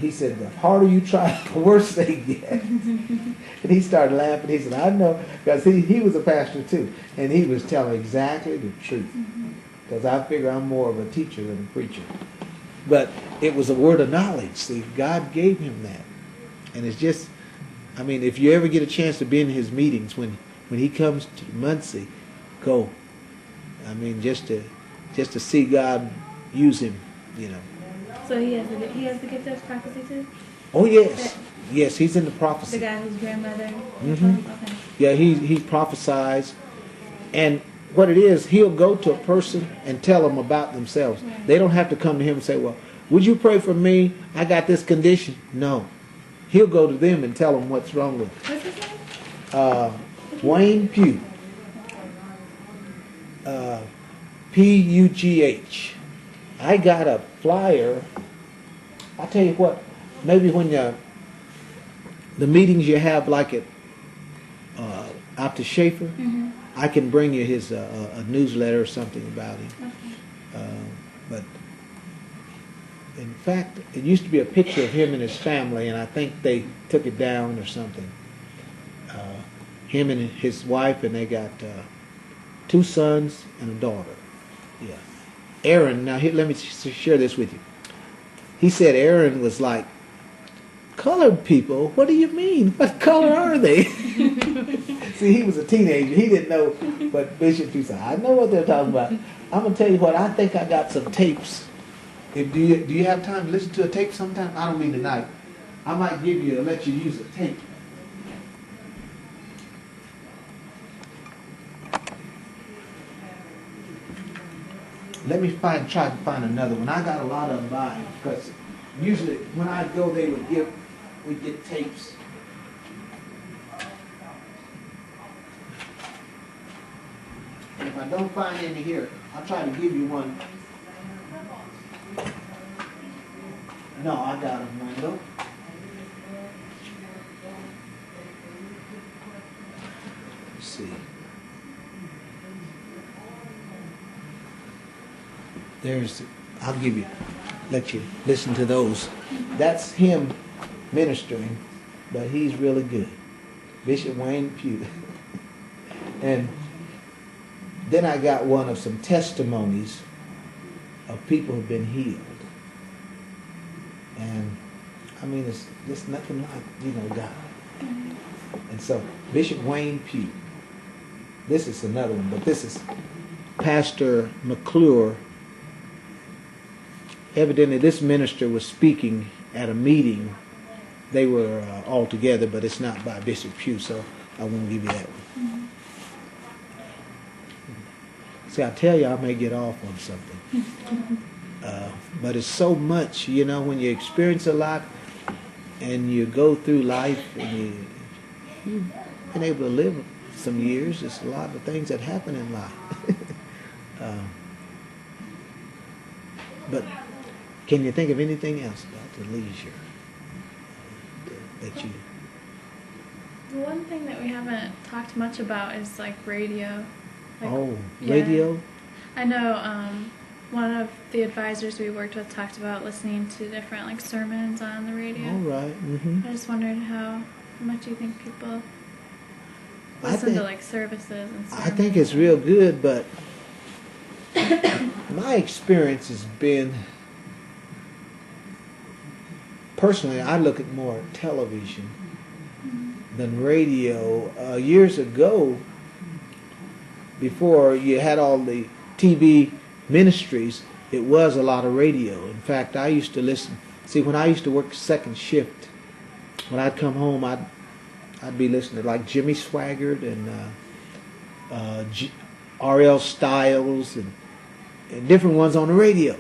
He said, the harder you try, the worse they get. And he started laughing. He said, I know, because he was a pastor too. And he was telling exactly the truth. Because I figure I'm more of a teacher than a preacher. But it was a word of knowledge. See, God gave him that. And it's just, I mean, if you ever get a chance to be in his meetings, when he comes to Muncie, go. I mean, just to see God use him, you know. So he has the gift of prophecy too? Oh, yes. Yes, he's in the prophecy. The guy whose grandmother? Mm-hmm. Okay. Yeah, he prophesies. And what it is, he'll go to a person and tell them about themselves. Right. They don't have to come to him and say, well, would you pray for me? I got this condition. No. He'll go to them and tell them what's wrong with them. What's his name? Wayne Pugh. P-U-G-H. I got a flyer. I'll tell you what, maybe when the meetings you have like at out to Schaefer, I can bring you his a newsletter or something about him. Okay. But in fact, it used to be a picture of him and his family, and I think they took it down or something. Him and his wife, and they got 2 sons and a daughter. Yeah. Aaron, now let me share this with you. He said Aaron was like, colored people? What do you mean? What color are they? See, he was a teenager. He didn't know what Bishop Pugh said. I know what they're talking about. I'm going to tell you what, I think I got some tapes. Do you have time to listen to a tape sometime? I don't mean tonight. I might let you use a tape. Let me try to find another one. I got a lot of them by because usually when I go, we'd get tapes. And if I don't find any here, I'll try to give you one. No, I got them, Randall. Let's see. Let you listen to those. That's him ministering, but he's really good. Bishop Wayne Pugh. And then I got one of some testimonies of people who've been healed. And I mean, it's just nothing like, God. And so, Bishop Wayne Pugh. This is another one, but this is Pastor McClure. Evidently, this minister was speaking at a meeting. They were all together, but it's not by Bishop Pugh, so I won't give you that one. See, I tell you, I may get off on something. But it's so much, when you experience a lot and you go through life and you've been able to live some years, there's a lot of things that happen in life. But can you think of anything else about the leisure that you... The one thing that we haven't talked much about is like radio. Radio? Yeah. I know one of the advisors we worked with talked about listening to different like sermons on the radio. All right. Mm-hmm. I just wondered how much you think people listen to like services and sermons. I think it's real good, but my experience has been, personally, I look at more television than radio. Years ago, before you had all the TV ministries, it was a lot of radio. In fact, I used to listen. See, when I used to work second shift, when I'd come home, I'd be listening to like Jimmy Swaggart and R.L. Stiles and different ones on the radio.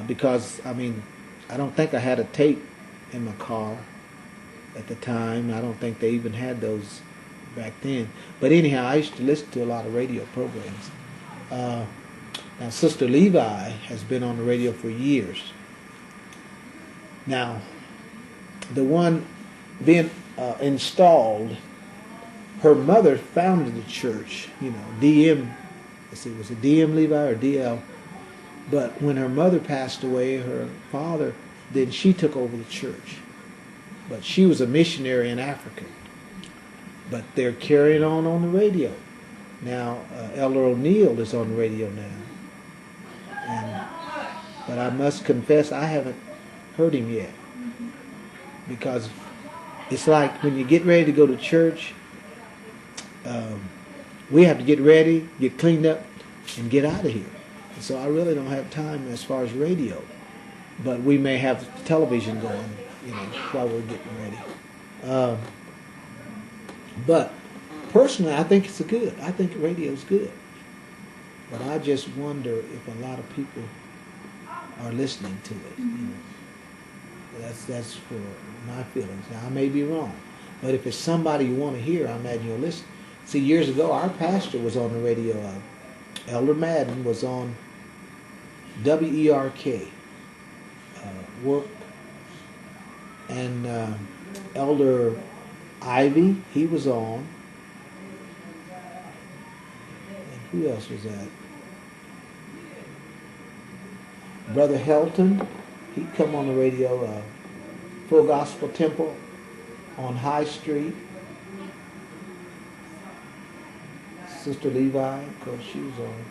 Because, I mean, I don't think I had a tape in my car at the time. I don't think they even had those back then. But anyhow, I used to listen to a lot of radio programs. Now, Sister Levi has been on the radio for years. Now, the one being installed, her mother founded the church, you know, DM, let's see, was it DM Levi or DL? But when her mother passed away, her father, then she took over the church. But she was a missionary in Africa. But they're carrying on the radio. Now, Elder O'Neill is on the radio now. But I must confess, I haven't heard him yet. Because it's like when you get ready to go to church, we have to get ready, get cleaned up, and get out of here. And so I really don't have time as far as radio. But we may have television going, you know, while we're getting ready. But personally, I think it's good. I think radio's good. But I just wonder if a lot of people are listening to it. You know. That's for my feelings. Now, I may be wrong. But if it's somebody you want to hear, I imagine you'll listen. See, years ago, our pastor was on the radio. Elder Madden was on WERK. Work. And Elder Ivy, he was on. And who else was that? Brother Helton, he'd come on the radio. Full Gospel Temple on High Street. Sister Levi, of course, she was on.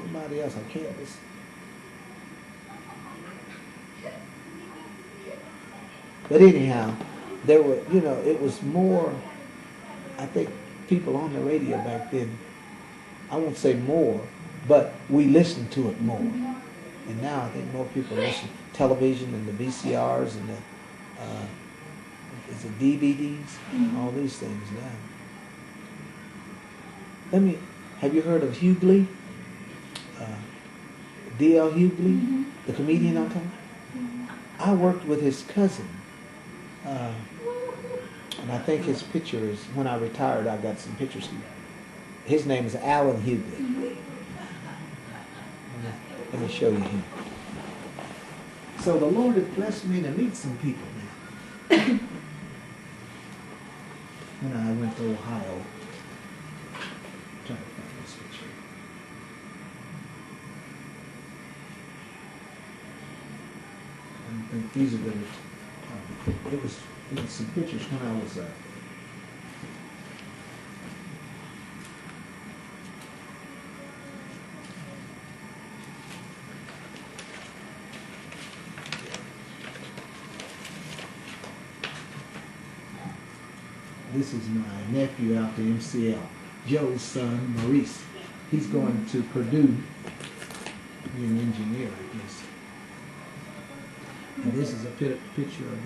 Somebody else, I can't listen. But anyhow, there were, you know, it was more, I think, people on the radio back then. I won't say more, but we listened to it more. And now I think more people listen to television and the VCRs and the is it DVDs, all these things now. Have you heard of Hughley? D.L. Hughley, the comedian I'm talking about? I worked with his cousin. And I think his picture is, when I retired, I got some pictures. His name is Alan Hughley. Let me show you him. So the Lord has blessed me to meet some people now. When I went to Ohio, trying to find this picture. I think these are good. It was some pictures when I was this is my nephew out to MCL, Joe's son, Maurice. He's going to Purdue, be an engineer, I guess. And this is a picture of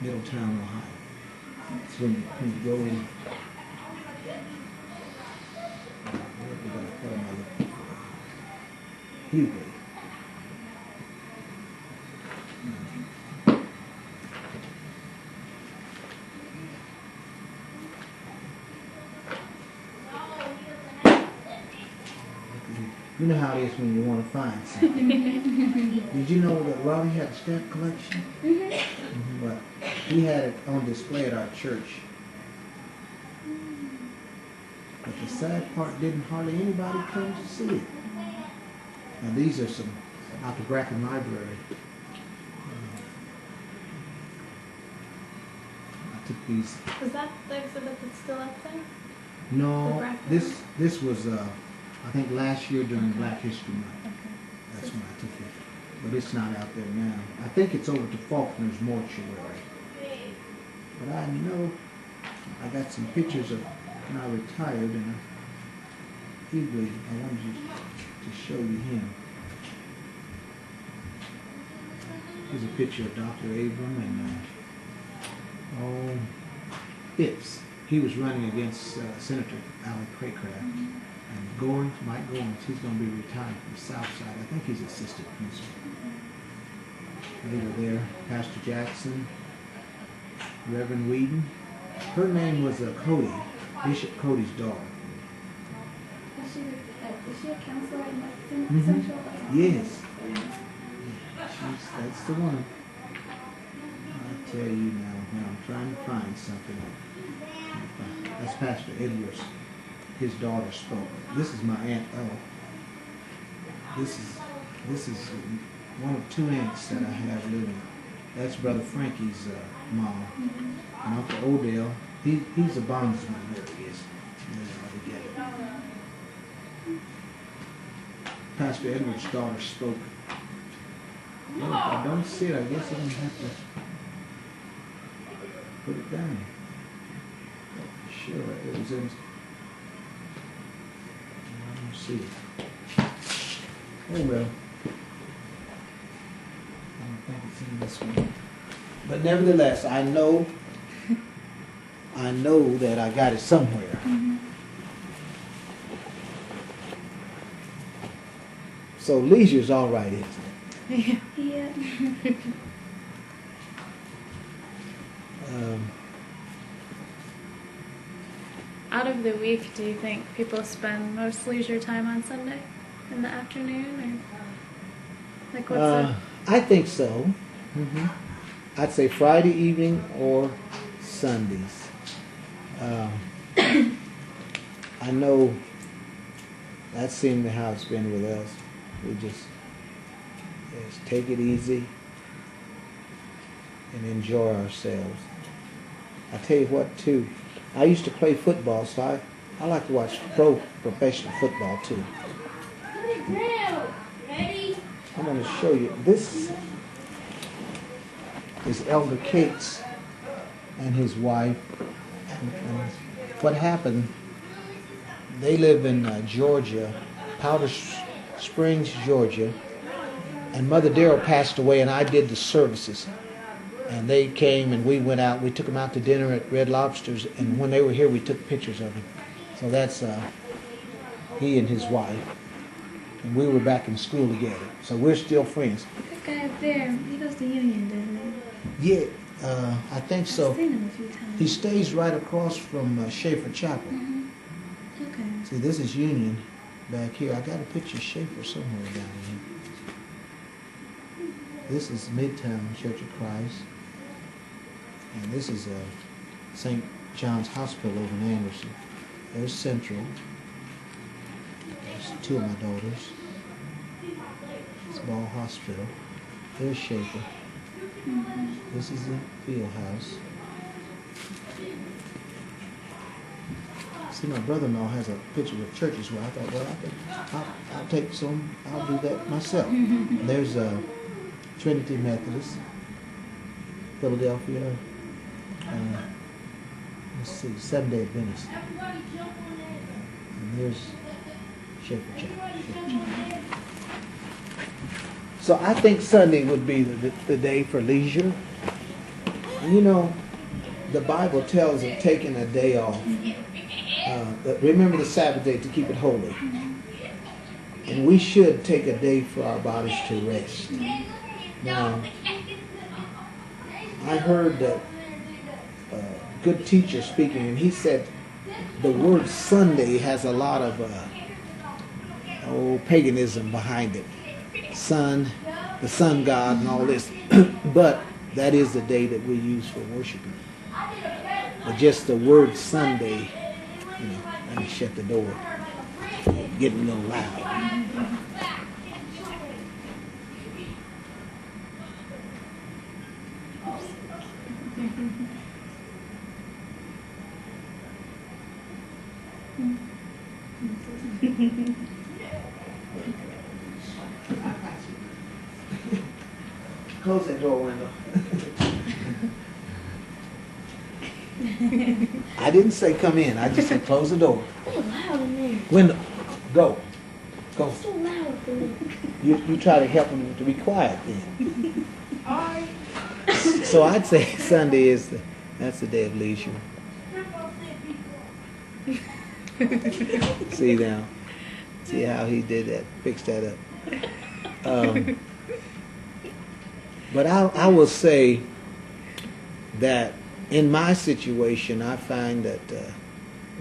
Middletown, Ohio. It's when you go in. What am I looking for? Hughley. You know how it is when you want to find something. Did you know that Lonnie had a stamp collection? But he had it on display at our church. But the sad part, didn't hardly anybody come to see it. Now these are some out the Bracken Library. I took these. Is that the exhibit that's still up there? No, this was I think last year during Black History Month. Okay. That's when I took it. But it's not out there now. I think it's over to Faulkner's Mortuary. But I know I got some pictures of when I retired, and eagerly I wanted to show you him. Here's a picture of Dr. Abram and Pitts. He was running against Senator Alan Craycraft. And Mike Gorings, he's going to be retired from the South Side. I think he's assistant principal. They were there. Pastor Jackson, Reverend Whedon. Her name was Cody, Bishop Cody's daughter. Is she a counselor in Central? Yes. That's the one. I'll tell you now I'm trying to find something. That's Pastor Edwards. His daughter spoke. This is my aunt. This is one of two aunts that I have living. That's Brother Frankie's mom. And Uncle Odell, he's a bondsman. There he is. Together. Pastor Edwards' daughter spoke. Well, if I don't see it, I guess I'm going to have to put it down. Sure, it was in. I don't see it. Oh well. I don't think it's in this one. But nevertheless, I know that I got it somewhere. So leisure's all right, isn't it? Yeah. Out of the week, do you think people spend most leisure time on Sunday in the afternoon, or like what's I think so. I'd say Friday evening or Sundays. I know that seemed how it's been with us. We just take it easy and enjoy ourselves. I tell you what, too. I used to play football, so I like to watch professional football, too. I'm going to show you. This is Elder Cates and his wife. And what happened, they live in Georgia, Powder Springs, Georgia. And Mother Darrell passed away, and I did the services. And they came, and we went out. We took them out to dinner at Red Lobster's, and when they were here, we took pictures of them. So that's he and his wife. And we were back in school together. So we're still friends. That guy up there, he goes to Union, doesn't he? Yeah, I think so. I've seen him a few times. He stays right across from Schaefer Chapel. Okay. See, this is Union back here. I got a picture of Schaefer somewhere down here. This is Midtown Church of Christ. And this is St. John's Hospital over in Anderson. There's Central. There's two of my daughters. It's Ball Hospital. There's Schaefer. This is the field house. See, my brother-in-law has a picture of churches where I thought, well, I'll take some. I'll do that myself. There's Trinity Methodist, Philadelphia. Let's see, Seventh-day Adventist. And there's Schaefer Chapel. So I think Sunday would be the day for leisure. And you know, the Bible tells of taking a day off. Remember the Sabbath day to keep it holy. And we should take a day for our bodies to rest. Now, I heard that good teacher speaking, and he said the word Sunday has a lot of paganism behind it. Sun, the sun god and all this. But that is the day that we use for worshiping. But just the word Sunday, you know, let me shut the door. Getting a little loud. Close that door window. I didn't say come in. I just said close the door. It's so loud in there. Window. Go. Go. It's so loud in there. You try to help them to be quiet then. Alright. So I'd say Sunday that's the day of leisure. See now. See how he did that, fixed that up. But I will say that in my situation, I find that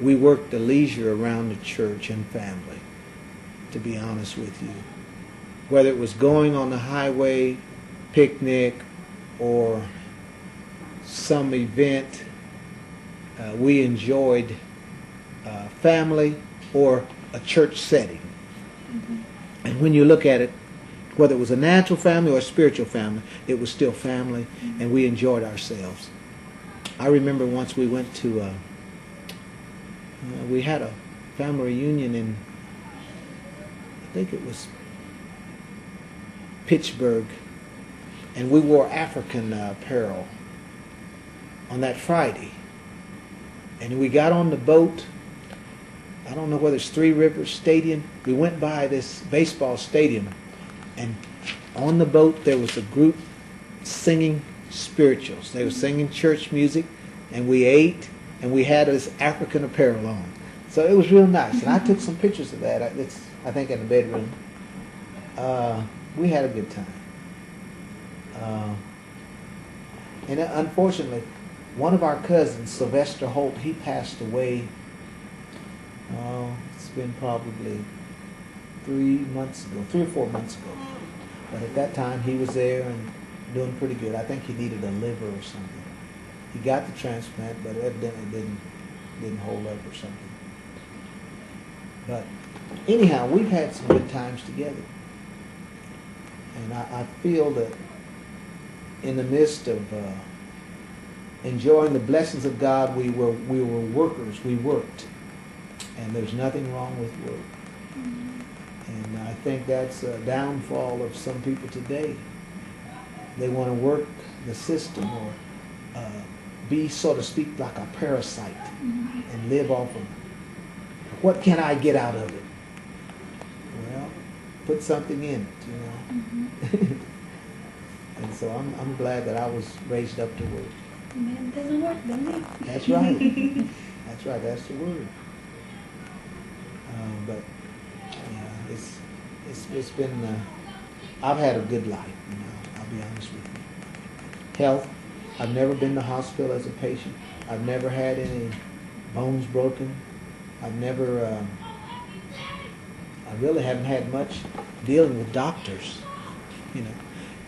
we work the leisure around the church and family, to be honest with you. Whether it was going on the highway, picnic, or some event, we enjoyed family or a church setting. Mm-hmm. And when you look at it, whether it was a natural family or a spiritual family, it was still family, Mm-hmm. and we enjoyed ourselves. I remember once we went to, we had a family reunion in, I think it was Pittsburgh, and we wore African apparel on that Friday. And we got on the boat. I don't know whether it's Three Rivers Stadium. We went by this baseball stadium, and on the boat there was a group singing spirituals. They were singing church music, and we ate, and we had this African apparel on. So it was real nice, and I took some pictures of that. It's, I think, in the bedroom. We had a good time. And unfortunately, one of our cousins, Sylvester Holt, he passed away. It's been probably 3 or 4 months ago. But at that time, he was there and doing pretty good. I think he needed a liver or something. He got the transplant, but evidently didn't hold up or something. But anyhow, we've had some good times together. And I feel that in the midst of enjoying the blessings of God, we were workers. We worked. And there's nothing wrong with work. And I think that's a downfall of some people today. They want to work the system or be, so to speak, like a parasite and live off of it. What can I get out of it? Well, put something in it, you know. And so I'm glad that I was raised up to work. Man doesn't work, doesn't it? That's right. That's right. That's the word. But yeah, it's been. I've had a good life. You know, I'll be honest with you. Health. I've never been to hospital as a patient. I've never had any bones broken. I've never. I really haven't had much dealing with doctors. You know,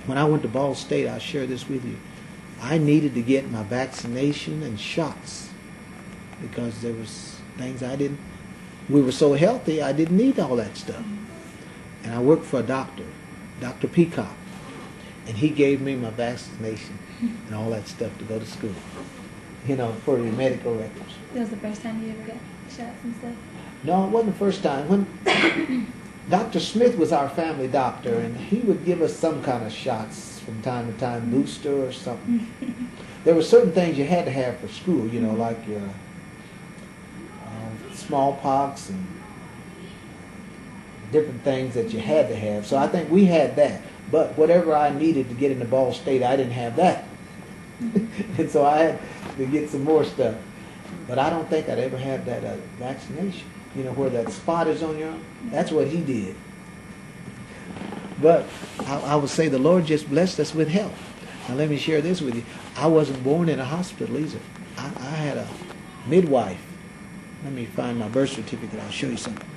when I went to Ball State, I'll share this with you. I needed to get my vaccination and shots because there was things I didn't. We were so healthy, I didn't need all that stuff. And I worked for a doctor, Dr. Peacock, and he gave me my vaccination and all that stuff to go to school, you know, for the medical records. That was the first time you ever got shots and stuff? No, it wasn't the first time. When Dr. Smith was our family doctor, and he would give us some kind of shots from time to time, booster or something. There were certain things you had to have for school, you know, like your smallpox and different things that you had to have. So I think we had that. But whatever I needed to get into Ball State, I didn't have that. And so I had to get some more stuff. But I don't think I'd ever had that vaccination. You know, where that spot is on your arm? That's what he did. But I would say the Lord just blessed us with health. Now let me share this with you. I wasn't born in a hospital either. I had a midwife. Let me find my birth certificate. I'll show you something.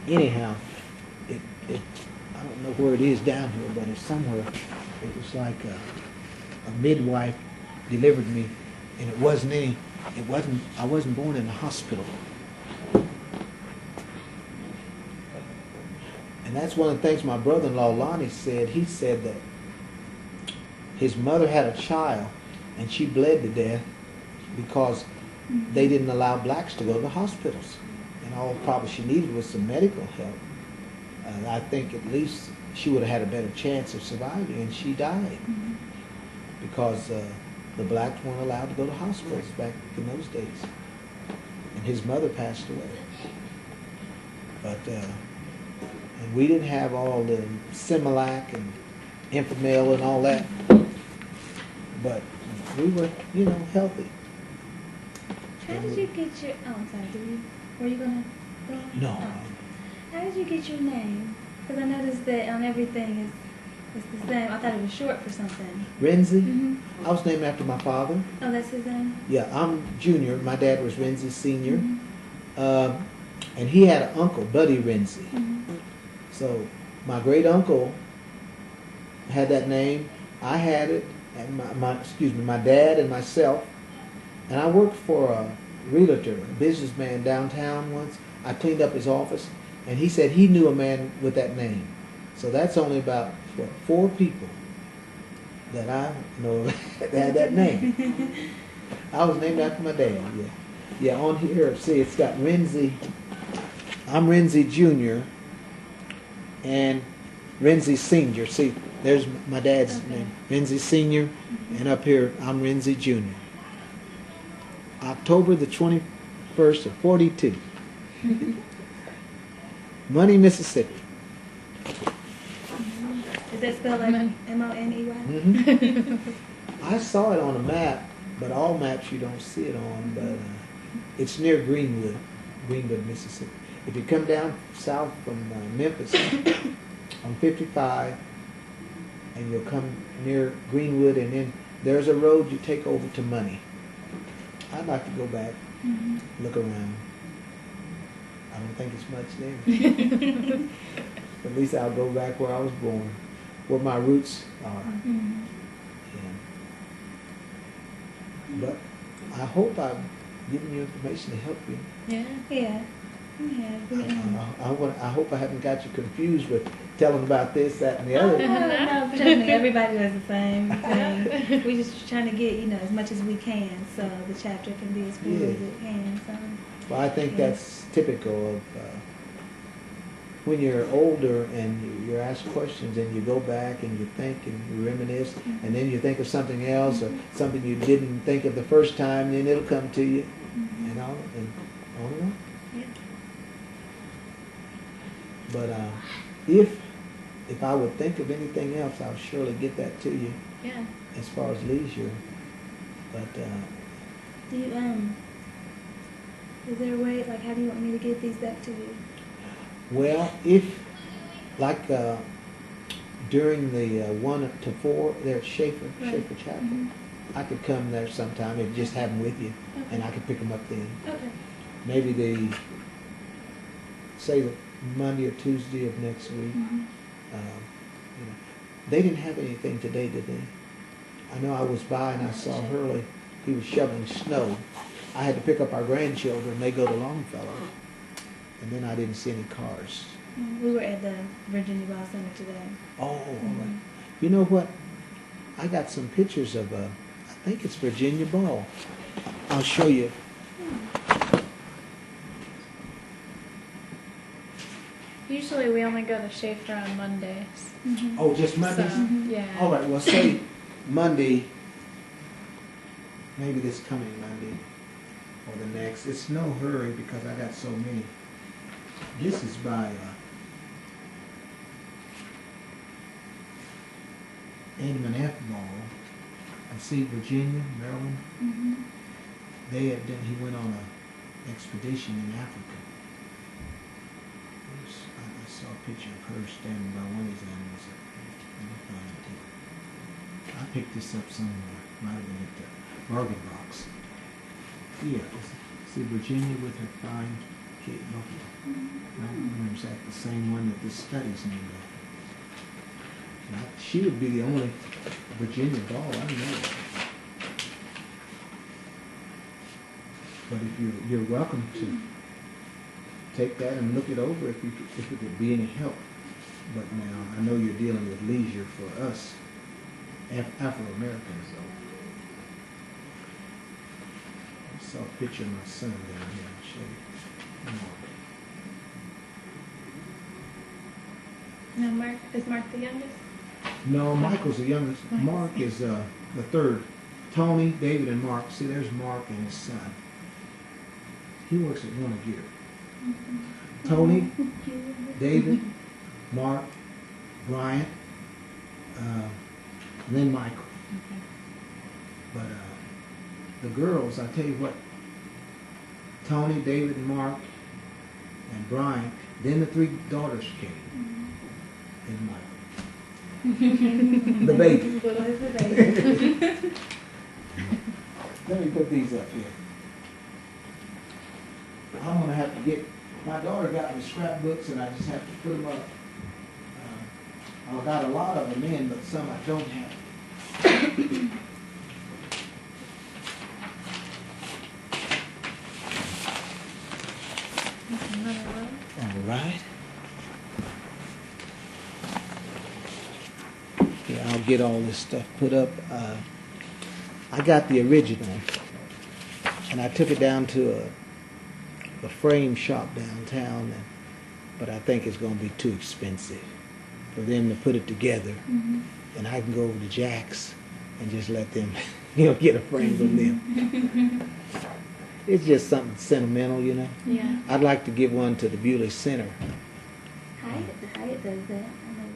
Anyhow, it I don't know where it is down here, but it's somewhere. It was like a midwife delivered me, and I wasn't born in a hospital. And that's one of the things my brother-in-law Lonnie said. He said that his mother had a child, and she bled to death because they didn't allow blacks to go to the hospitals. And all probably she needed was some medical help. I think at least she would have had a better chance of surviving, and she died because the blacks weren't allowed to go to hospitals back in those days, and his mother passed away. But and we didn't have all the Similac and Infamil and all that, but we were, healthy. How did you get your? Oh, I'm sorry. Were you gonna go on? No. Oh. How did you get your name? Because I noticed that on everything it's the same. I thought it was short for something. Renzie? Mm-hmm. I was named after my father. Oh, that's his name? Yeah, I'm junior. My dad was Renzie Senior. Mm-hmm. And he had an uncle, Buddy Renzie. Mm-hmm. So my great uncle had that name. I had it, and my dad and myself. And I worked for a realtor, a businessman downtown once. I cleaned up his office, and he said he knew a man with that name. So that's only about 4 people that I know that had that name. I was named after my dad. Yeah, yeah. On here, see, it's got Renzie. I'm Renzie Jr. and Renzie Senior. See, there's my dad's name, Renzie Senior, and up here I'm Renzie Jr. October the 21st of 42. Muncie, Mississippi. Is that spelled like M-O-N-E-Y? Mm-hmm. I saw it on a map, but all maps you don't see it on. But it's near Greenwood, Mississippi. If you come down south from Memphis on 55, and you'll come near Greenwood, and then there's a road you take over to Muncie. I'd like to go back, look around. I don't think it's much there. At least I'll go back where I was born, where my roots are. Yeah. But I hope I've given you information to help you. Yeah. Yeah. I hope I haven't got you confused with telling about this, that, and the other. No, trust me, everybody does the same thing. We're just trying to get, as much as we can, so the chapter can be as full as it can. So. Well, I think that's typical of when you're older and you're asked questions and you go back and you think and you reminisce, and then you think of something else or something you didn't think of the first time, then it'll come to you, and on and on. Yeah. But if I would think of anything else, I'll surely get that to you. Yeah. As far as leisure, but do you is there a way, like, how do you want me to get these back to you? Well, if like during the 1 to 4 there at Schaefer Chapel, I could come there sometime and just have them with you, and I could pick them up then. Okay. Maybe say the Monday or Tuesday of next week. They didn't have anything today, did they? I know I was by and I saw Hurley. He was shoveling snow. I had to pick up our grandchildren. They go to Longfellow. And then I didn't see any cars. We were at the Virginia Ball Center today. Oh, all right. You know what? I got some pictures of, I think it's Virginia Ball. I'll show you. Usually we only go to Schaefer on Mondays. Oh, just Mondays? So, yeah. All right, well, say Monday, maybe this coming Monday or the next. It's no hurry because I got so many. This is by Edmund F. Ball. I see Virginia, Maryland. They had done, he went on an expedition in Africa. I saw a picture of her standing by one of these animals. Let me find it. I picked this up somewhere. Might have been at the bargain box. Yeah, see Virginia with her fine Kate Buffalo. I don't remember is that the same one that this study's named after. Now, she would be the only Virginia Ball I know of. But if you're welcome to take that and look it over if it would be any help. But now I know you're dealing with leisure for us Afro-Americans though. I saw a picture of my son down here. I'll show you. No, Mark. Is Mark the youngest? No, Michael's the youngest. Mark is the third. Tony, David, and Mark. See, there's Mark and his son. He works at one a year. Tony, David, Mark, Bryant, and then Michael. But the girls, I tell you what, Tony, David, and Mark, and Bryant, then the three daughters came, and Michael. The baby. Little is the baby. Let me put these up here. I'm going to have to get, my daughter got me scrapbooks and I just have to put them up. I've got a lot of them in, but some I don't have. All right. Yeah, I'll get all this stuff put up. I got the original, and I took it down to a frame shop downtown, but I think it's going to be too expensive for them to put it together. And I can go over to Jack's and just let them, get a frame from them. It's just something sentimental, Yeah. I'd like to give one to the Bewley Center. Hyatt does that. I know